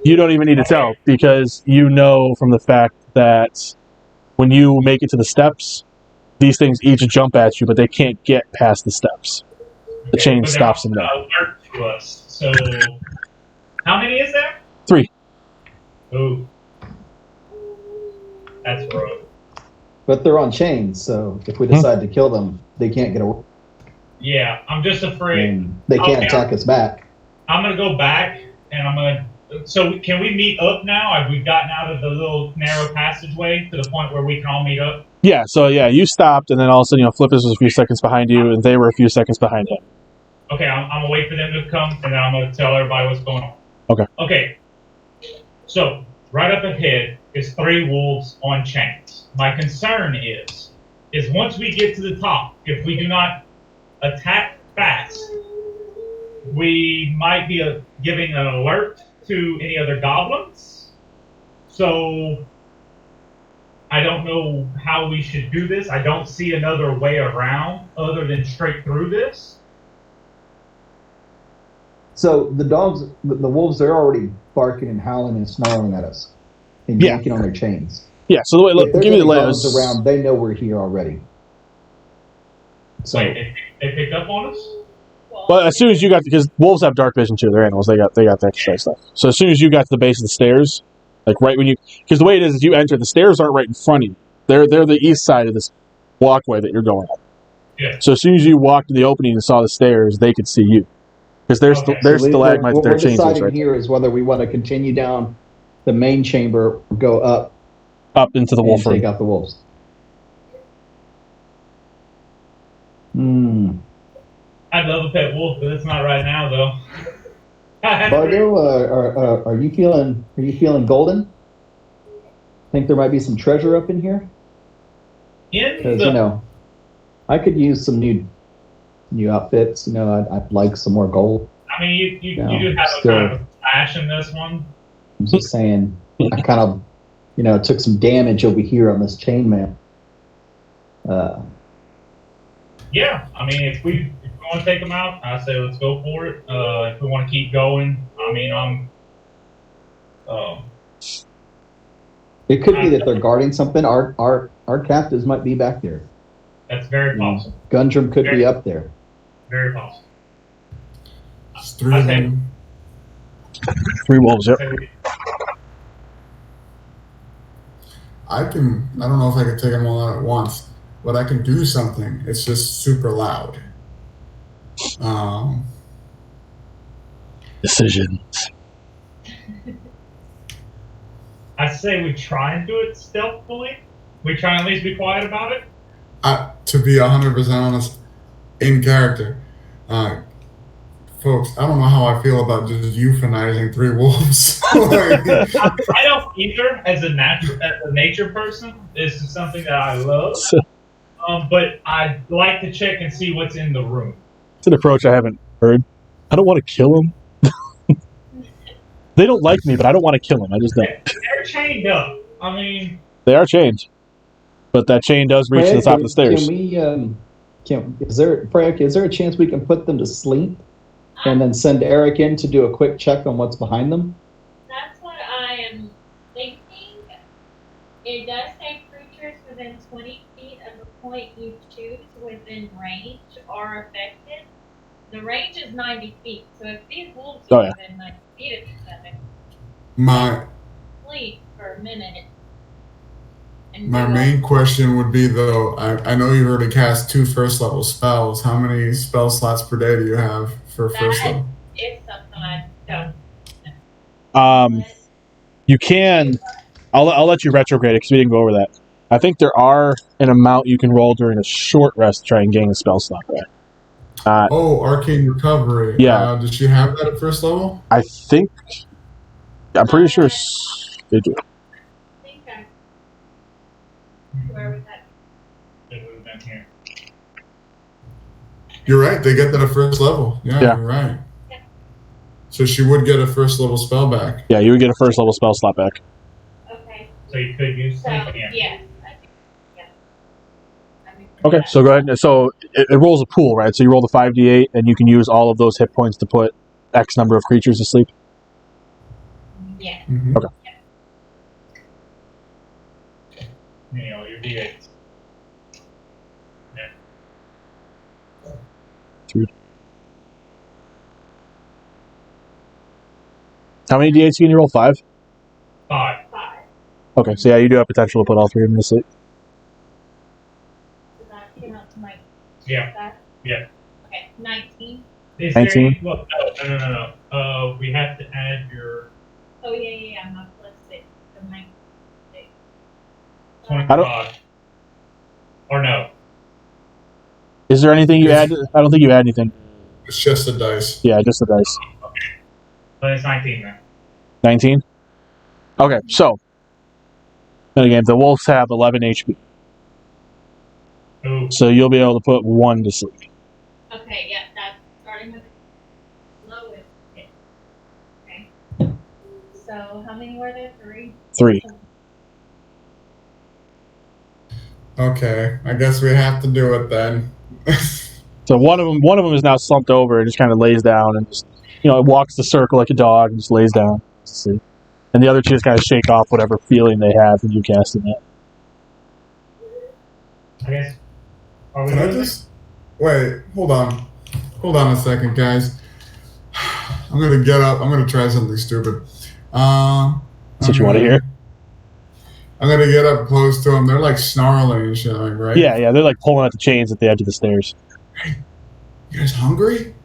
You don't even need to tell, because you know from the fact that when you make it to the steps, these things each jump at you, but they can't get past the steps. The chain stops them there. Alert to us. So, how many is there? 3. Ooh, that's rough. But they're on chains, so if we decide to kill them, they can't get away. Yeah, I'm just afraid. And they can't attack us back. I'm going to go back, and so can we meet up now? Have we gotten out of the little narrow passageway to the point where we can all meet up? Yeah, so you stopped, and then all of a sudden, Flifus was a few seconds behind you, and they were a few seconds behind him. Okay, I'm going to wait for them to come, and then I'm going to tell everybody what's going on. Okay. So, right up ahead is 3 wolves on chains. My concern is once we get to the top, if we do not attack fast. We might be giving an alert to any other goblins. So I don't know how we should do this. I don't see another way around other than straight through this. So the dogs, the wolves, they're already barking and howling and snarling at us and Yeah. yanking on their chains. Yeah, so the way, If there's give me any the goblins layers. around, they know we're here already. So Wait, they picked up on us? Well, as soon as you got, because wolves have dark vision too, they're animals, they got that extra stuff. So as soon as you got to the base of the stairs, like right when you, because the way it is you enter, the stairs aren't right in front of you. They're the east side of this walkway that you're going up. Yeah. So as soon as you walked to the opening and saw the stairs, they could see you. Because there's Okay. there's what stalagmites, we're their chains deciding right here is whether we want to continue down the main chamber, or go up into the and wolf take room. out the wolves. Hmm. I'd love a pet wolf, but it's not right now, though. Bargo, are you feeling golden? Think there might be some treasure up in here? Because I could use some new outfits. I'd like some more gold. I mean, you No, do have still. a kind of a stash in this one. I'm just saying, I kind of, took some damage over here on this chainmail. Yeah, I mean, if we want to take them out, I say let's go for it. If we want to keep going, I mean, It could be that they're guarding something. Our captives might be back there. that's very possible. Gundren could be up there. Very possible. It's three of them. 3 wolves, yep. I don't know if I can take them all out at once, but I can do something. It's just super loud. Decisions. I say we try and do it stealthily. We try and at least be quiet about it. To be 100% honest, in character, folks, I don't know how I feel about just euthanizing 3 wolves. I don't either. As a nature person, this is something that I love. But I'd like to check and see what's in the room. It's an approach I haven't heard. I don't want to kill them. They don't like me, but I don't want to kill them. I just don't. They're chained up. I mean, They are chained, but that chain does reach to the top of the stairs. Freya, is there a chance we can put them to sleep and then send Eric in to do a quick check on what's behind them? That's what I am thinking. It does say creatures within 20 feet of the point you choose within range are affected. The range is 90 feet, so if these wolves are within 90 feet of each other, My sleep for a minute. And My do main question would be, though, I know you've already cast 2 first-level spells. How many spell slots per day do you have for first level? It's something I don't. You can. I'll let you retrograde it because we didn't go over that. I think there are an amount you can roll during a short rest to try and gain a spell slot back. Arcane Recovery. Yeah. Does she have that at first level? I think. I'm pretty sure they do. I think where was that? it would have been here. You're right. They get that at first level. Yeah. You're right. Yeah. So she would get a first level spell back. Yeah, you would get a first level spell slot back. Okay. So you could use So, sleep again. yes. I think, yeah. I mean, Okay, so go ahead. So it rolls a pool, right? So you roll the 5d8, and you can use all of those hit points to put X number of creatures to sleep. yeah. Mm-hmm. Okay. Your D8. Yeah. How many d8s can you roll? 5? 5. Okay, so yeah, you do have potential to put all 3 of them to sleep. So that came out to my. Yeah. That? Yeah. Okay, 19. Is 19? there any, well, no. We have to add your Oh, yeah. I'm not plus 6. So 19. 25. Or no. Is there anything you add? I don't think you add anything. It's just the dice. Yeah, just the dice. But it's 19 then. 19? Okay, so. And again, the wolves have 11 HP. Ooh. So you'll be able to put 1 to sleep. Okay, yeah, that's So how many were there? 3? 3. Okay, I guess we have to do it then. So one of them is now slumped over and just kind of lays down and just, walks the circle like a dog and just lays down to sleep. And the other 2 just kind of shake off whatever feeling they have when you cast it. I guess. Are we Can I doing just wait? Hold on a second, guys. I'm gonna get up. I'm gonna try something stupid. That's what you want to hear? I'm gonna get up close to them. They're like snarling and shit, like, right? Yeah, they're like pulling at the chains at the edge of the stairs. Hey, you guys hungry?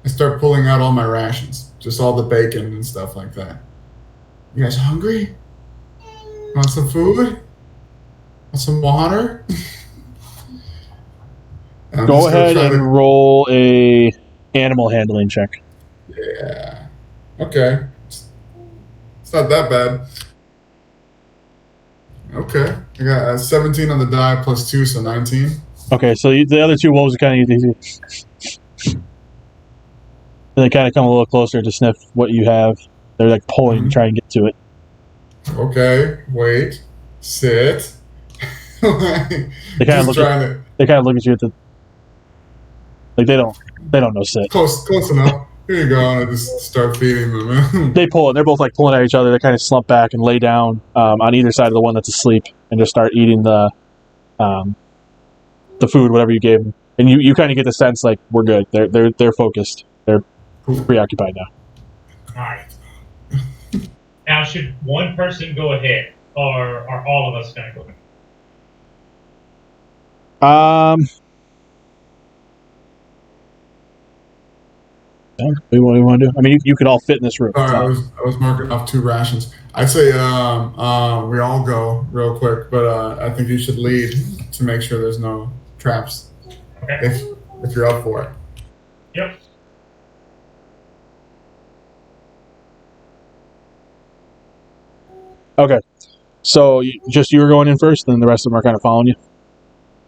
I start pulling out all my rations, just all the bacon and stuff like that. You guys hungry? Want some food? Want some water? Go ahead and roll a animal handling check. Yeah. Okay. It's not that bad. Okay. I got 17 on the die plus 2, so 19. Okay, so the other 2 wolves are kind of easy. They kind of come a little closer to sniff what you have. They're like pulling to try and get to it. Okay. Wait. Sit. They kind of look at you at the. Like they don't know sit. Close enough. Here you go. And I just start feeding them. They pull it. They're both like pulling at each other. They kind of slump back and lay down on either side of the one that's asleep and just start eating the food, whatever you gave them. And you kind of get the sense like we're good. They're focused. They're preoccupied now. All right. Now, should one person go ahead, or are all of us going to go ahead? What do you want to do? I mean, you could all fit in this room. Sorry, I was marking off 2 rations. I'd say we all go real quick, but I think you should lead to make sure there's no traps. Okay. If you're up for it. Yep. Okay. So you were going in first, then the rest of them are kind of following you?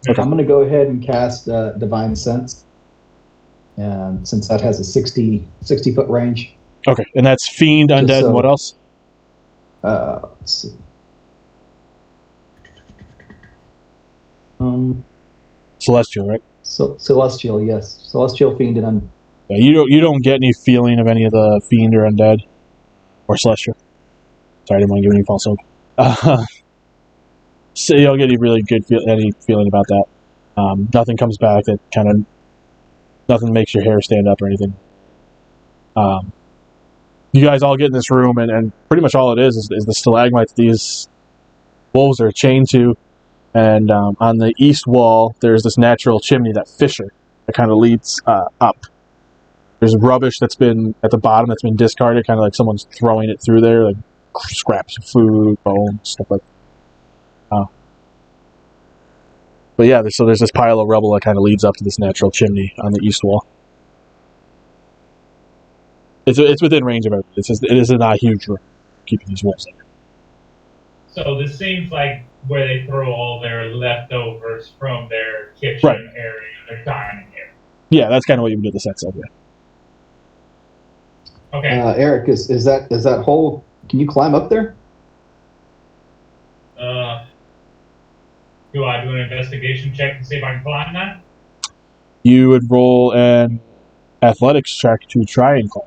Okay. I'm going to go ahead and cast Divine Sense. And since that has a 60-foot range. Okay, and that's Fiend, Undead, and what else? Let's see. Celestial, right? Celestial, yes. Celestial, Fiend, and Undead. Yeah, you don't get any feeling of any of the Fiend or Undead. Or Celestial. Sorry, I didn't want to give any false hope. So you don't get any really good any feeling about that. Nothing comes back that kind of... Nothing makes your hair stand up or anything. You guys all get in this room, and pretty much all it is the stalagmites these wolves are chained to. And on the east wall, there's this natural chimney, that fissure, that kind of leads up. There's rubbish that's been at the bottom that's been discarded, kind of like someone's throwing it through there, like scraps of food, bones, stuff like that. But yeah, so there's this pile of rubble that kind of leads up to this natural chimney on the east wall. It's within range of everything. It is not a huge room keeping these wolves in. So this seems like where they throw all their leftovers from their kitchen area, their dining area. Yeah, that's kind of what you would get the sense of. Yeah. Okay. Eric, is that hole? Can you climb up there? Do I do an investigation check to see if I can climb that? You would roll an athletics check to try and climb.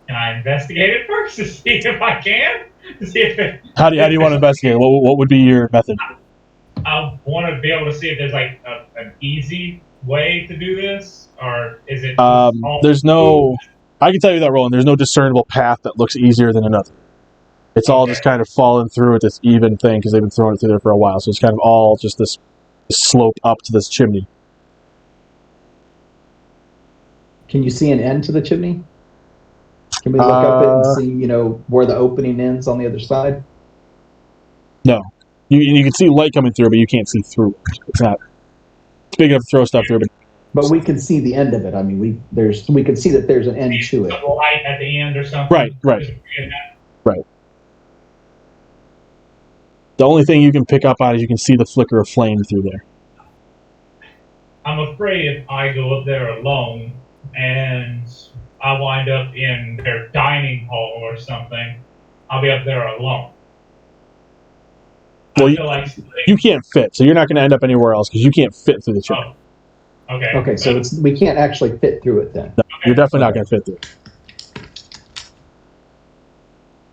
Can I investigate it first to see if I can? To see if it, how do you want to investigate? What would be your method? I want to be able to see if there's like an easy way to do this, or is it? There's no. I can tell you that rolling. There's no discernible path that looks easier than another. It's all just kind of falling through at this even thing because they've been throwing it through there for a while. So it's kind of all just this slope up to this chimney. Can you see an end to the chimney? Can we look up it and see, where the opening ends on the other side? No. You can see light coming through, but you can't see through. It's big enough to throw stuff through, but we can see the end of it. I mean, we can see that there's an end to it. Light at the end or something. Right. The only thing you can pick up on is you can see the flicker of flame through there. I'm afraid if I go up there alone and I wind up in their dining hall or something, I'll be up there alone. Well, I feel like you can't fit, so you're not going to end up anywhere else because you can't fit through the chimney. Oh, okay. Okay, so we can't actually fit through it then. No, you're definitely not going to fit through it.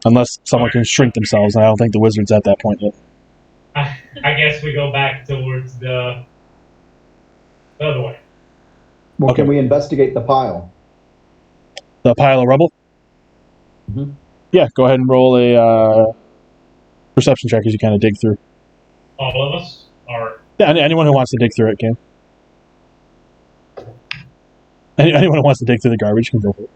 Unless someone can shrink themselves, and I don't think the wizard's at that point yet. I guess we go back towards the other way. Well, Okay. Can we investigate the pile? The pile of rubble? Mm-hmm. Yeah, go ahead and roll a perception check as you kind of dig through. All of us? Or Yeah, anyone who wants to dig through it can. Anyone who wants to dig through the garbage can go for it.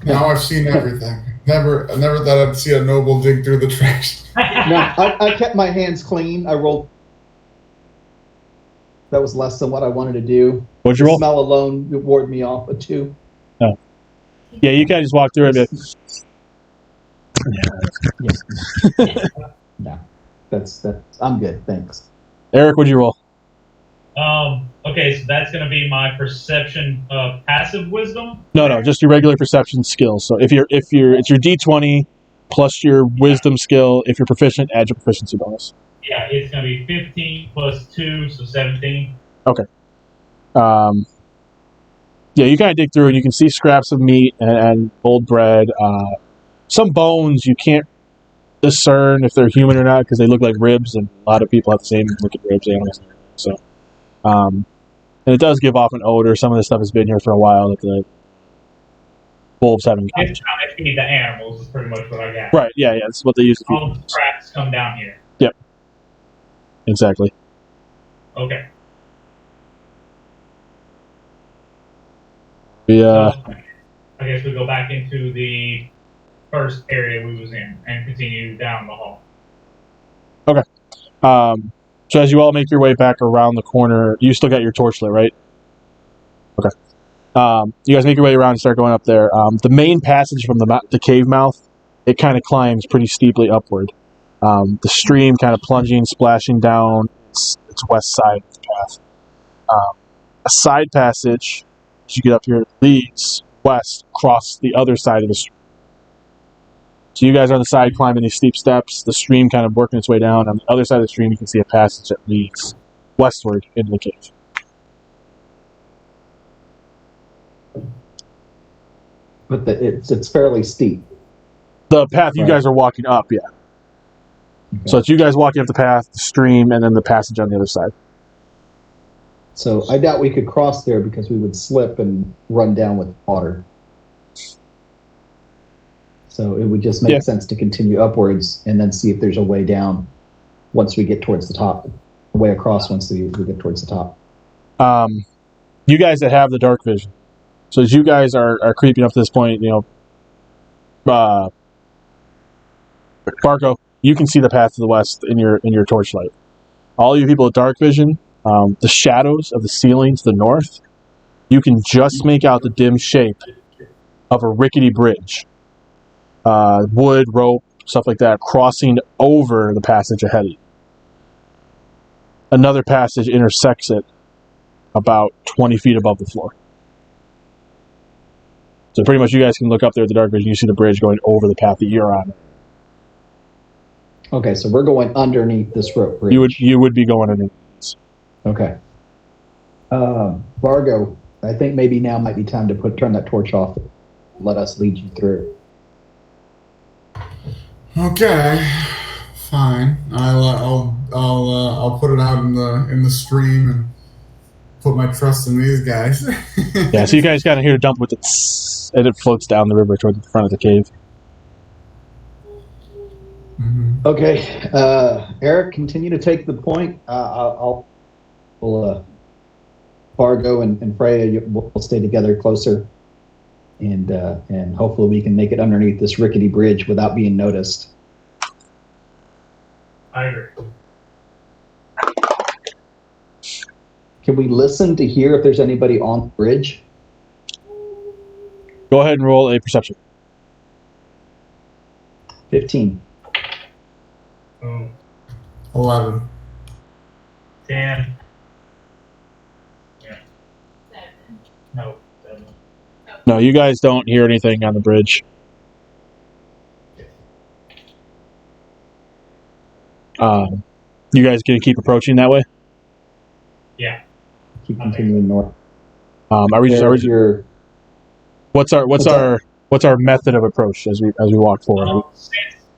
Now I've seen everything. I never thought I'd see a noble dig through the trash. No, I kept my hands clean. I rolled. That was less than what I wanted to do. What'd you The roll? smell alone warded me off a 2. Oh. Yeah, you kind of just walk through it. No, that's. I'm good, thanks. Eric, what'd you roll? Okay, so that's going to be my perception of passive wisdom. No, just your regular perception skill. So if it's your D20 plus your wisdom skill. If you're proficient, add your proficiency bonus. Yeah, it's going to be 15 plus 2, so 17. Okay. Yeah, you kind of dig through and you can see scraps of meat and old bread. Some bones you can't discern if they're human or not because they look like ribs, and a lot of people have the same looking ribs. Animals. So, and it does give off an odor. Some of this stuff has been here for a while that the wolves haven't. It's trying to feed the animals is pretty much what I got. Right? Yeah. That's what they use to feed. All the scraps come down here. Yep. Exactly. Okay. Yeah. So, I guess we go back into the first area we was in and continue down the hall. Okay. So as you all make your way back around the corner, you still got your torch lit, right? Okay. You guys make your way around and start going up there. The main passage from the cave mouth, it kind of climbs pretty steeply upward. The stream kind of plunging, splashing down its west side of the path. A side passage, as you get up here, leads west across the other side of the stream. So you guys are on the side climbing these steep steps, the stream kind of working its way down. On the other side of the stream, you can see a passage that leads westward into the cave. But it's fairly steep. The path you guys are walking up, yeah. Okay. So it's you guys walking up the path, the stream, and then the passage on the other side. So I doubt we could cross there because we would slip and run down with water. So it would just make sense to continue upwards and then see if there's a way down once we get towards the top. A way across once we get towards the top. You guys that have the dark vision. So as you guys are creeping up to this point, Bargo, you can see the path to the west in your torchlight. All you people with dark vision, the shadows of the ceiling to the north, you can just make out the dim shape of a rickety bridge. Wood, rope, stuff like that, crossing over the passage ahead of you. Another passage intersects it about 20 feet above the floor. So pretty much you guys can look up there at the dark vision, you see the bridge going over the path that you're on. Okay, so we're going underneath this rope bridge. You would be going underneath this. Okay. Bargo, I think maybe now might be time to turn that torch off. Let us lead you through. Okay, fine. I'll put it out in the stream and put my trust in these guys. Yeah, so you guys kind of hear a dump with it, and it floats down the river toward the front of the cave. Mm-hmm. Okay, Eric, continue to take the point. We'll Bargo and Freya will stay together closer, and hopefully we can make it underneath this rickety bridge without being noticed. I agree. Can we listen to hear if there's anybody on the bridge? Go ahead and roll a perception. 15. 11. 10. Yeah. 7. No. 7. Oh, No, you guys don't hear anything on the bridge. You guys gonna keep approaching that way? Yeah. Keep continuing north. Are we what's our method of approach as we walk forward?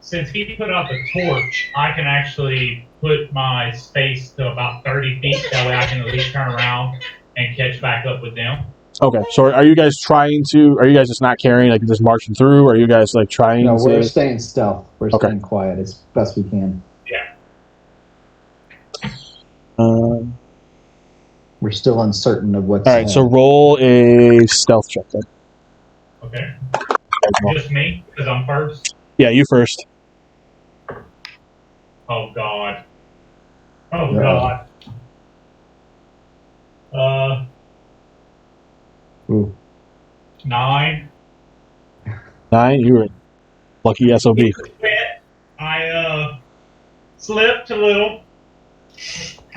Since he put out the torch, I can actually put my space to about 30 feet. That way I can at least turn around and catch back up with them. Okay, so are you guys just not carrying, like, just marching through? Or are you guys, like, trying No, to... we're staying stealth. We're Okay. staying quiet as best we can. Yeah. We're still uncertain of what's... All right, so roll a stealth check then. Okay. Just me, because I'm first? Yeah, you first. Oh, God. Oh, God. Ooh. 9. 9, you were lucky SOB. I slipped a little.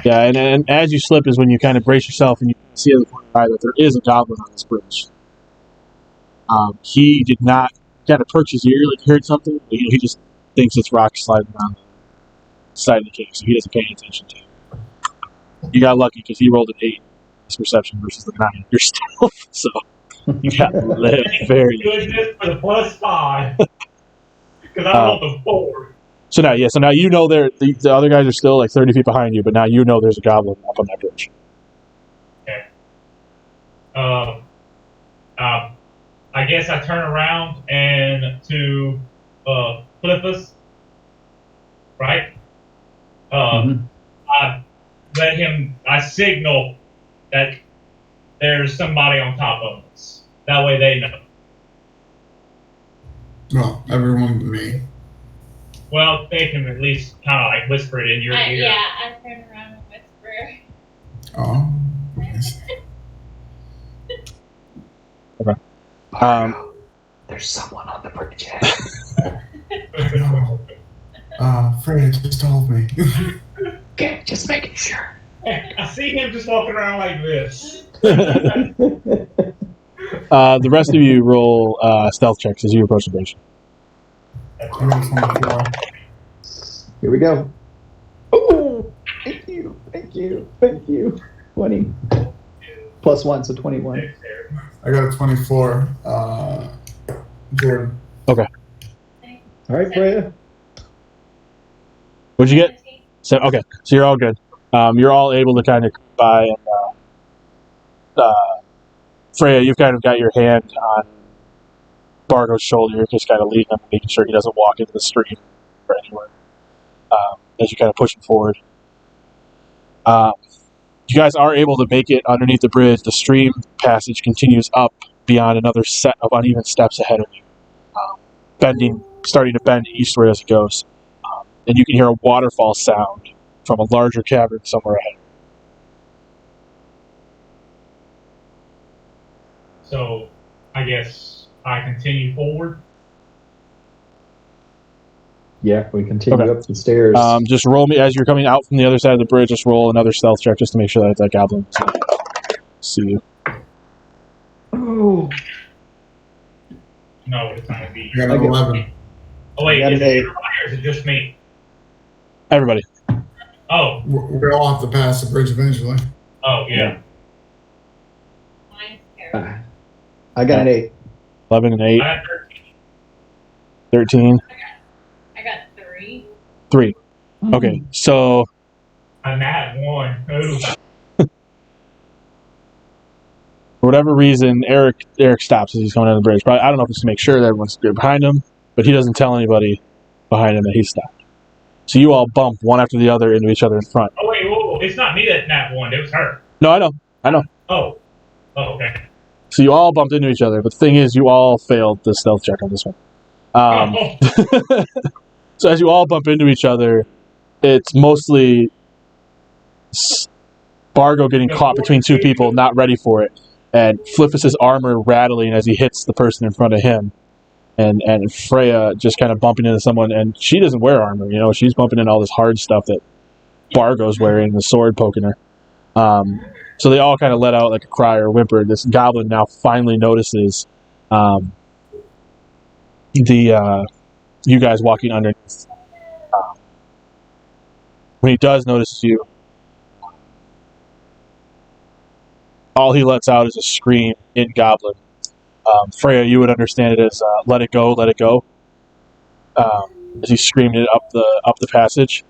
Yeah, and as you slip is when you kind of brace yourself and you see in the corner of your eye that there is a goblin on this bridge. He did not kind of perch his ear like he heard something. But, he just thinks it's rocks sliding around the side of the cave, so he doesn't pay any attention to it. You got lucky because he rolled an 8 his perception versus the 9 your stealth, so you got very Goodness for the +5. Because I rolled a 4. So now you know the other guys are still like 30 feet behind you, but now you know there's a goblin up on that bridge. Okay. I guess I turn around and to Flifus, right? I signal that there's somebody on top of us. That way they know. Well, everyone but me. Well, they can at least kind of like whisper it in your ear. Yeah, I turn around and whisper. Oh, nice. Okay. There's someone on the bridge. Freya just told me. Okay, just making sure. I see him just walking around like this. The rest of you roll stealth checks as you approach the bridge. I got 24. Here we go. Oh, thank you. 20. +1, so 21. I got a 24. Jordan. Okay. All right, Freya. What'd you get? So okay, so you're all good. You're all able to kind of come by, and Freya, you've kind of got your hand on Bargo's shoulder. You're just kind of leading him, making sure he doesn't walk into the stream or anywhere as you kind of push him forward. You guys are able to make it underneath the bridge. The stream passage continues up beyond another set of uneven steps ahead of you, starting to bend eastward as it goes. And you can hear a waterfall sound from a larger cavern somewhere ahead. So, I guess I continue forward. Yeah, we continue Okay. up the stairs. Just roll me, as you're coming out from the other side of the bridge, just roll another stealth check just to make sure that goblin doesn't see you. Oh, No, it's not going to be. I got an 11. Oh, wait, I got is an it 8. everybody or is it just me? Everybody. Oh, We all have to pass the bridge eventually. oh, yeah. Mine's terrible. I got an 8. 11 and 8. I got 13. I got 3. 3. Okay, so a nat 1. Ooh. for whatever reason, Eric stops as he's coming down the bridge. Probably, I don't know if it's to make sure that everyone's behind him, but he doesn't tell anybody behind him that he stopped. So you all bump one after the other into each other in front. Oh, wait, whoa, it's not me that nat 1. It was her. No, I know. Oh. Oh, okay. So you all bumped into each other, but the thing is, you all failed the stealth check on this one. So as you all bump into each other, it's mostly Bargo getting caught between two people, not ready for it, and Flifus' armor rattling as he hits the person in front of him, and Freya just kind of bumping into someone, and she doesn't wear armor, she's bumping into all this hard stuff that Bargo's wearing, the sword poking her. So they all kind of let out like a cry or a whimper. This goblin now finally notices You guys walking underneath. When he does notice you, all he lets out is a scream in Goblin. Freya, you would understand it as "Let it go, let it go." As he screamed it up the passage.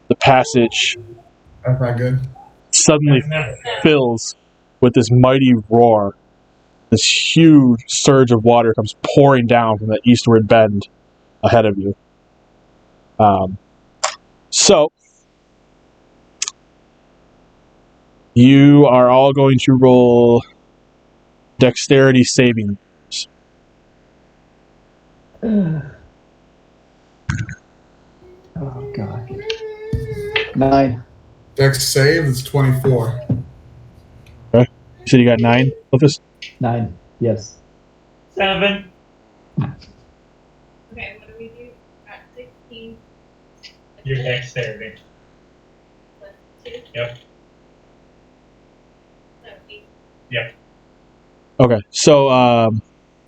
The passage That's not good. suddenly fills with this mighty roar. This huge surge of water comes pouring down from the eastward bend ahead of you. So, you are all going to roll dexterity saving. Oh, God. 9. Dex save is 24. Okay. You said you got 9, Flifus? 9, yes. 7. Okay, what do we do? Got 16. Your dexterity. Plus 2. Yep. So 8. Yep. Okay, so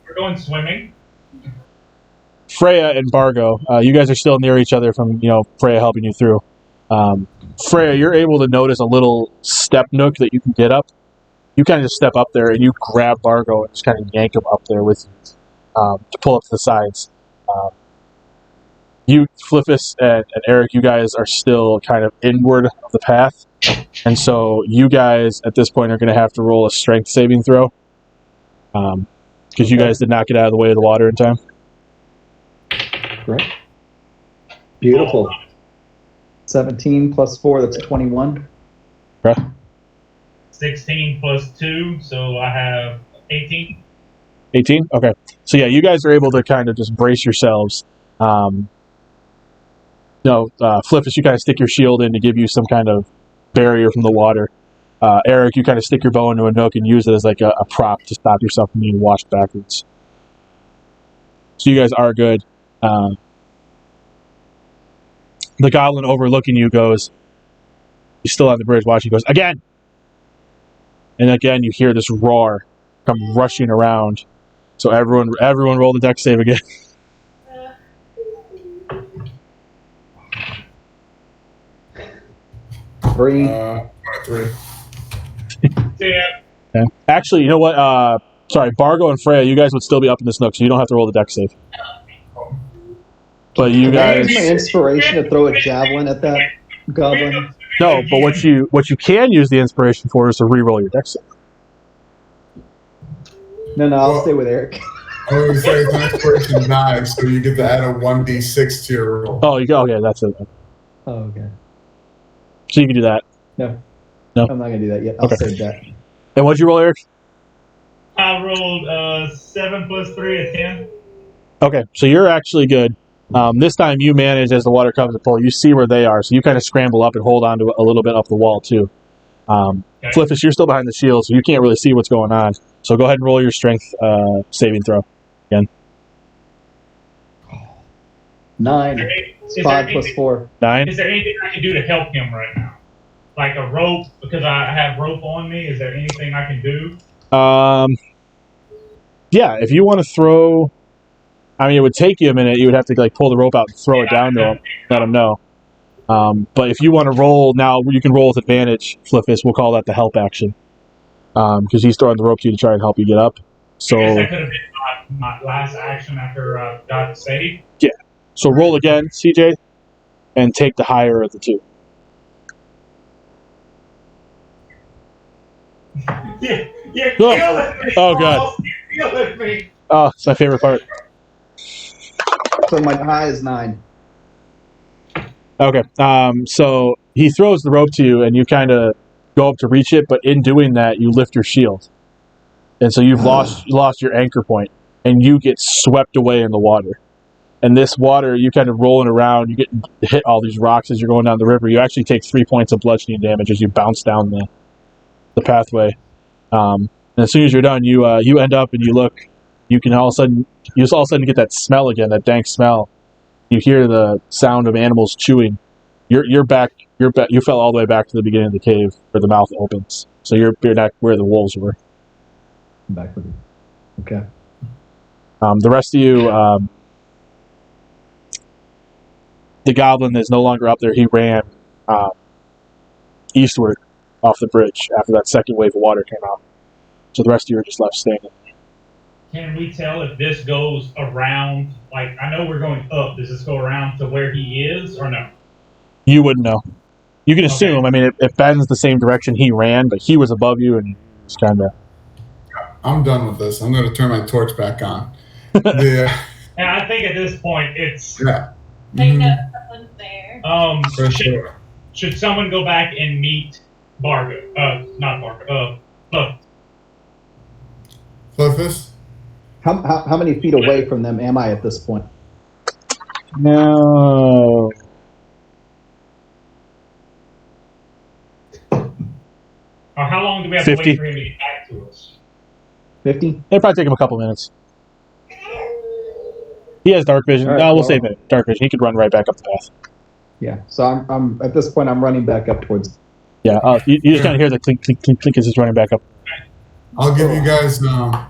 We're going swimming. Freya and Bargo, you guys are still near each other from, Freya helping you through. Freya, you're able to notice a little step nook that you can get up. You kind of just step up there and you grab Bargo and just kind of yank him up there with you to pull up to the sides. You, Flifus and Eric, you guys are still kind of inward of the path. And so you guys, at this point, are going to have to roll a strength saving throw. Because you guys did not get out of the way of the water in time. Great. Beautiful. 17 plus 4, that's 21. Okay. 16 plus 2, so I have 18. 18? Okay. So yeah, you guys are able to kind of just brace yourselves. Flifus, you kind of stick your shield in to give you some kind of barrier from the water. Eric, you kind of stick your bow into a nook and use it as like a prop to stop yourself from being washed backwards. So you guys are good. The goblin overlooking you goes, he's still on the bridge watching, he goes, again! And again, you hear this roar come rushing around. So everyone roll the dex save again. 3. 3. Yeah. Okay. Actually, you know what? Sorry, Bargo and Freya, you guys would still be up in this nook, so you don't have to roll the dex save. But you Can I use guys... my inspiration to throw a javelin at that goblin? No, but what you can use the inspiration for is to re-roll your dex save. No, I'll stay with Eric. I was going to say it's an inspiration 9, so you get to add a 1d6 to your roll. Oh, you go. Okay, that's it. Oh, okay. So you can do that. No. No? I'm not going to do that yet. I'll save that. And what'd you roll, Eric? I rolled 7 plus 3 is 10. Okay, so you're actually good. This time you manage, as the water comes to pull, you see where they are, so you kind of scramble up and hold on to a little bit up the wall, too. Okay. Flifus, you're still behind the shield, so you can't really see what's going on. So go ahead and roll your strength saving throw again. 9. Is there 5 plus anything- 4. 9? Is there anything I can do to help him right now? Like a rope, because I have rope on me. Is there anything I can do? Yeah, if you want to throw... I mean, it would take you a minute. You would have to pull the rope out and throw it down to him, let him know. But if you want to roll now, you can roll with advantage, Flifus. We'll call that the help action. Because he's throwing the rope to you to try and help you get up. So, I guess that could have been my last action after I got the save. yeah. So roll again, CJ, and take the higher of the two. You're killing me. Oh, God. You're killing me. Oh, it's my favorite part. So my high is 9. Okay. So he throws the rope to you, and you kind of go up to reach it, but in doing that, you lift your shield. And so you've lost your anchor point, and you get swept away in the water. And this water, you kind of rolling around, you get hit all these rocks as you're going down the river. You actually take 3 points of bludgeoning damage as you bounce down the pathway. And as soon as you're done, you end up and you look. You can all of a sudden get that smell again, that dank smell. You hear the sound of animals chewing. You're back. You fell all the way back to the beginning of the cave where the mouth opens. So you're back where the wolves were. I'm back with you. Okay. The rest of you, the goblin is no longer up there. He ran eastward off the bridge after that second wave of water came out. So the rest of you are just left standing. Can we tell if this goes around? Like, I know we're going up. Does this go around to where he is, or no? You wouldn't know. You can assume. Okay. I mean, it bends the same direction he ran, but he was above you and was kind of... I'm done with this. I'm going to turn my torch back on. Yeah. And I think at this point, it's... Yeah. I know someone's there. For sure. Should someone go back and meet Bargo? Not Bargo. Flifus? How many feet away from them am I at this point? No. Or how long do we have 50. to wait for him to get back to us? 50? It'll probably take him a couple minutes. He has dark vision. All right, No, we'll well- save it. Dark vision. He could run right back up the path. Yeah. So I'm at this point. I'm running back up towards. Yeah, you just kind of hear the clink, clink, clink, clink as he's running back up. I'll give you guys a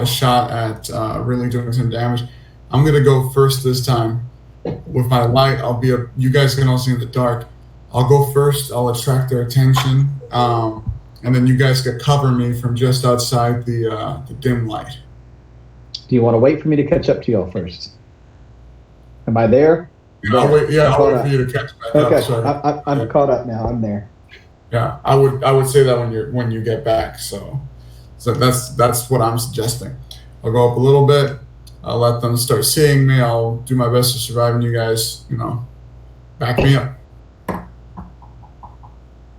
shot at really doing some damage. I'm gonna go first this time with my light. You guys can all see in the dark. I'll go first. I'll attract their attention, and then you guys can cover me from just outside the dim light. Do you want to wait for me to catch up to y'all first? Am I there? I'll wait for you to catch back Okay. up. Sorry. I'm caught up now. I'm there. Yeah, I would say that when you get back. So that's what I'm suggesting. I'll go up a little bit. I'll let them start seeing me. I'll do my best to survive, and you guys, back me up.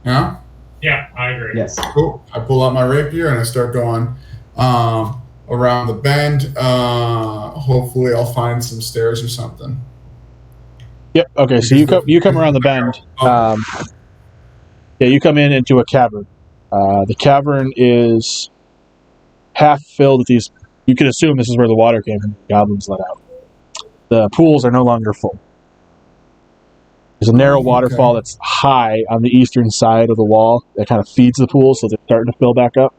Yeah. Yeah, I agree. Yes. Cool. I pull out my rapier and I start going around the bend. Hopefully, I'll find some stairs or something. Yep. Okay. So you come around the bend. You come into a cavern. The cavern is half filled with these. You can assume this is where the water came from. The goblins let out. The pools are no longer full. There's a narrow waterfall that's high on the eastern side of the wall that kind of feeds the pool, so they're starting to fill back up.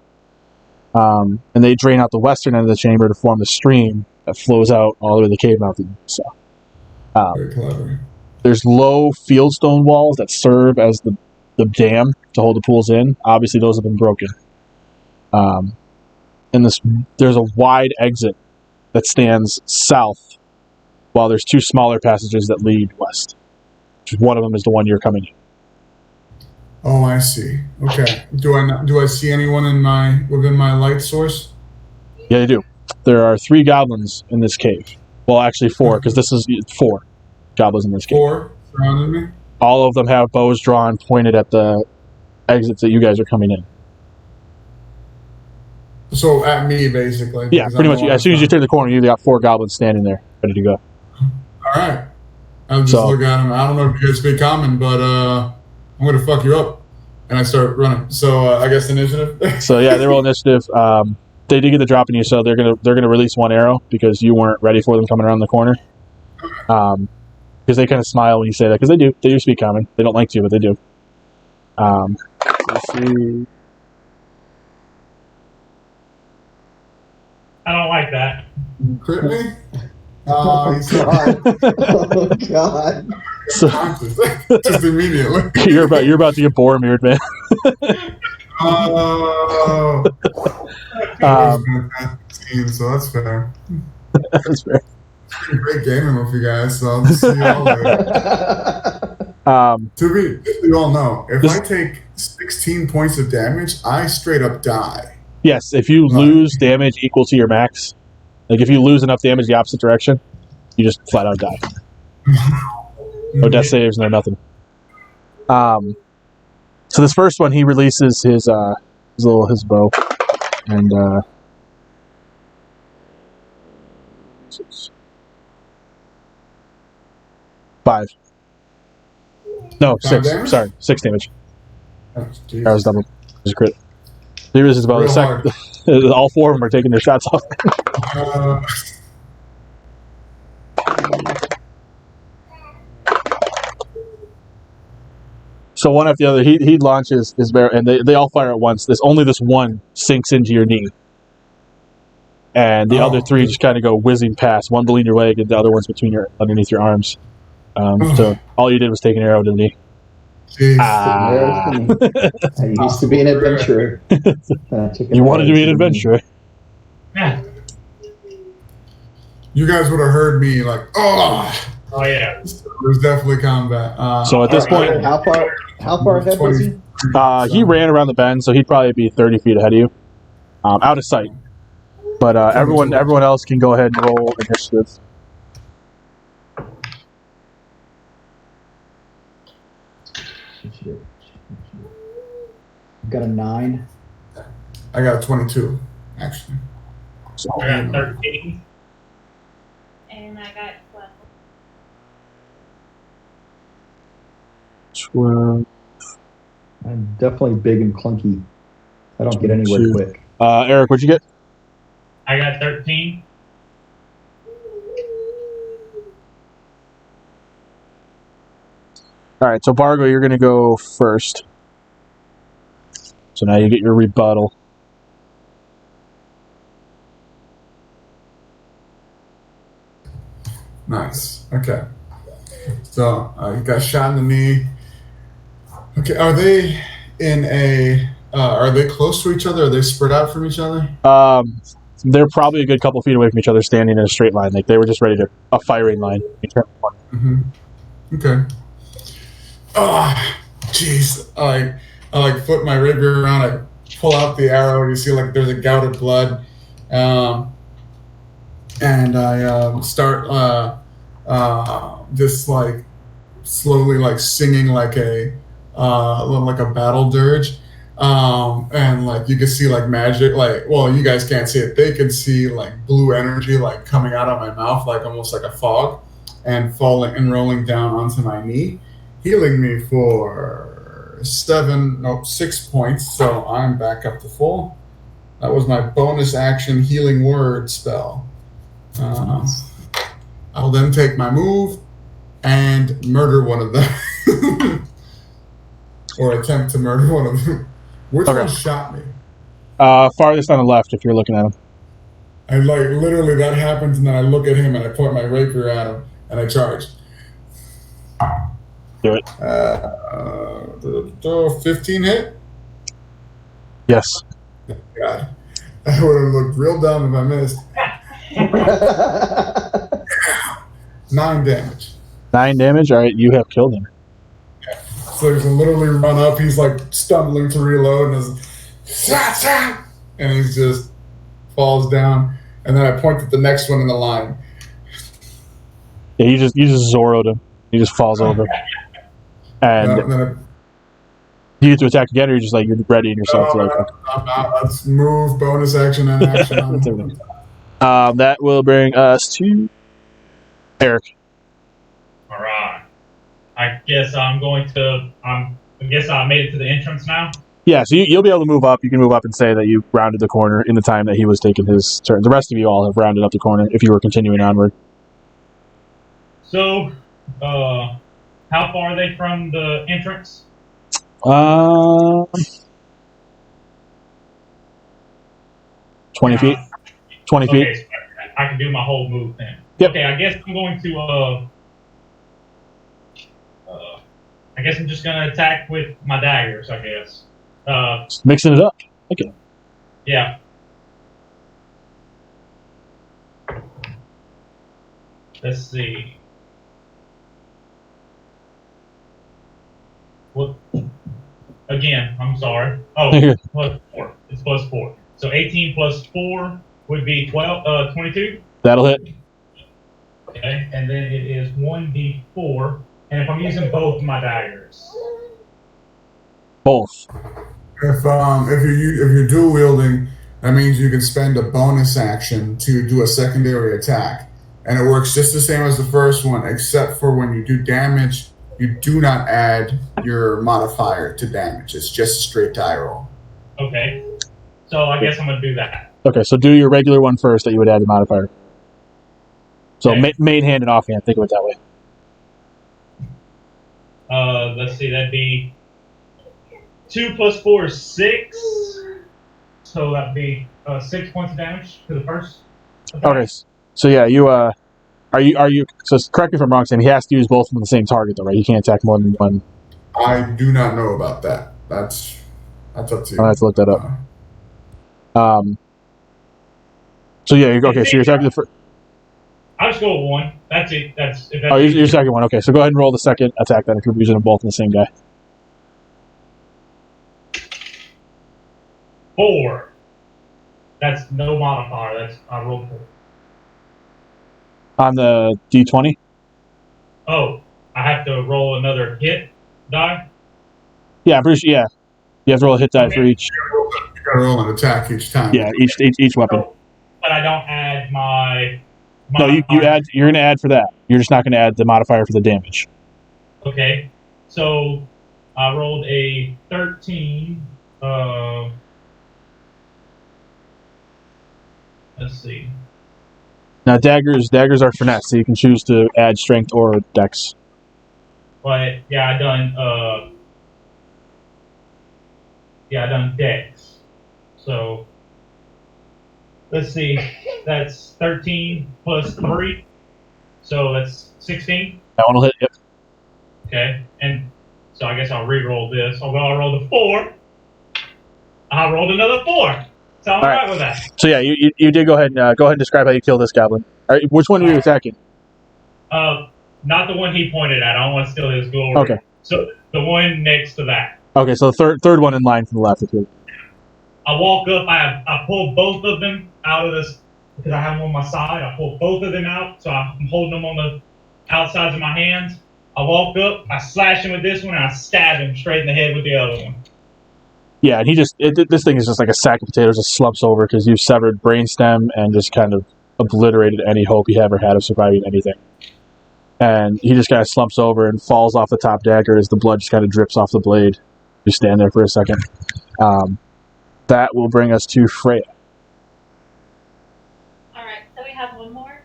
And they drain out the western end of the chamber to form the stream that flows out all the way to the cave mouth. So, Very clever. there's low fieldstone walls that serve as the dam to hold the pools in. Obviously, those have been broken. And there's a wide exit that stands south, while there's two smaller passages that lead west. One of them is the one you're coming in. Oh, I see. Okay. Do I see anyone within my light source? Yeah, you do. There are 3 goblins in this cave. Well, actually 4, because this is 4 goblins in this cave. 4 surrounding me. All of them have bows drawn, pointed at the exits that you guys are coming in. So at me, basically. Yeah, because pretty I'm much. the one As soon as you that's turn the corner, you got 4 goblins standing there, ready to go. All right. I'll just So- look at him. I don't know if you guys speak common, but I'm going to fuck you up. And I start running. So I guess initiative. So yeah, they roll initiative. They did get the drop on you, so they're gonna release 1 arrow because you weren't ready for them coming around the corner. Because they kind of smile when you say that, because they do speak common. They don't like to, but they do. Let's see. I don't like that. Crit me? He's God. Oh God. So just immediately. you're about to get Boromired, man. Oh. So that's fair. That's fair. It's been great gaming with you guys, so I'll just see you all later. You all know, if I take 16 points of damage, I straight up die. Yes, if you lose damage equal to your max, like if you lose enough damage the opposite direction, you just flat out die. No death saves, no nothing. So this first one, he releases his bow, and 5. No, 6. damage? Sorry, 6 damage. Oh, That was double. It was a crit. He releases his bow. Real The second, all 4 of them are taking their shots off. So one after the other, he launches his barrel, and they all fire at once. Only this one sinks into your knee, and the other three just kind of go whizzing past. One beneath your leg, and the other one's underneath your arms. So all you did was take an arrow to the knee. Jeez. I used to be an adventurer. You wanted to be an adventurer. Yeah. You guys would have heard me like, oh yeah. There's definitely combat. So at this point, how far ahead was he? He ran around the bend, so he'd probably be 30 feet ahead of you, out of sight. But everyone else can go ahead and roll initiative. Got a 9. I got a 22, actually. So, I got 13. And I got 12. I'm definitely big and clunky. I don't get anywhere quick. Eric, what'd you get? I got 13. All right, so Bargo, you're going to go first. So now you get your rebuttal. Nice. Okay. So you got shot in the knee. Okay. Are they in a? Are they close to each other? Are they spread out from each other? They're probably a good couple feet away from each other, standing in a straight line. Like they were just ready to a firing line. Mm-hmm. Okay. Oh, jeez. I flip my rapier around. I pull out the arrow. You see, like there's a gout of blood, and I start just like slowly like singing like a battle dirge. And like you can see like magic, like, well, you guys can't see it. They can see like blue energy like coming out of my mouth, like almost like a fog, and falling and rolling down onto my knee, healing me for 6 points. So I'm back up to full. That was my bonus action healing word spell. I'll then take my move and murder one of them, or attempt to murder one of them. Which one shot me? Farthest on the left, if you're looking at him. And like literally that happens, and then I look at him and I point my rapier at him and I charge. Do it. 15 hit? Yes. God, that would have looked real dumb if I missed. 9 damage. 9 damage. All right, you have killed him. So he's literally run up. He's like stumbling to reload, and he just falls down. And then I point at the next one in the line. Yeah, you just Zorro'd him. He just falls over. And do you get to attack again, or you're just like you're readying yourself to like? I'm out. Let's move. Bonus action and action. That will bring us to Eric. All right. I guess I made it to the entrance now. Yeah, so you'll be able to move up. You can move up and say that you rounded the corner in the time that he was taking his turn. The rest of you all have rounded up the corner if you were continuing onward. So, how far are they from the entrance? 20 feet. 20 feet. Okay, so I can do my whole move then. Yep. Okay, I guess I'm going to I guess I'm just going to attack with my daggers, I guess. Just mixing it up. Okay. Yeah. Let's see. What? Again, I'm sorry. Oh, plus 4. It's plus 4. So 18 plus 4 would be 22. That'll hit. Okay, and then it is 1d4. And if I'm using both my daggers. Both. If you're dual wielding, that means you can spend a bonus action to do a secondary attack, and it works just the same as the first one, except for when you do damage, you do not add your modifier to damage. It's just a straight die roll. Okay, so I guess I'm gonna do that. Okay, so do your regular one first that you would add the modifier. So Okay. main hand and offhand. Think of it that way. Let's see, that'd be 2 plus 4 is 6. So that'd be 6 points of damage to the first attack. Okay. So yeah, you are you? So correct me if I'm wrong, Sam. He has to use both of them on the same target, though, right? You can't attack more than one. I do not know about that. That's up to you. I'll have to look that up. So yeah, okay. So you're attacking the first. I'll just go with 1. That's it. That's Your second one. Okay, so go ahead and roll the second attack then if you're using them both on the same guy. 4. That's no modifier. That's I rolled 4. On the D20? Oh, I have to roll another hit die? Yeah, I'm pretty sure, yeah. You have to roll a hit die for each. You gotta roll an attack each time. Yeah, each weapon. Oh, but I don't add my No, you add. You're going to add for that. You're just not going to add the modifier for the damage. Okay. So I rolled a 13. Let's see. Now daggers are finesse, so you can choose to add strength or dex. But yeah, I done dex. So let's see. That's 13 plus 3. So that's 16. That one will hit. Yep. Okay. And so I guess I'll re-roll this. Although I rolled a 4. I rolled another 4. So I'm all right with that. So yeah, you did go ahead and describe how you kill this goblin. All right, which one are you attacking? Not the one he pointed at. I don't want to steal his glory. Okay. So the one next to that. Okay, so the third one in line from the left. I walk up. I pull both of them out of this because I have them on my side. I pull both of them out, so I'm holding them on the outsides of my hands. I walk up. I slash him with this one, and I stab him straight in the head with the other one. Yeah, and this thing is just like a sack of potatoes. Just slumps over because you've severed brainstem and just kind of obliterated any hope he ever had of surviving anything. And he just kind of slumps over and falls off the top dagger as the blood just kind of drips off the blade. You stand there for a second. That will bring us to Freya. Alright, so we have one more.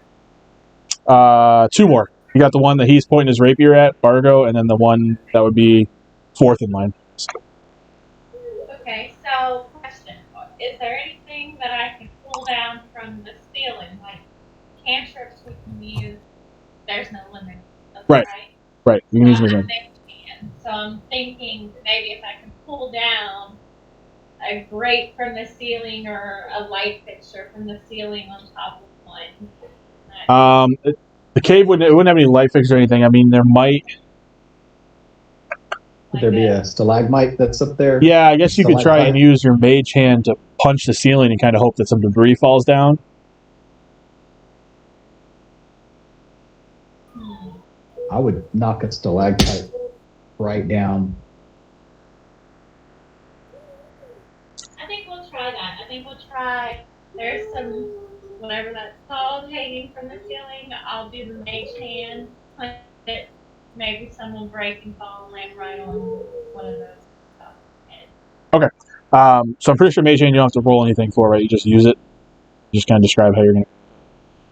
2 more. You got the one that he's pointing his rapier at, Bargo, and then the one that would be 4th in line. Okay, so question. Is there anything that I can pull down from the ceiling? Like cantrips we can use? There's no limit. Right. Right. You can use them. So I'm thinking maybe if I can pull down a grate from the ceiling or a light fixture from the ceiling on top of one. The cave wouldn't have any light fixtures or anything. I mean, there might. Would there be a stalagmite that's up there? Yeah, I guess you could try and use your mage hand to punch the ceiling and kind of hope that some debris falls down. I would knock a stalagmite right down. I think we'll try that. I think we'll try. There's some, whatever that's called, hanging from the ceiling. I'll do the mage hand, punch it. Maybe some will break and fall and land right on one of those. Okay. So I'm pretty sure mage hand you don't have to roll anything for, right? You just use it. You just kind of describe how you're going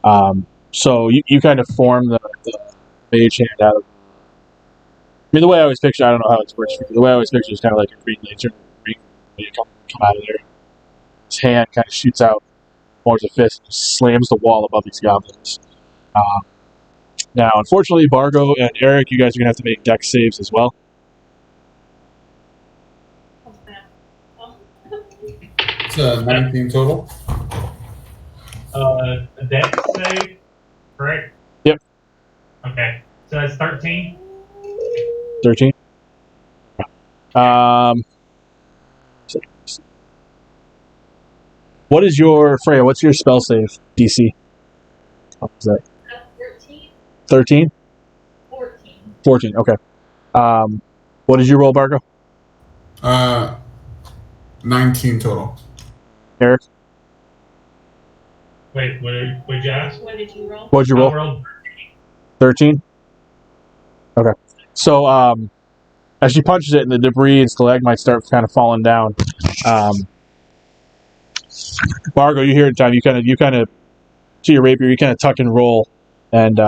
to. So you kind of form the mage hand out of. I mean, the way I always picture, I don't know how it works for you. The way I always picture is kind of like a Green Lantern ring when you come out of there. His hand kind of shoots out, forms a fist, and slams the wall above these goblins. Now, unfortunately, Bargo and Eric, you guys are going to have to make dex saves as well. It's 19 total. A dex save, correct? Yep. Okay, so that's 13. 13. What is your Freya? What's your spell save DC? What was that? 13? 13? 14. 14. Okay. What did you roll, Bargo? 19 total. Eric? Wait, what did you ask? What did you roll? What did you roll? I rolled 13? Okay. So, as she punches it and the debris and stalagmites start kind of falling down, Bargo, you hear it in time. You kind of to your rapier, you kind of tuck and roll, and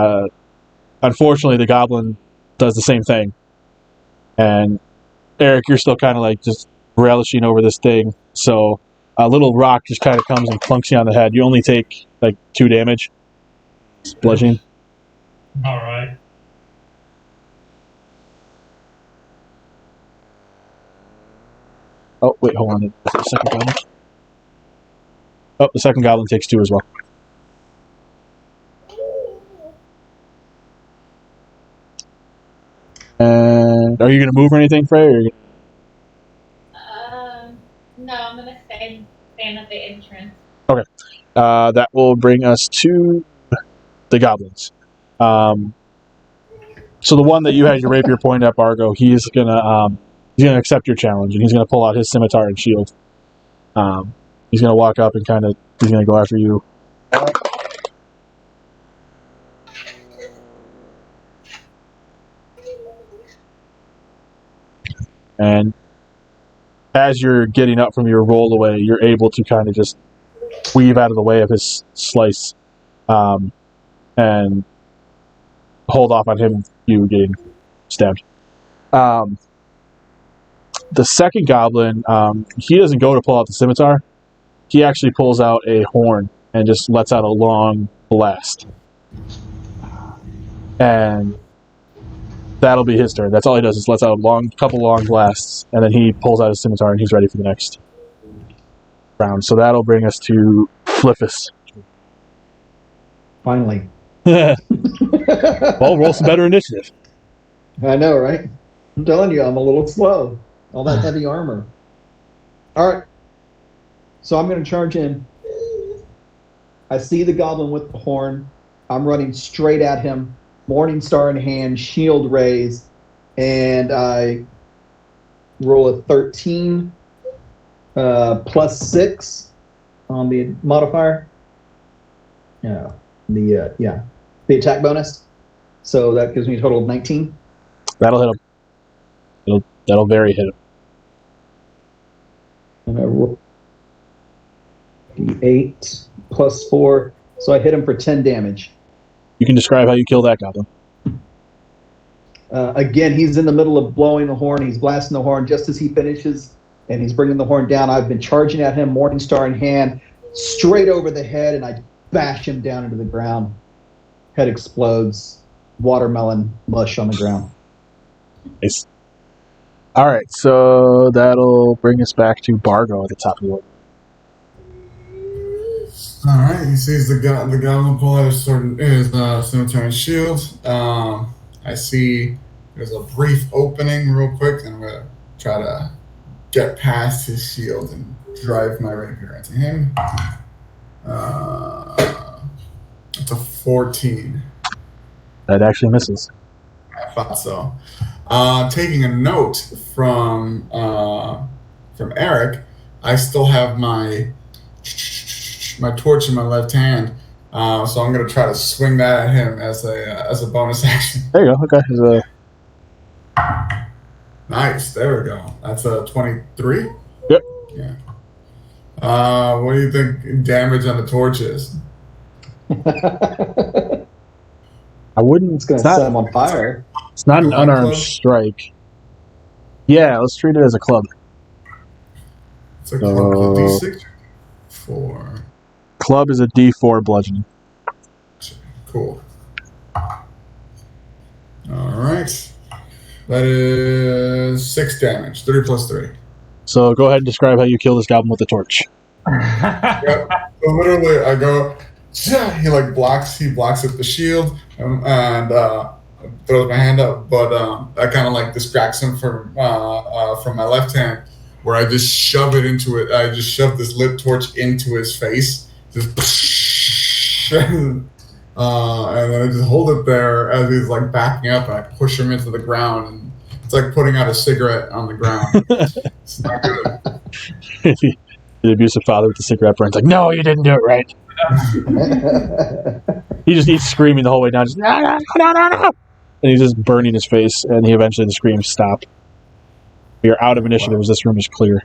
unfortunately, the goblin does the same thing, and Eric, you're still kind of like just relishing over this thing. So a little rock just kind of comes and plunks you on the head. You only take like 2 damage. It's bludgeoning. All right. Oh, wait, hold on. Is there a second goblin? Oh, the second goblin takes 2 as well. And are you going to move or anything, Freya? Or No, I'm gonna stand at the entrance. okay. That will bring us to the goblins. So the one that you had your rapier point at, Bargo, he's gonna accept your challenge, and he's gonna pull out his scimitar and shield. He's gonna walk up and he's gonna go after you. And as you're getting up from your roll away, you're able to kind of just weave out of the way of his slice, and hold off on you getting stabbed. The second goblin, he doesn't go to pull out the scimitar. He actually pulls out a horn and just lets out a long blast. And that'll be his turn. That's all he does is lets out a couple long blasts, and then he pulls out his scimitar and he's ready for the next round. So that'll bring us to Flifus. Finally. Well, roll some better initiative. I know, right? I'm telling you, I'm a little slow. All that heavy armor. All right. So I'm going to charge in. I see the goblin with the horn. I'm running straight at him. Morning Star in hand, shield raised, and I roll a 13 plus 6 on the modifier. Yeah, the attack bonus. So that gives me a total of 19. That'll hit him. That'll very hit him. And I roll 8 plus 4, so I hit him for 10 damage. You can describe how you kill that goblin. Again, he's in the middle of blowing the horn. He's blasting the horn. Just as he finishes and he's bringing the horn down, I've been charging at him, Morningstar in hand, straight over the head, and I bash him down into the ground. Head explodes. Watermelon mush on the ground. Nice. All right, so that'll bring us back to Bargo at the top of the order. All right, he sees the goblin pull out his sword, his scimitar and shield. I see there's a brief opening real quick, and I'm going to try to get past his shield and drive my rapier into him. It's a 14. That actually misses. I thought so. Taking a note from Eric, I still have my torch in my left hand, so I'm gonna try to swing that at him as a bonus action. There you go. Okay. Nice. There we go. That's a 23. Yep. Yeah. What do you think damage on the torch is? I wouldn't. It's going to set him on fire. It's not an unarmed club? strike. Yeah, let's treat it as a club. It's a club. D6. 4. Club is a D4 bludgeoning. Cool. All right. That is 6 damage. 3 plus 3. So go ahead and describe how you kill this goblin with the torch. Yep. So literally, I go. He blocks at the shield and throws my hand up, but that kind of distracts him from my left hand, where I just shove it into it. I just shove this lit torch into his face, just and then I just hold it there as he's backing up, and I push him into the ground, and it's like putting out a cigarette on the ground. It's not good. The abusive father with the cigarette burns no, you didn't do it right. He just keeps screaming the whole way down, just no, and he's just burning his face, and eventually the screams stop. You're out of initiative as this room is clear.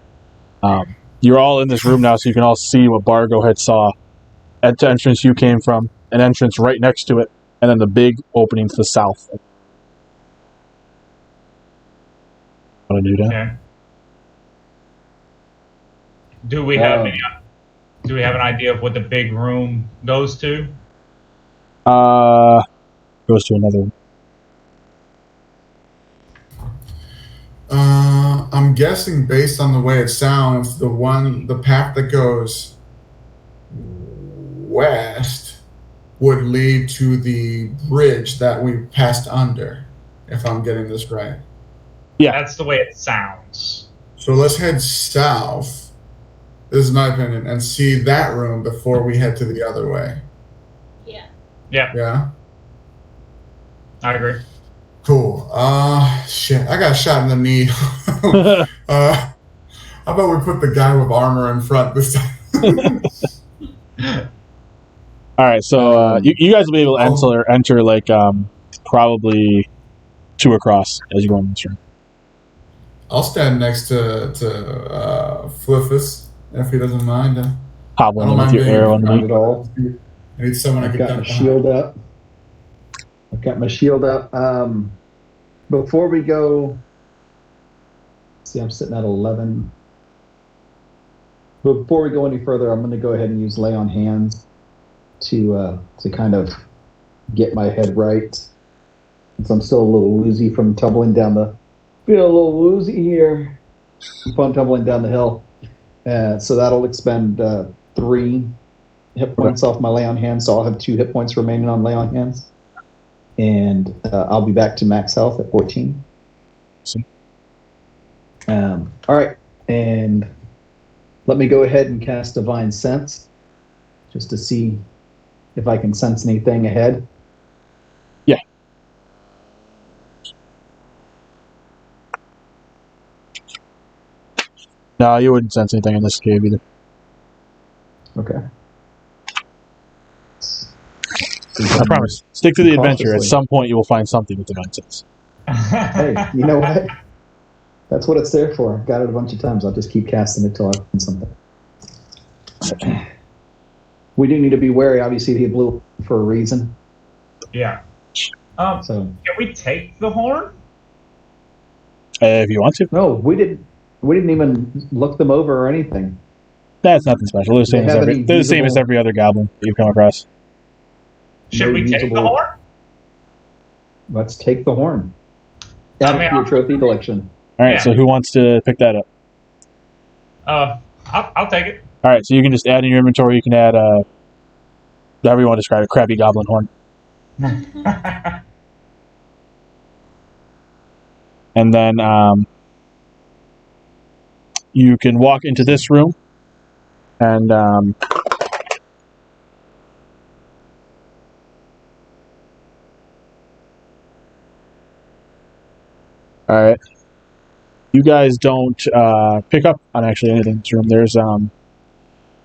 You're all in this room now, so you can all see what Bargo had saw at the entrance you came from, an entrance right next to it, and then the big opening to the south. Want to do that? Okay. Do we have an idea of what the big room goes to? Goes to another one. I'm guessing based on the way it sounds, the path that goes west would lead to the bridge that we passed under, if I'm getting this right. Yeah. That's the way it sounds. So let's head south, this is my opinion, and see that room before we head to the other way. Yeah. Yeah? I agree. Cool. Shit, I got shot in the knee. How about we put the guy with armor in front this time? All right, so you guys will be able to enter like probably 2 across as you go in this room. I'll stand next to Flifus if he doesn't mind. Hobbling I don't with mind your being arrow on the Not knee. at all. I need someone I I've can got my shield up. Before we go, see, I'm sitting at 11. But before we go any further, I'm going to go ahead and use lay on hands to kind of get my head right. Since I'm still a little woozy from tumbling down feeling a little woozy here from tumbling down the hill. So that'll expend 3 hit points off my lay on hands. So I'll have 2 hit points remaining on lay on hands. And I'll be back to max health at 14. All right, and let me go ahead and cast Divine Sense, just to see if I can sense anything ahead. Yeah. No, you wouldn't sense anything in this cave either. Okay. I promise. Stick to the adventure. At Cautiously. some point, you will find something with Divine Sense. Hey, you know what? That's what it's there for. I've got it a bunch of times. I'll just keep casting it till I find something. We do need to be wary. Obviously, he blew for a reason. Yeah. So Can we take the horn? If you want to. no, we didn't even look them over or anything. That's nothing special. They're the same, They have they're the same as usable- every other goblin that you've come across. Should No we take the usable- horn? Let's take the horn. Add it to your trophy collection. All right, Yeah. so who wants to pick that up? I'll take it. All right, so you can just add in your inventory. You can add, however you want to describe it, crabby goblin horn. And then you can walk into this room and all right. You guys don't pick up on actually anything in this room. There's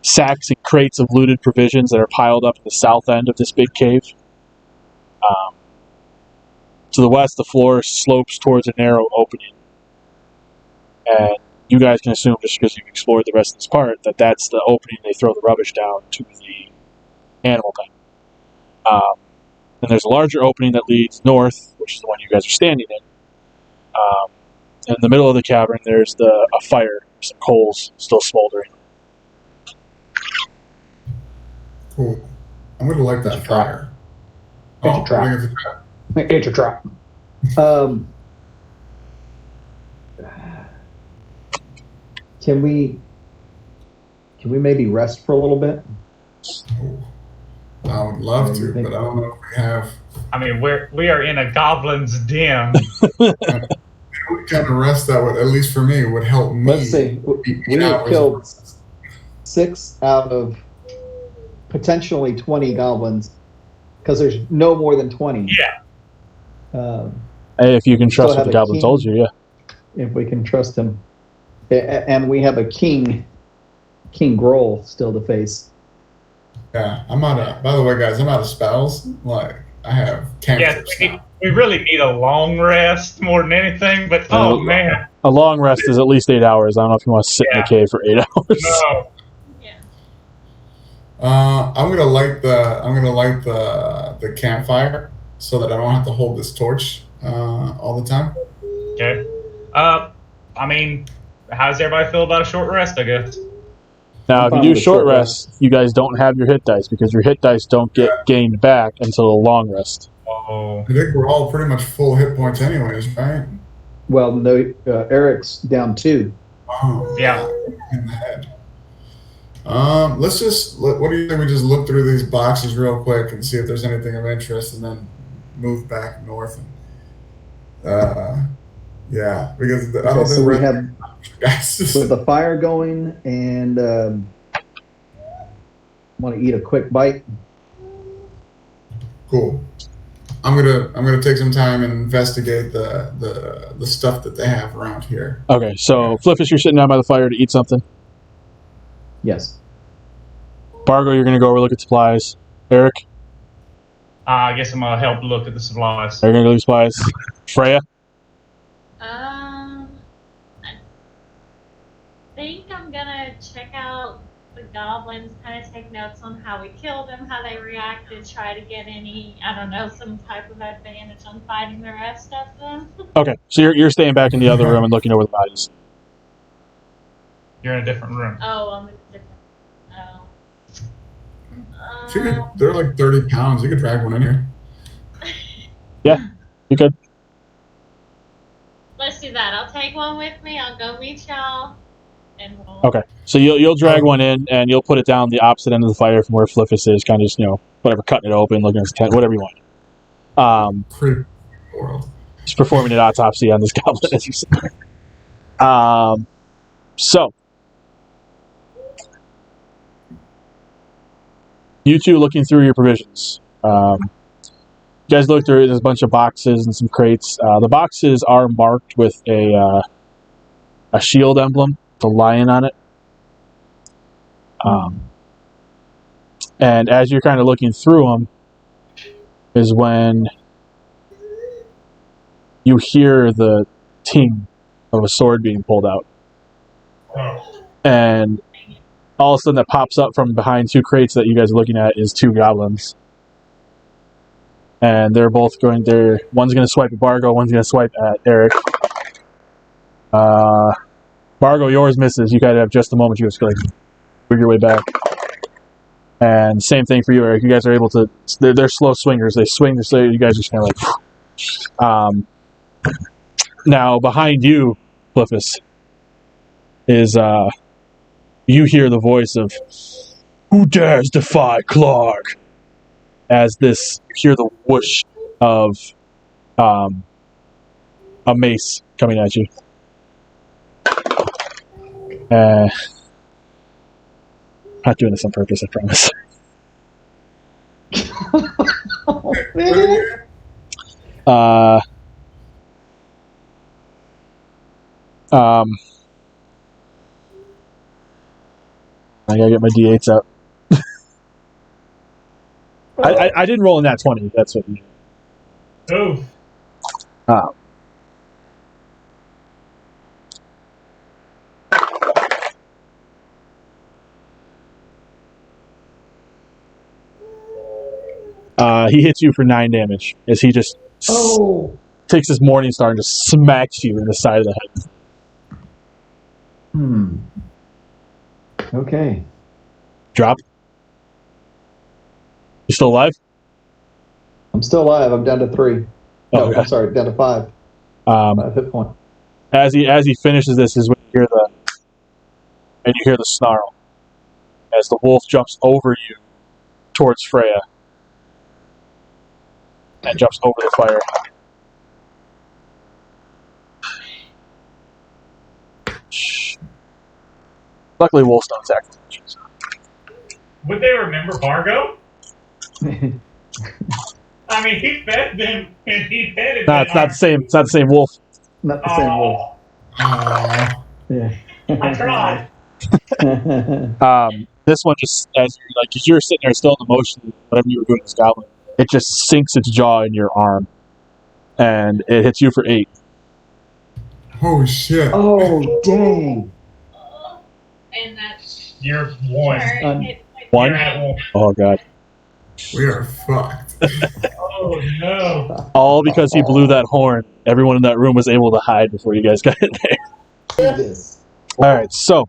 sacks and crates of looted provisions that are piled up at the south end of this big cave. To the west, the floor slopes towards a narrow opening. And you guys can assume, just because you've explored the rest of this part, that that's the opening they throw the rubbish down to the animal pen. And there's a larger opening that leads north, which is the one you guys are standing in. In the middle of the cavern, there's a fire, some coals still smoldering. Cool. I'm going to light that fire. It's a trap. I think it's a trap. It's a trap. Can we maybe rest for a little bit? I would love Yeah, to, you think- but I don't know if we have. I mean, we are in a goblin's den. What kind of rest that would, at least for me, would help me. Let's see. We have killed 6 out of potentially 20 goblins, because there's no more than 20. Yeah. Hey, if you can trust Still what the have a goblin king. told you, yeah. If we can trust him. And we have a King Groll still to face. Yeah, I'm out of. By the way, guys, I'm out of spells. Like I have cantrips Yes, now. we really need a long rest more than anything. But man, A long rest is at least 8 hours. I don't know if you want to sit in Yeah. the cave for 8 hours. no. I'm gonna light the campfire so that I don't have to hold this torch all the time. Okay. I mean, how does everybody feel about a short rest, I guess? Now, I'm if you fine do with a short short rest, you guys don't have your hit dice because your hit dice don't get gained back until a long rest. Oh, I think we're all pretty much full hit points anyways, right? Well, no, Eric's down 2. Oh, yeah. in the head. What do you think we just look through these boxes real quick and see if there's anything of interest and then move back north? Yeah, because I don't Okay, so think we we're have guys. with the fire going and want to eat a quick bite. Cool. I'm gonna take some time and investigate the stuff that they have around here. Okay, so Flifus, you're sitting down by the fire to eat something. Yes. Bargo, you're going to go overlook at supplies. Eric, I guess I'm gonna help look at the supplies. you're going to go to supplies. Freya, I think I'm gonna check out the goblins, kind of take notes on how we killed them, how they reacted, try to get any, I don't know, some type of advantage on fighting the rest of them. okay, so you're staying back in the other room and looking over the bodies. You're in a different room. Oh, I'm a different. Oh. They're like 30 pounds. You could drag one in here. Yeah, you could. Let's do that. I'll take one with me. I'll go meet y'all, and we'll. Okay, so you'll drag one in and you'll put it down the opposite end of the fire from where Flifus is, kind of just, whatever, cutting it open, looking at his tent, whatever you want. Pretty world. Just performing an autopsy on this goblin, as you said. So, you two looking through your provisions. You guys look through it. There's a bunch of boxes and some crates. The boxes are marked with a shield emblem, with a lion on it. And as you're kind of looking through them, is when you hear the ting of a sword being pulled out. Oh. And all of a sudden that pops up from behind two crates that you guys are looking at is two goblins. And they're both one's going to swipe at Bargo, one's going to swipe at Eric. Bargo, yours misses. You gotta have just a moment. You just like move your way back. And same thing for you, Eric. You guys are able to. They're slow swingers. They swing. So you guys are just kind of like. Now behind you, Flifus, is you hear the voice of "Who dares defy Clark?" As you hear the whoosh of a mace coming at you. Not doing this on purpose, I promise. I gotta get my D8s out. I didn't roll in that 20. That's what you. Oof. He hits you for 9 damage as he just takes his Morning Star and just smacks you in the side of the head. Okay. Drop. You still alive? I'm still alive. I'm down to 3. No, Okay. I'm sorry, down to 5. 5 hit point. As he finishes this is when you hear the snarl as the wolf jumps over you towards Freya and jumps over the fire. Luckily, wolves don't attack. Would they remember Bargo? I mean, he fed them and he petted them. It's not the same. It's not the same wolf. Not the same wolf. Yeah. I tried. This one just as you're sitting there still in the motion, whatever you were doing this goblin, it just sinks its jaw in your arm, and it hits you for 8. Oh shit! Oh dang! And that's You're 1. One? You're at 1. Oh god! We are fucked. Oh no! All because he blew that horn. Everyone in that room was able to hide before you guys got in there. this. All right, so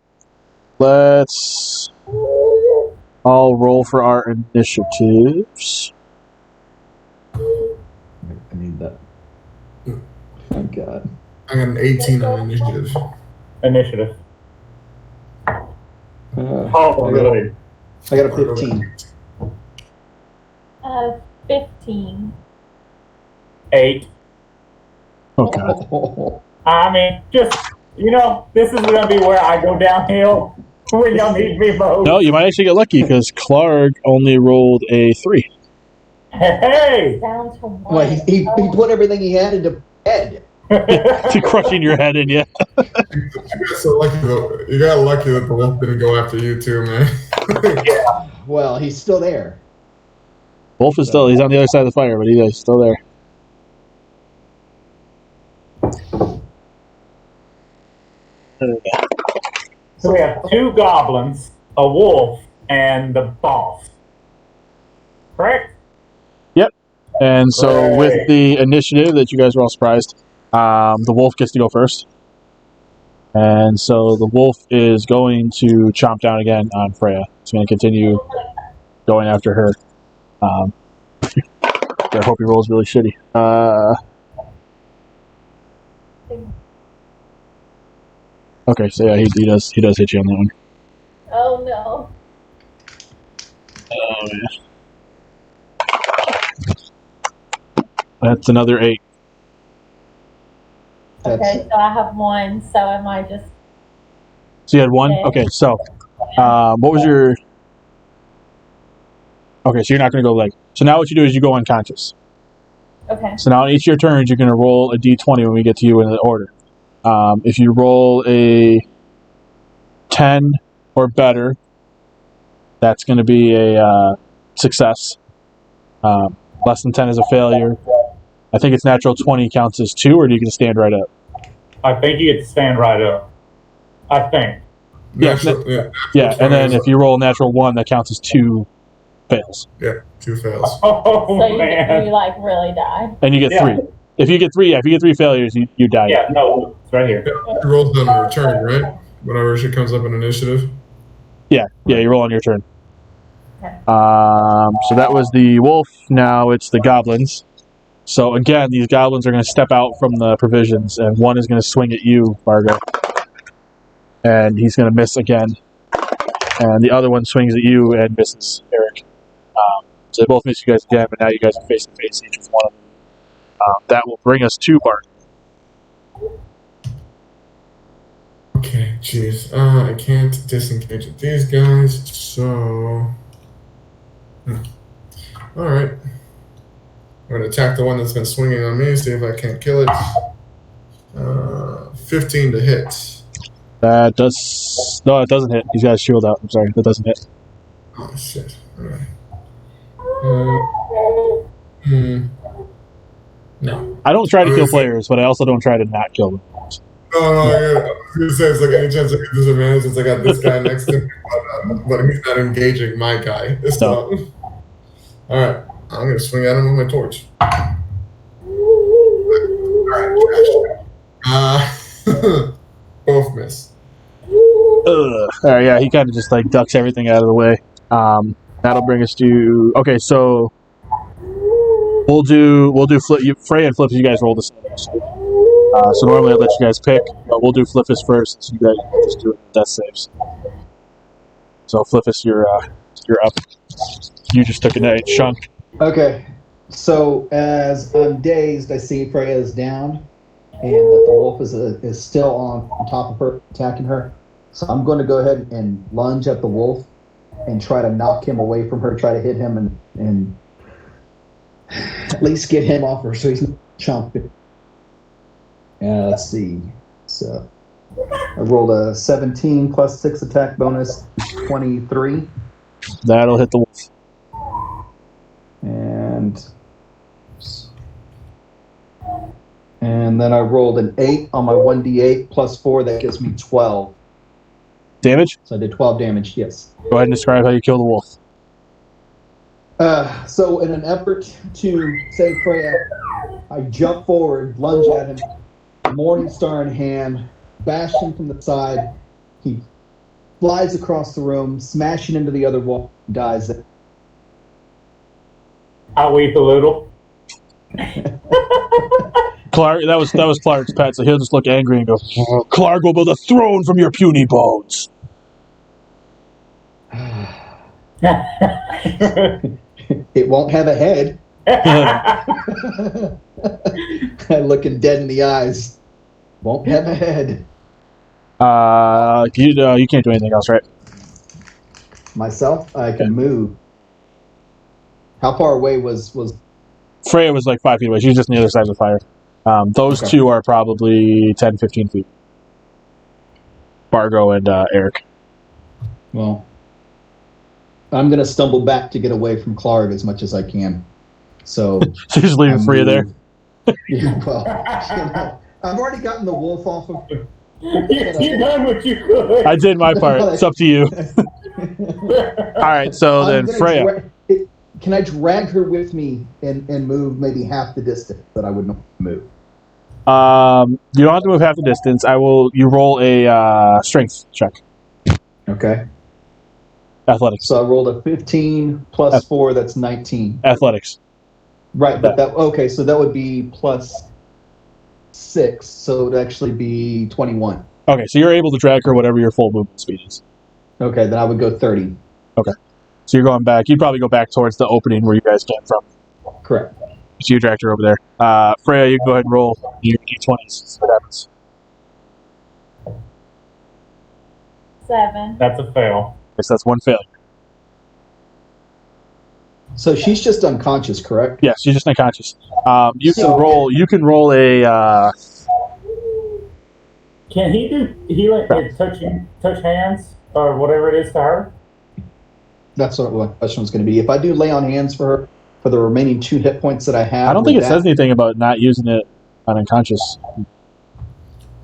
I'll roll for our initiatives. I need that. Oh God. I got an 18 on initiative. Initiative. Oh, really? I got a 15. 15. 8. Oh God. I mean, just, this is going to be where I go downhill when y'all need me most. No, you might actually get lucky because Clark only rolled a 3. Hey! Down to 1. Well, he put everything he had into bed. Crushing your head in, yeah. You got lucky that the wolf didn't go after you too, man. Yeah. Well, he's still there. Wolf is he's on the other side of the fire, but he's still there. So we have 2 goblins, a wolf, and the boss. Correct? Yep. And so Right. with the initiative that you guys were all surprised, the wolf gets to go first. And so the wolf is going to chomp down again on Freya. It's going to continue going after her. I hope he rolls really shitty. Okay, so yeah, he does hit you on that one. Oh no. Oh yeah. That's another 8. Okay, so I have 1, so am I just... So you had 1? Okay, so what was your... Okay, so you're not going to go leg. So now what you do is you go unconscious. Okay. So now on each of your turns, you're going to roll a d20 when we get to you in the order. If you roll a 10 or better, that's going to be a success. Less than 10 is a failure. I think it's natural 20 counts as 2, or do you get to stand right up? I think you get to stand right up. I think. Yeah, and then if you roll a natural 1, that counts as 2 fails. Yeah, 2 fails. Oh, So you man. like really die. And you get 3. If you get 3 failures, you die. Yeah, no, it's right here. Yeah, he rolls on a return, right? Whenever she comes up in initiative. Yeah, you roll on your turn. Okay. So that was the wolf. Now it's the goblins. So again, these goblins are going to step out from the provisions, and one is going to swing at you, Bargo. And he's going to miss again. And the other one swings at you and misses, Eric. So they both miss you guys again, but now you guys are face to face, each with one of them. That will bring us to Bargo. Okay, jeez. I can't disengage with these guys, so... Alright. I'm going to attack the one that's been swinging on me, see if I can't kill it. 15 to hit. That does... No, it doesn't hit. He's got his shield out. I'm sorry, that doesn't hit. Oh, shit. Alright. No. I don't try to kill players, but I also don't try to not kill them. No, I was going to say, it's like any chance I get disadvantage since I got this guy next to me, but he's not engaging my guy. So, alright, I'm going to swing at him with my torch. Alright, both miss. Alright, yeah, he kind of just like ducks everything out of the way. That'll bring us to... Okay, so... We'll do Freya and Flifus, you guys roll the same. So normally I'd let you guys pick, but we'll do Flifus first, so you guys can just do death saves. So Flifus, you're up. You just took a nice chunk. Okay, so as I'm dazed, I see Freya is down, and that the wolf is still on top of her, attacking her. So I'm going to go ahead and lunge at the wolf and try to knock him away from her, try to hit him and at least get him off her so he's not chomping. Let's see. So I rolled a 17 plus 6 attack bonus, 23. That'll hit the wolf. And then I rolled an 8 on my 1d8 plus 4. That gives me 12. Damage? So I did 12 damage, yes. Go ahead and describe how you kill the wolf. So in an effort to save Freya, I jump forward, lunge at him, Morning Star in hand, bash him from the side. He flies across the room, smashing into the other wall, dies. I weep a little. Clark, that was Clark's pet, so he'll just look angry and go, Clark will build a throne from your puny bones. It won't have a head. Looking dead in the eyes. Won't have a head. You can't do anything else, right? Myself, I can move. How far away was Freya was like 5 feet away. She's just on the other side of the fire. Those two are probably 10, 15 feet. Bargo and Eric. Well, I'm going to stumble back to get away from Clark as much as I can. So So you're just leaving Freya there? Yeah, well, I've already gotten the wolf off of. You done what you could. I did my part. It's up to you. All right, so then Freya. Can I drag her with me and move maybe half the distance that I would not move? You don't have to move half the distance. You roll a strength check. Okay. Athletics. So I rolled a 15 plus 4, that's 19. Athletics. Right, but okay, so that would be plus 6, so it would actually be 21. Okay, so you're able to drag her whatever your full movement speed is. Okay, then I would go 30. Okay. So you're going back. You'd probably go back towards the opening where you guys came from. Correct. So you dragged her over there. Freya, you can go ahead and roll your d20s. See what happens. 7. That's a fail. Yes, that's one failure. So she's just unconscious, correct? Yes, she's just unconscious. You can roll a. Can he do healing, touch hands, or whatever it is to her? That's what my question was going to be. If I do lay on hands for her for the remaining 2 hit points that I have, I don't think it says anything about not using it on unconscious.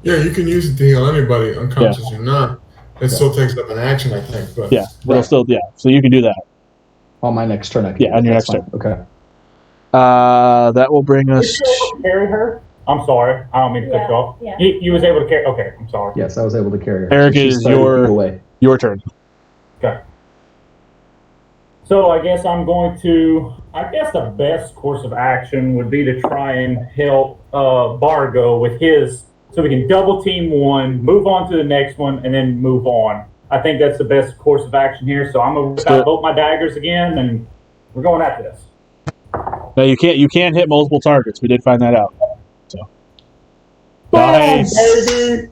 Yeah, you can use it to heal anybody, unconscious or not. It still takes up an action, I think. But yeah, it'll still So you can do that. On my next turn, I can. Yeah, on your next turn. Okay. That will bring us. Did you able to carry her? I'm sorry. I don't mean to cut you off. Yeah. You was able to carry. Okay, I'm sorry. Yes, I was able to carry her. Eric, So she is started to move away. your turn. Okay. So I guess the best course of action would be to try and help Bargo with his, so we can double team one, move on to the next one, and then move on. I think that's the best course of action here. So I'm gonna whip out both my daggers again, and we're going at this. No, you can't hit multiple targets. We did find that out. So. Nice. Baby.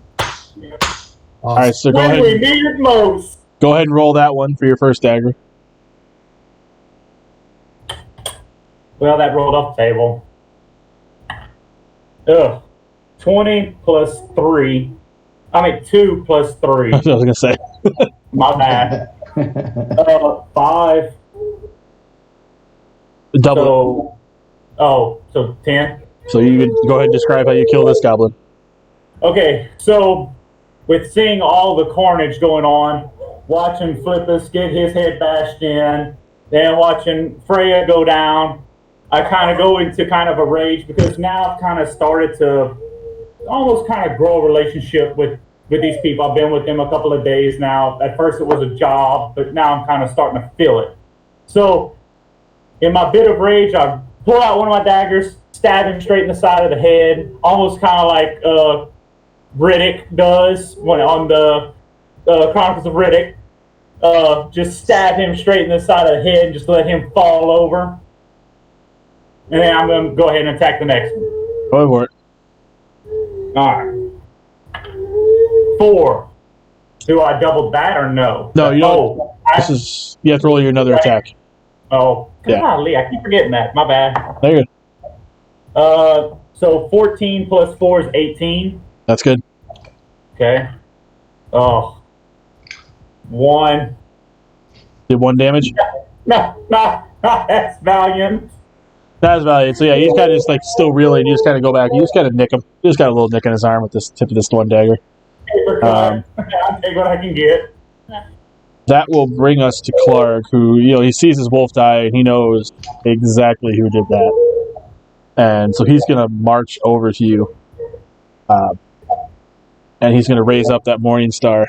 All right, so When we need it most. Go ahead and roll that one for your first dagger. Well, that rolled off the table. 20 plus 3. 2 plus 3. That's what I was going to say. My bad. 5. Double. So 10. So you can go ahead and describe how you kill this goblin. Okay, so with seeing all the carnage going on, watching Flifus get his head bashed in, then watching Freya go down, I kind of go into kind of a rage because now I've kind of started to almost kind of grow a relationship with these people. I've been with them a couple of days now. At first it was a job, but now I'm kind of starting to feel it. So in my bit of rage, I pull out one of my daggers, stab him straight in the side of the head, almost kind of like Riddick does when on the Chronicles of Riddick. Just stab him straight in the side of the head and just let him fall over. And then I'm going to go ahead and attack the next one. Go for it. All right. 4. Do I double that or no? No, you don't. You have to roll your another attack. Oh, Yeah. golly, I keep forgetting that. My bad. There you go. So 14 plus 4 is 18. That's good. Okay. 1. Did 1 damage? No, that's valiant. That's valiant. So yeah, he's kind of just like still reeling. You just kind of go back. You just kind of nick him. You just got a little nick in his arm with this tip of this one dagger. I'll take what I can get. That will bring us to Clark, who he sees his wolf die and he knows exactly who did that, and so he's gonna march over to you. and he's going to raise up that Morning Star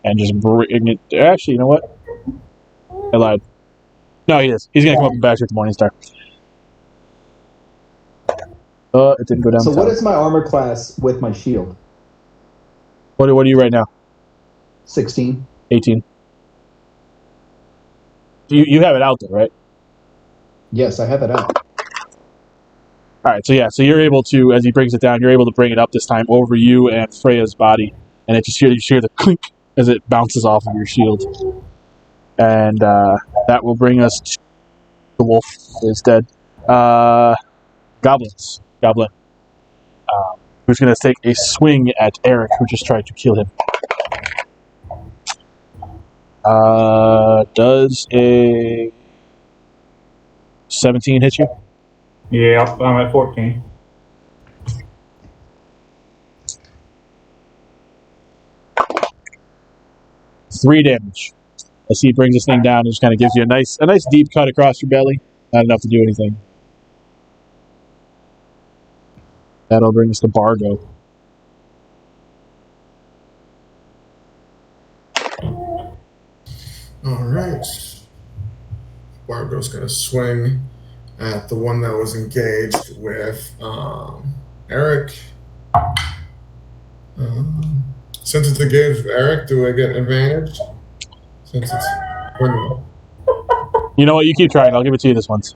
and just bring it. Actually, you know what? I lied. No, he is. He's going to come up and bash with the Morning Star. It didn't go down. So what is my armor class with my shield? What are you right now? 16. 18. You have it out there, right? Yes, I have it out. All right, so you're able to, as he brings it down, you're able to bring it up this time over you and Freya's body, and you hear the clink as it bounces off of your shield, and that will bring us to the wolf is dead. Goblin, who's going to take a swing at Eric, who just tried to kill him. Does a 17 hit you? Yeah, I'm at 14. Three damage. As he brings this thing down, and just kind of gives you a nice deep cut across your belly. Not enough to do anything. That'll bring us to Bargo. All right. Bargo's going to swing at the one that was engaged with Eric. Since it's engaged with Eric, do I get advantage? Since it's... You know what? You keep trying. I'll give it to you this once.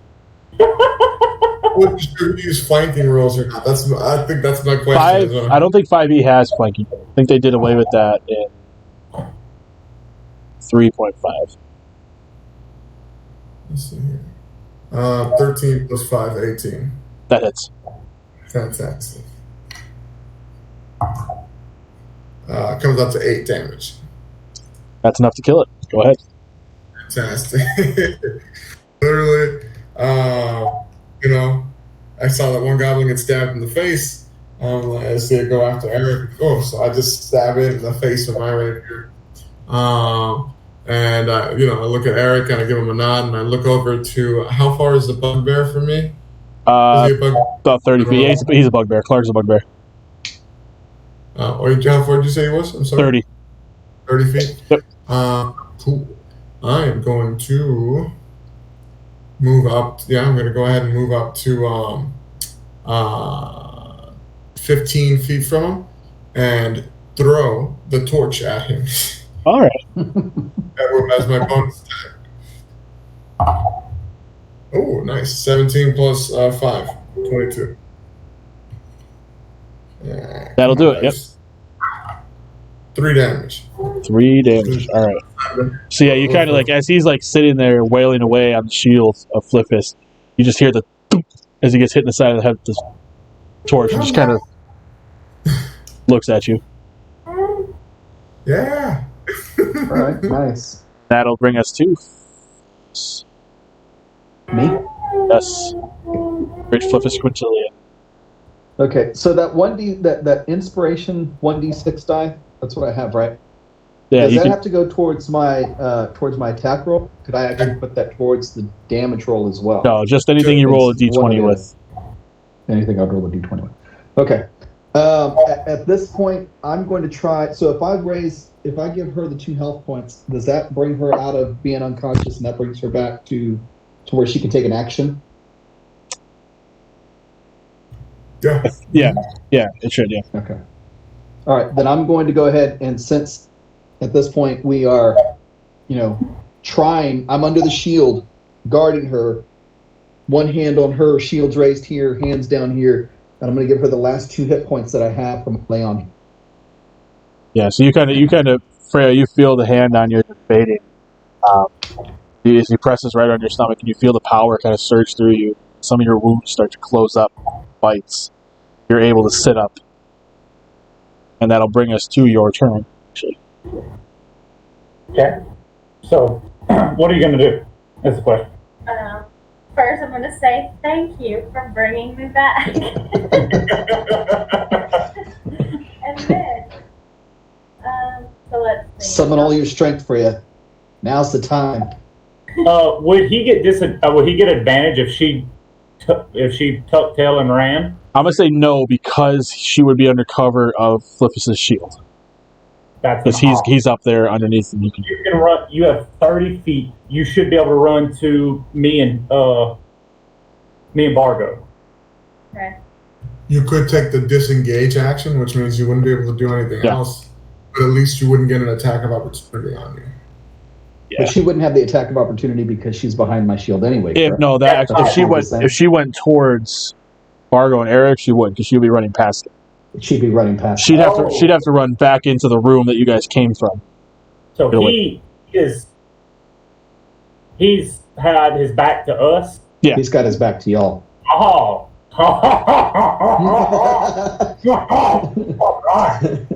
Would you use flanking rules or not? I think that's my question. I don't think 5e has flanking. I think they did away with that in 3.5. Let's see here. 13 plus 5, 18. That hits. Fantastic. Comes up to 8 damage. That's enough to kill it. Go ahead. Fantastic. Literally, I saw that one goblin get stabbed in the face. I see it go after Eric. Oh, so I just stab it in the face with my rapier. And I look at Eric and I give him a nod, and I look over to how far is the bugbear from me? About 30 feet. He's a bugbear. Clark's a bugbear. How far did you say he was? I'm sorry. 30. 30 feet. Yep. Cool. I am going to move up. Yeah, I'm going to go ahead and move up to 15 feet from him and throw the torch at him. All right. As my bonus attack. Oh, nice. 17 plus 5. 22. Yeah, That'll do it, yep. 3 damage. 3 damage. All right. So yeah, you kind of as he's sitting there wailing away on the shield of Flifus, you just hear the thump as he gets hit in the side of the head with the torch and just kind of looks at you. Yeah. All right, nice. That'll bring us to Me? Yes. Great Flifus Quintillian. Okay, so that 1d that inspiration 1d6 die, that's what I have, right? Yeah, Does that have to go towards my attack roll? Could I actually put that towards the damage roll as well? No, just anything you roll a d20 with. Anything I'd roll a d20 with. Okay. At this point, I'm going to try. So if I give her the 2 health points, does that bring her out of being unconscious, and that brings her back to where she can take an action? Yeah. Yeah, it should, yeah. Okay. All right, then I'm going to go ahead, and since at this point we are, trying, I'm under the shield, guarding her, one hand on her, shields raised here, hands down here, and I'm going to give her the last 2 hit points that I have from Leon. Yeah, so you kind of, Freya, you feel the hand on you fading. As he presses right on your stomach, and you feel the power kind of surge through you. Some of your wounds start to close up, bites. You're able to sit up. And that'll bring us to your turn, actually. Okay. So, what are you going to do? That's the question. First, I'm going to say thank you for bringing me back. And then, so let's see. Summon all your strength, Freya. Now's the time. Would he get advantage if she if she tucked tail and ran? I'm gonna say no because she would be under cover of Flifus' shield. Because he's up there underneath, and you can run. You have 30 feet. You should be able to run to me and Bargo. Okay. You could take the disengage action, which means you wouldn't be able to do anything else, but at least you wouldn't get an attack of opportunity on you. Yeah. But she wouldn't have the attack of opportunity because she's behind my shield anyway. If she went towards Bargo and Eric, she would, because she'd be running past it. She'd be running past. She'd have to run back into the room that you guys came from. So he's had his back to us. Yeah, he's got his back to y'all. Oh. All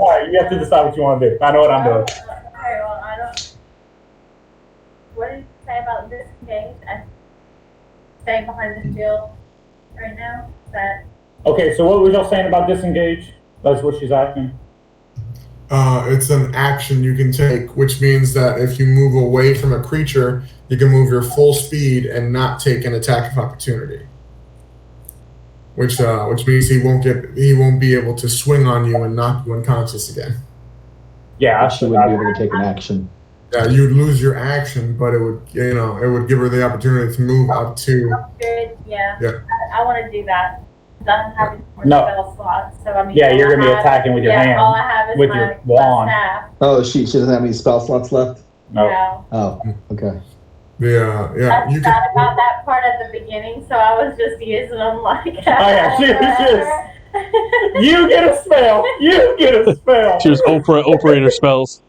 right. You have to decide what you want to do. I know what I'm doing. Okay, well, I don't. What did you say about disengage? I'm staying behind the shield right now. Okay, so what was y'all saying about disengage? That's what she's asking. It's an action you can take, which means that if you move away from a creature, you can move your full speed and not take an attack of opportunity. Which means he won't be able to swing on you and knock you unconscious again. Yeah, she wouldn't be able to take an action. Yeah, you'd lose your action, but it would give her the opportunity to move up to. Good, yeah. Yeah. I want to do that. I don't have any more spell slots, so I mean. Yeah, you're gonna be attacking with your hand. All I have is with your wand. Staff. Oh, she doesn't have any spell slots left. No. Oh, okay. Yeah. I forgot about that part at the beginning, so I was just using them like. Oh yeah, she was just. You get a spell. You get a spell. She was operator spells.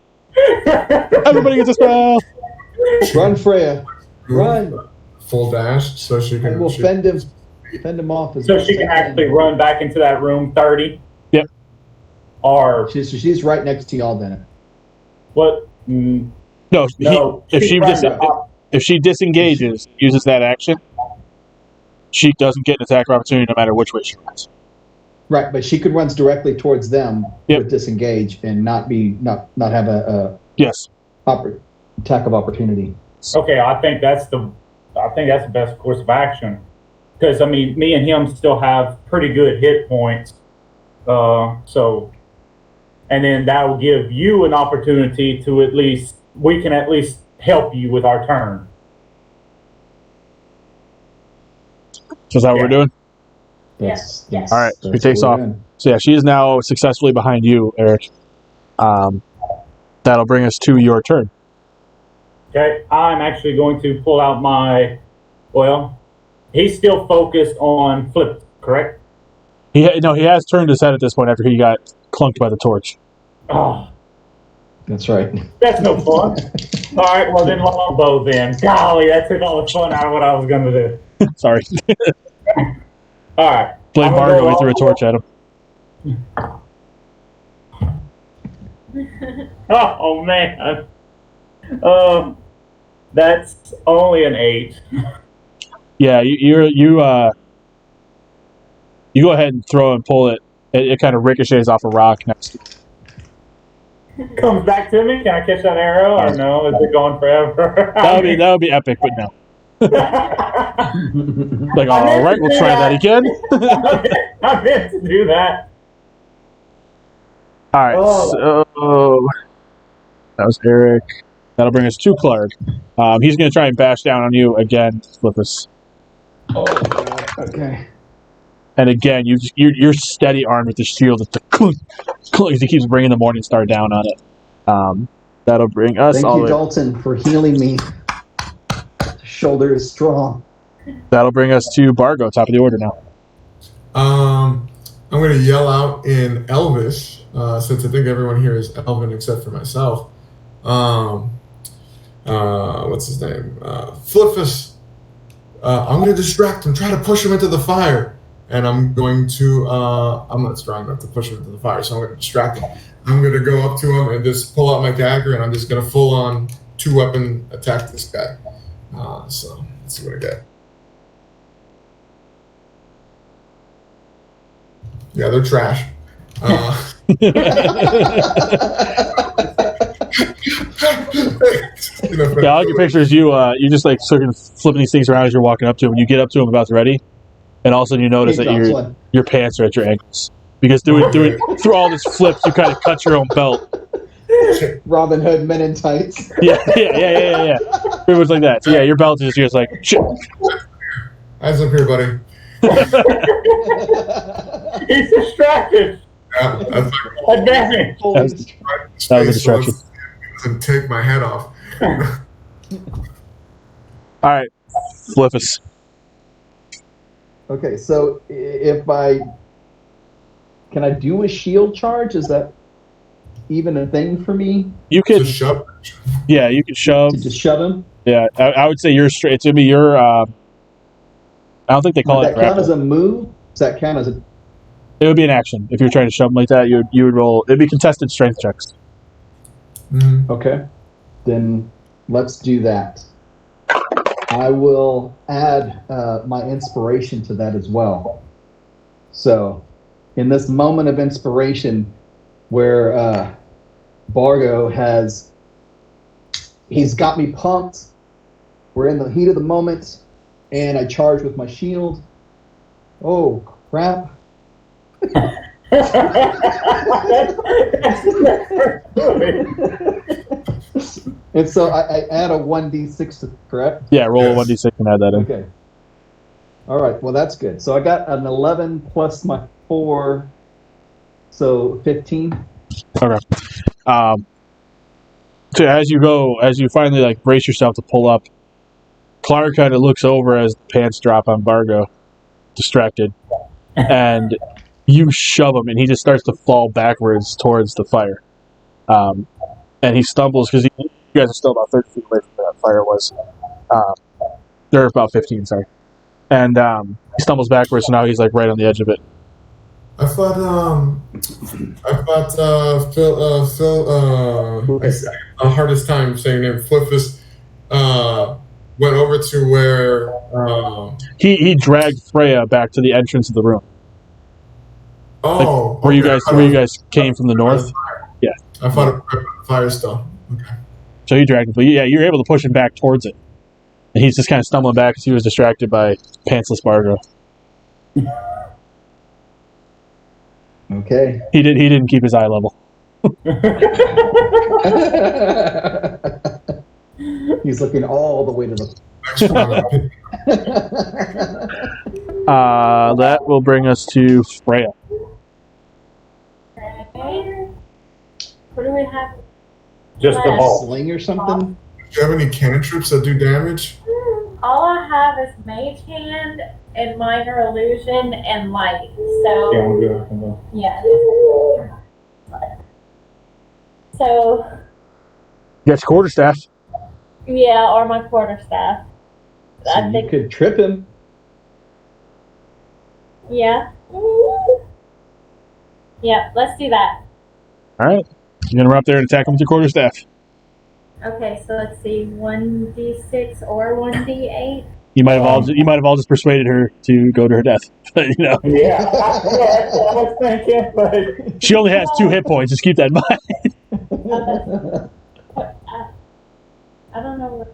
Everybody gets a spell. Run, Freya. Run. Full dash, so she can. And we'll fend him off. So she can actually run back into that room 30. Yep. Or she's right next to y'all, then. What? No. If she disengages, uses that action, she doesn't get an attack of opportunity no matter which way she runs. Right, but she could run directly towards them with disengage and not have a attack of opportunity. Okay, I think that's the best course of action, because I mean, me and him still have pretty good hit points, so, and then that will give you an opportunity to we can at least help you with our turn. So is that what we're doing? Yes. All right, she takes off. So yeah, she is now successfully behind you, Eric. That'll bring us to your turn. Okay, I'm actually going to pull out he's still focused on Flip, correct? He has turned his head at this point after he got clunked by the torch. Oh. That's right. That's no fun. All right, well then longbow then. Golly, that took all the fun out of what I was going to do. Sorry. All right. Blame Bargo, he threw a torch at him. Oh man. That's only an 8. Yeah, you go ahead and throw and pull it. It kind of ricochets off a rock next to it. Comes back to me. Can I catch that arrow or no? Is it gone forever? That would be epic, but no. Like, all right, we'll try that again. I meant to do that. All right, so that was Eric. That'll bring us to Clark. He's going to try and bash down on you again, Flifus. Oh, okay. And again, you're steady armed with the shield. It's the clunk, as he keeps bringing the Morning Star down on it. That'll bring us. Thank you, Dalton, for healing me. The shoulder is strong. That'll bring us to Bargo, top of the order now. I'm going to yell out in Elvish, since I think everyone here is Elven except for myself. What's his name? Flifus. I'm going to distract him, try to push him into the fire. And I'm going to, I'm not strong enough to push him into the fire, so I'm going to distract him. I'm going to go up to him and just pull out my dagger, and I'm just going to full on 2-weapon attack this guy. So let's see what I get. Yeah, they're trash. Yeah, I like your pictures. You just like sort of flipping these things around as you're walking up to him. When you get up to him about ready, And all of a sudden you notice He that drops one. your pants are at your ankles. Because through all this flips, you kind of cut your own belt. Robin Hood Men in Tights. Yeah. Pretty much like that. So yeah, your belt is just like, shit. Eyes up here, buddy. He's distracted. Yeah, that's Advantage. Holy That was a distraction. And take my head off. All right, Flifus. Okay, so can I do a shield charge? Is that even a thing for me? You could, Just shove. yeah, you could shove. To just shove him? Yeah, I would say you're straight. It's gonna be your. I don't think they call Would it that count grapple. as a move? Does that count as a... It would be an action if you're trying to shove them like that. You would roll. It'd be contested strength checks. Mm-hmm. Okay, then let's do that. I will add my inspiration to that as well. So, in this moment of inspiration, where Bargo he's got me pumped. We're in the heat of the moment, and I charge with my shield. Oh crap! And so I add a 1d6 to correct? Yeah, roll a 1d6 and add that in. Okay. All right. Well, that's good. So I got an 11 plus my 4, so 15. Okay. So as you finally like brace yourself to pull up, Clark kind of looks over as the pants drop on Bargo, distracted, and you shove him, and he just starts to fall backwards towards the fire. And he stumbles because you guys are still about 30 feet away from where that fire was. They're about 15, sorry. And he stumbles backwards, so now he's like right on the edge of it. I thought Phil, the hardest time saying your name, Flifus, went over to where, He dragged Freya back to the entrance of the room. Oh, Where you guys came from the north? Yeah. I thought it was fire stuff. Okay. So he dragged him. But yeah, you're able to push him back towards it. And he's just kind of stumbling back because he was distracted by pantsless Bargo. Okay. He didn't keep his eye level. He's looking all the way to the... That will bring us to Freya. Okay. What do we have? Just the ball. Sling or something? Do you have any cantrips that do damage? All I have is Mage Hand and Minor Illusion and Light. So, yeah. So, You got your quarterstaff. yeah, or my quarterstaff. So I you think, could trip him. yeah. Yeah, let's do that. All right. You're going to run up there and attack him with your quarterstaff. Okay, so let's see, 1d6 or 1d8. You might have all just persuaded her to go to her death. You know, Yeah, I was thinking, but she only has 2 hit points. Just keep that in mind. I don't know what.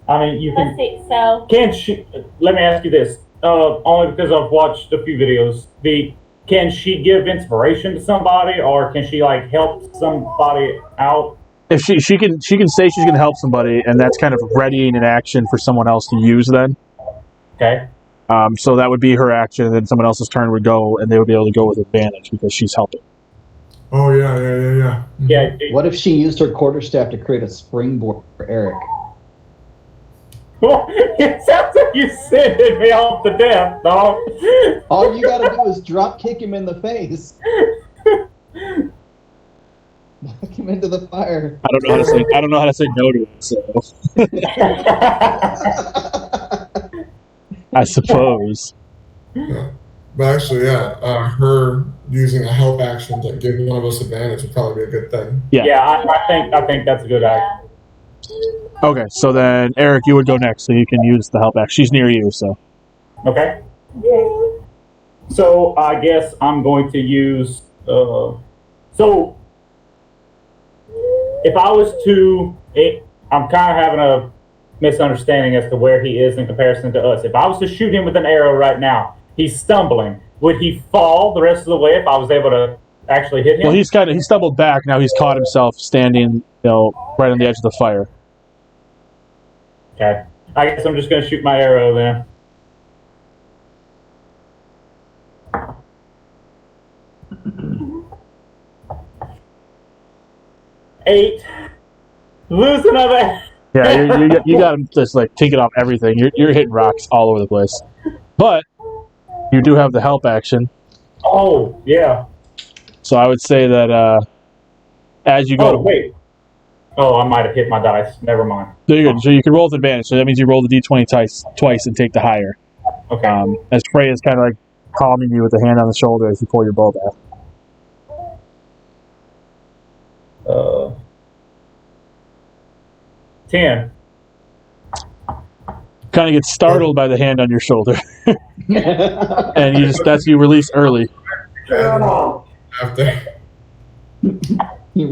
I mean, you Let's can. see. So, Can she? Let me ask you this. Only because I've watched a few videos. Can she give inspiration to somebody, or can she like help somebody out? If she can say she's going to help somebody, and that's kind of readying an action for someone else to use. Then, Okay. so that would be her action, and then someone else's turn would go, and they would be able to go with advantage because she's helping. Oh, yeah. Yeah. What if she used her quarterstaff to create a springboard for Eric? It sounds like you sending me off to death, dog. All you gotta do is drop kick him in the face. Knock him into the fire. I don't know how to say no to it. So I suppose. Yeah. But actually, her using a help action to give one of us advantage would probably be a good thing. Yeah. I think that's a good idea. Okay, so then Eric, you would go next, so you can use the help action. She's near you, so. Okay. So I guess I'm going to use. So if I was to, I'm kind of having a misunderstanding as to where he is in comparison to us. If I was to shoot him with an arrow right now, He's stumbling. Would he fall the rest of the way if I was able to actually hit him? Well, he stumbled back. Now he's caught himself standing, right on the edge of the fire. Okay. I guess I'm just going to shoot my arrow then. Eight. Lose another. Yeah, you got him just like taking off everything. You're hitting rocks all over the place. But you do have the help action. Oh, yeah. So I would say that as you go... Oh, wait. Oh, I might have hit my dice. Never mind. There you go. So you can roll with advantage. So that means you roll the d20 twice and take the higher. Okay. As Freya is kind of like calming you with a hand on the shoulder as you pull your bow back. 10. Kind of get startled by the hand on your shoulder. And you release early. After. He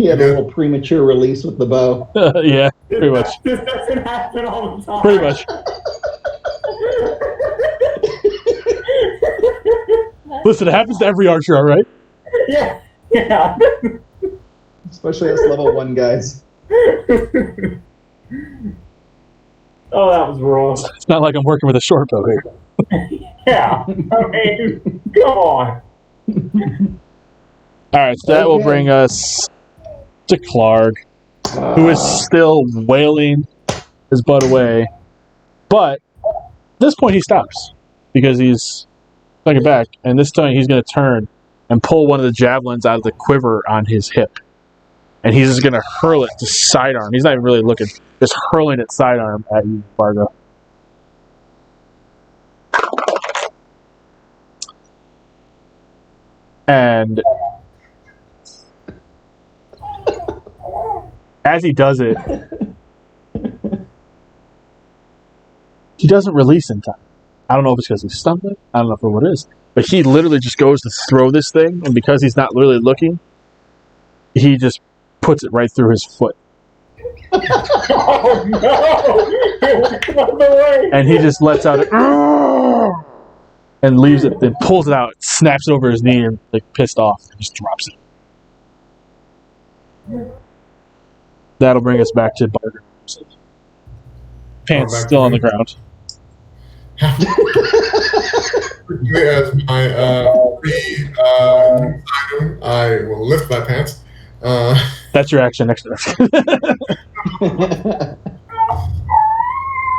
had a little premature release with the bow. Yeah, pretty much. This doesn't happen all the time. Pretty much. Listen, it happens to every archer, all right? Yeah. Yeah. Especially us level 1 guys. Oh, that was wrong. It's not like I'm working with a short bow here. Yeah. I mean, come on. Alright, so that will bring us to Clark, who is still wailing his butt away. But at this point he stops because he's looking back, and this time he's going to turn and pull one of the javelins out of the quiver on his hip. And he's just going to hurl it to sidearm. He's not even really looking, just hurling it sidearm at you, Bargo. And as he does it, he doesn't release in time. I don't know if it's because he's stumbling. I don't know what it is. But he literally just goes to throw this thing, and because he's not really looking, he just puts it right through his foot. Oh, no! And he just lets out a... and leaves it, then pulls it out, snaps it over his knee, and like pissed off, and just drops it. That'll bring us back to Bargo. Pants still on the ground. As my item, I will lift my pants. That's your action next to us.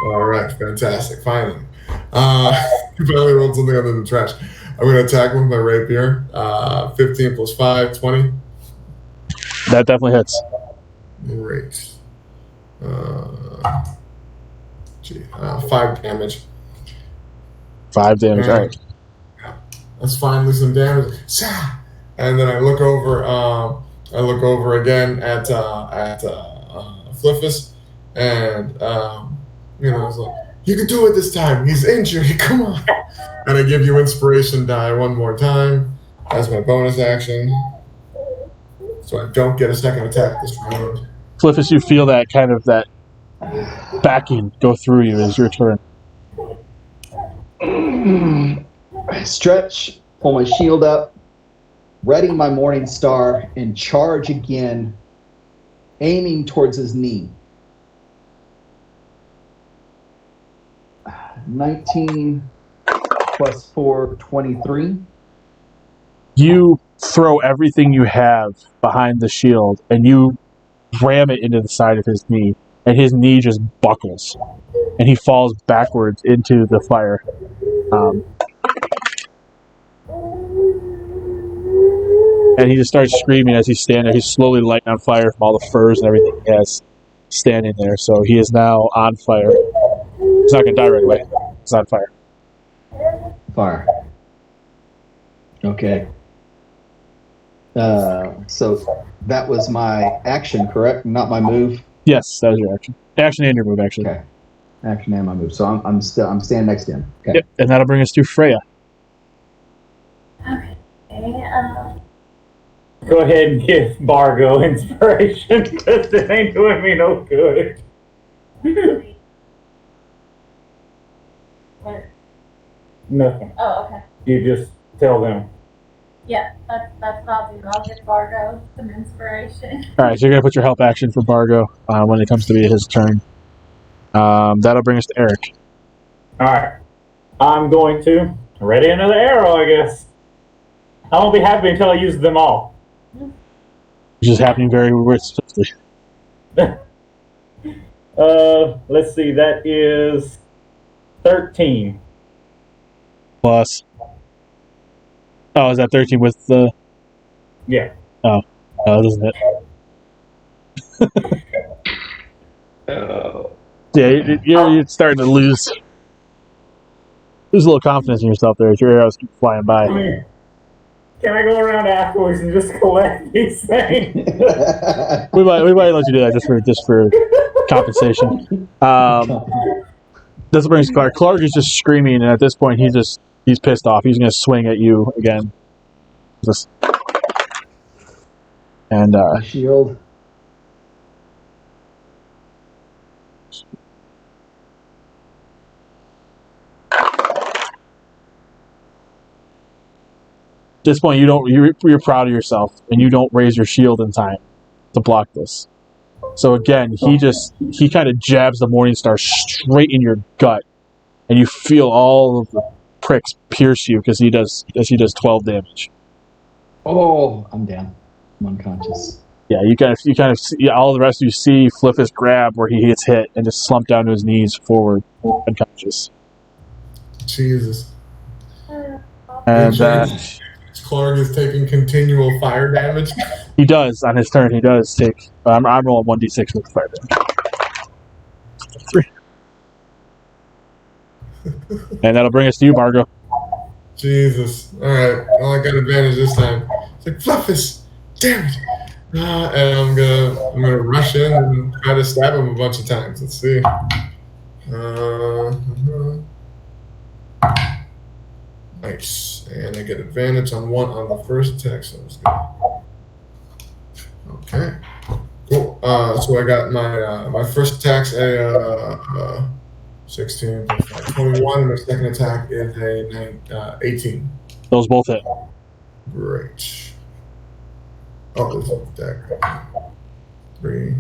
All right, fantastic. Finally. Finally rolled something other than trash. I'm going to attack with my rapier. 15 plus 5, 20. That definitely hits. Great. 5 damage. 5 damage, alright. That's finally some damage. And then I look over again at Flifus, and it's like, you can do it this time. He's injured. Come on. And I give you inspiration die one more time as my bonus action, so I don't get a second attack this round. Flifus, you feel that kind of that backing go through you as your turn. I stretch, pull my shield up, ready my Morning Star, and charge again, aiming towards his knee. 19 plus 4, 23. You throw everything you have behind the shield, and you ram it into the side of his knee, and his knee just buckles, and he falls backwards into the fire. And he just starts screaming as he's standing there. He's slowly lighting on fire from all the furs and everything he has standing there. So he is now on fire. He's not going to die right away. He's on fire. Fire. Okay. So that was my action, correct? Not my move? Yes, that was your action. Action and your move, actually. Okay. Action and my move. So I'm standing next to him. Okay. Yep, and that'll bring us to Freya. Okay. Go ahead and give Bargo inspiration, because it ain't doing me no good. What? Nothing. Oh, okay. You just tell them. Yeah, that's what I'll do. I'll give Bargo some inspiration. All right, so you're gonna put your help action for Bargo when it comes to be his turn. That'll bring us to Eric. All right. I'm going to ready another arrow, I guess. I won't be happy until I use them all. Which is happening very swiftly. Let's see. That is 13. Plus. Oh, is that 13 with the? Yeah. Oh, isn't it? Yeah, you're starting to lose a little confidence in yourself there as your arrows keep flying by. Can I go around afterwards and just collect these things? we might let you do that just for compensation. This brings Clark. Clark is just screaming, and at this point, he's pissed off. He's going to swing at you again. Shield. At this point, you're proud of yourself, and you don't raise your shield in time to block this. So again, he kind of jabs the Morningstar straight in your gut, and you feel all of the pricks pierce you because he does 12 damage. Oh, I'm down. I'm unconscious. Yeah, you kind of see, all the rest of you see Flifus grab where he gets hit and just slump down to his knees forward, unconscious. Jesus. And Clark is taking continual fire damage. he does on his turn. He does take. I'm rolling 1d6 with fire damage. 3. And that'll bring us to you, Bargo. Jesus. All right. Well, I got advantage this time. It's like Flifus. Damn it. And I'm gonna rush in and try to stab him a bunch of times. Let's see. Nice. And I get advantage on the first attack, so it's good. Okay. Cool. So I got my first attack's a 16 plus 5, 21, and my second attack is a 18. Those both hit. Great. Oh, this is dagger. 3,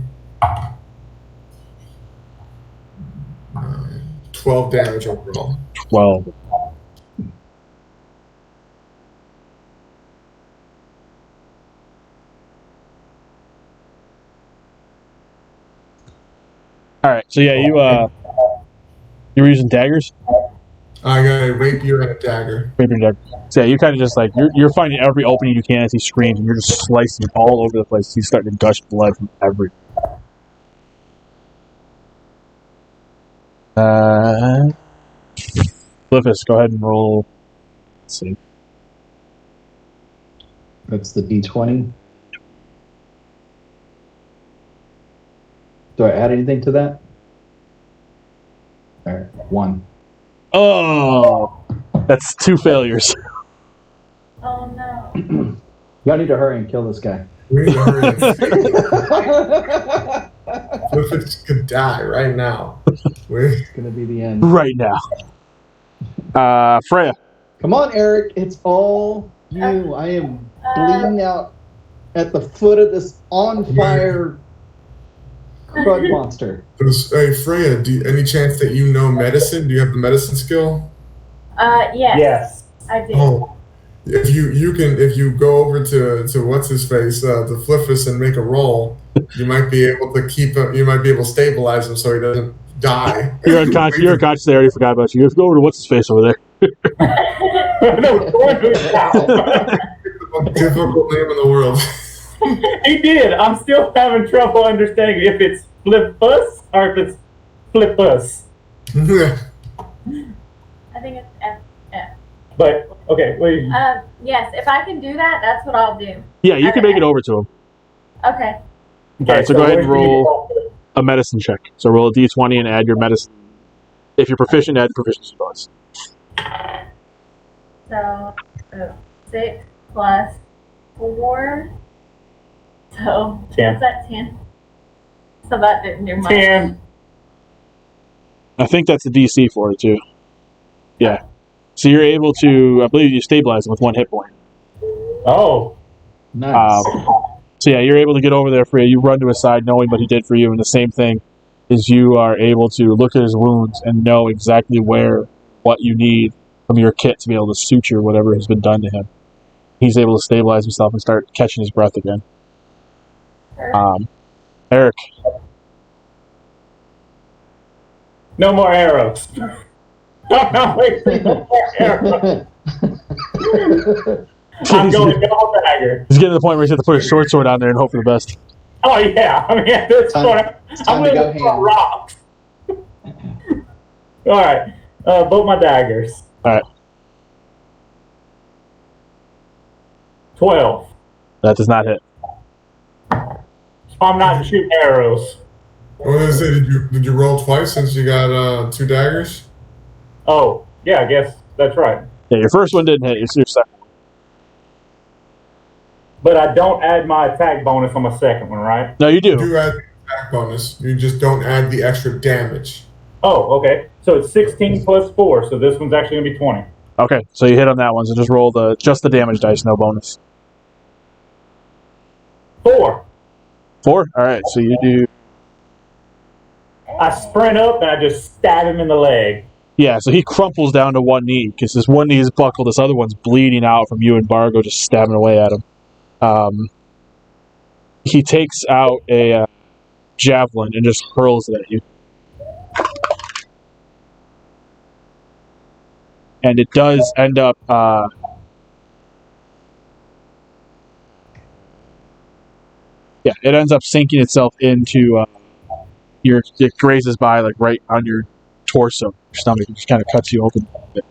9, 12 damage overall. 12. All right, so yeah, you were using daggers. I got a rapier and a dagger. Rapier and dagger. So yeah, you kind of just like you're finding every opening you can as he screams, and you're just slicing all over the place. He's starting to gush blood from every. Flifus, go ahead and roll. Let's see. That's the D20. Do I add anything to that? All right, 1. Oh, that's 2 failures. Oh no. Y'all need to hurry and kill this guy. We need to hurry. Flifus could die right now. It's going to be the end. Right now. Freya. Come on, Eric. It's all you. I am bleeding out at the foot of this on-fire crud monster. Hey, Freya, any chance that you know medicine? Do you have the medicine skill? Yes. I do. Oh, if you go over to what's his face, the Flifus, and make a roll, you might be able to stabilize him so he doesn't die. You're unconscious. You're unconscious. They already forgot about you. You have to go over to what's his face over there. Difficult name in the world. He did. I'm still having trouble understanding if it's Flifus or if it's Flifus. I think it's F. But okay, wait. Yes, if I can do that, that's what I'll do. Yeah, you can make it over to him. Okay. All right, so go ahead and roll a medicine check. So roll a d20 and add your medicine. If you're proficient, add proficiency bonus. So 6 plus 4. So 10. Is that 10? So that didn't do much. 10. I think that's the DC for it too. Yeah. So you're able to, I believe you stabilize him with 1 hit point. Oh, Nice. So yeah, you're able to get over there, Freya. You run to his side knowing what he did for you, and the same thing is you are able to look at his wounds and know exactly what you need from your kit to be able to suture whatever has been done to him. He's able to stabilize himself and start catching his breath again. Eric. no more arrows. I'm not wasting no more arrows. I'm going double dagger. He's getting to the point where he's going to put his short sword on there and hope for the best. Oh yeah, I mean at this point, I'm to go going to throw ham. rocks. All right, both my daggers. All right. 12. That does not hit. I'm not shooting arrows. What is it? Did you roll twice since you got 2 daggers? Oh, yeah, I guess that's right. Yeah, your first one didn't hit. Your second. But I don't add my attack bonus on my second one, right? No, you do. You do add the attack bonus. You just don't add the extra damage. Oh, okay. So it's 16 plus 4, so this one's actually going to be 20. Okay, so you hit on that one, so just roll just the damage dice, no bonus. 4. 4? Alright, so you do... I sprint up and I just stab him in the leg. Yeah, so he crumples down to 1 knee, because his 1 knee is buckled, this other one's bleeding out from you and Bargo just stabbing away at him. He takes out a javelin and just hurls it at you. And it does end up... yeah, it ends up sinking itself into it grazes by like right on your torso, your stomach. It just kind of cuts you open a bit.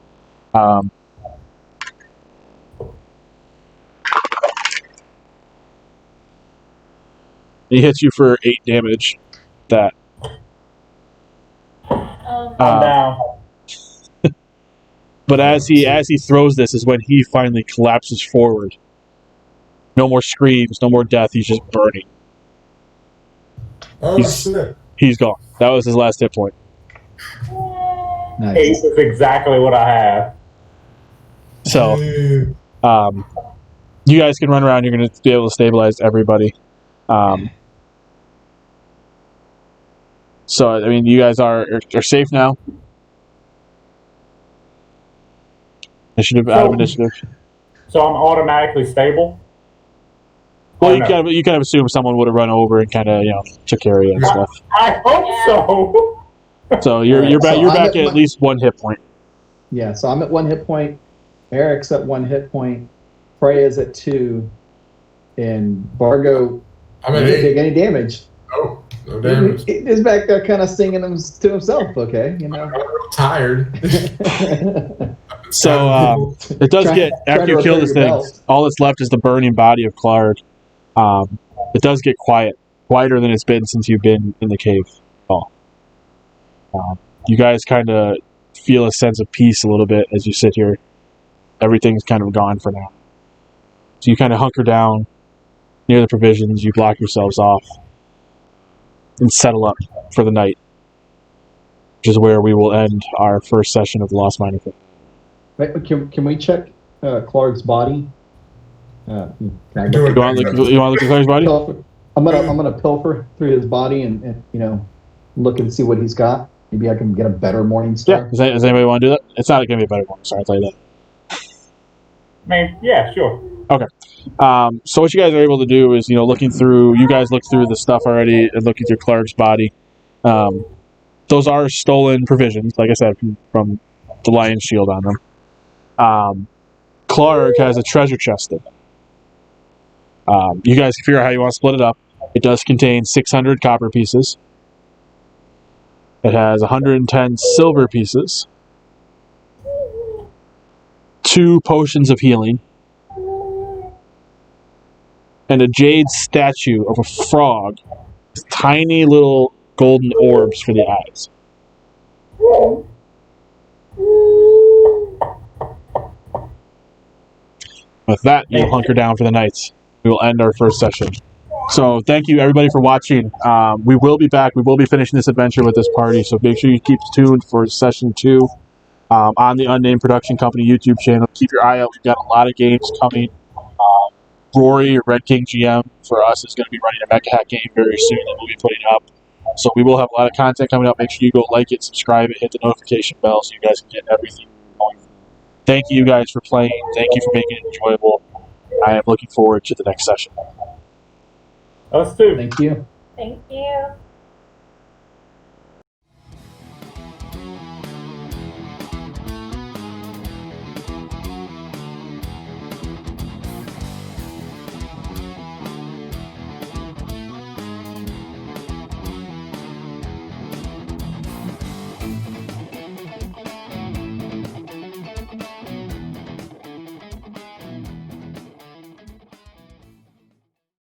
He hits you for 8 damage. That. I'm down. But as he throws this is when he finally collapses forward. No more screams, no more death. He's just burning. Oh, shit. He's gone. That was his last hit point. Nice. 8 is exactly what I have. So, Dude. you guys can run around. You're going to be able to stabilize everybody. So, I mean, you guys are safe now. Initiative, out of initiative. So I'm automatically stable? Well, you kind of assume someone would have run over and kind of, took care of you and stuff. I hope so. So you're Alright, back. so You're I'm back at at least 1 hit point. Yeah, so I'm at 1 hit point. Eric's at 1 hit point. Freya's at 2. And Bargo I'm at didn't 8. take any damage. Oh, no damage. He's back there kind of singing to himself, okay? I'm tired. So it does get, after you kill this thing, all that's left is the burning body of Clark. It does get quieter than it's been since you've been in the cave. You guys kind of feel a sense of peace a little bit as you sit here. Everything's kind of gone for now. So you kind of hunker down near the provisions, you block yourselves off, and settle up for the night, which is where we will end our first session of the Lost Miner thing. Wait, can we check Clark's body? Can I Do go it. You want to look at Clark's body? I'm gonna pilfer through his body and look and see what he's got. Maybe I can get a better morning star. Yeah. Does anybody want to do that? It's not going to be a better one. Sorry, I'll tell you that. I mean, yeah, sure. Okay. So what you guys are able to do is, looking through, you guys look through the stuff already and looking through Clark's body. Those are stolen provisions, like I said, from the lion's shield on them. Clark has a treasure chest in it. You guys can figure out how you want to split it up. It does contain 600 copper pieces. It has 110 silver pieces. 2 potions of healing. And a jade statue of a frog with tiny little golden orbs for the eyes. With that, you'll hunker down for the night. We will end our first session. So thank you everybody for watching. We will be back. We will be finishing this adventure with this party, so make sure you keep tuned for session 2. on the Unnamed Production Company YouTube channel. Keep your eye out. We've got a lot of games coming. Rory, or Red King GM, for us, is going to be running a Mecha Hack game very soon that we'll be putting up. So we will have a lot of content coming up. Make sure you go like it, subscribe it, hit the notification bell so you guys can get everything going. Thank you guys for playing. Thank you for making it enjoyable. I am looking forward to the next session. Us too. Thank you. Thank you.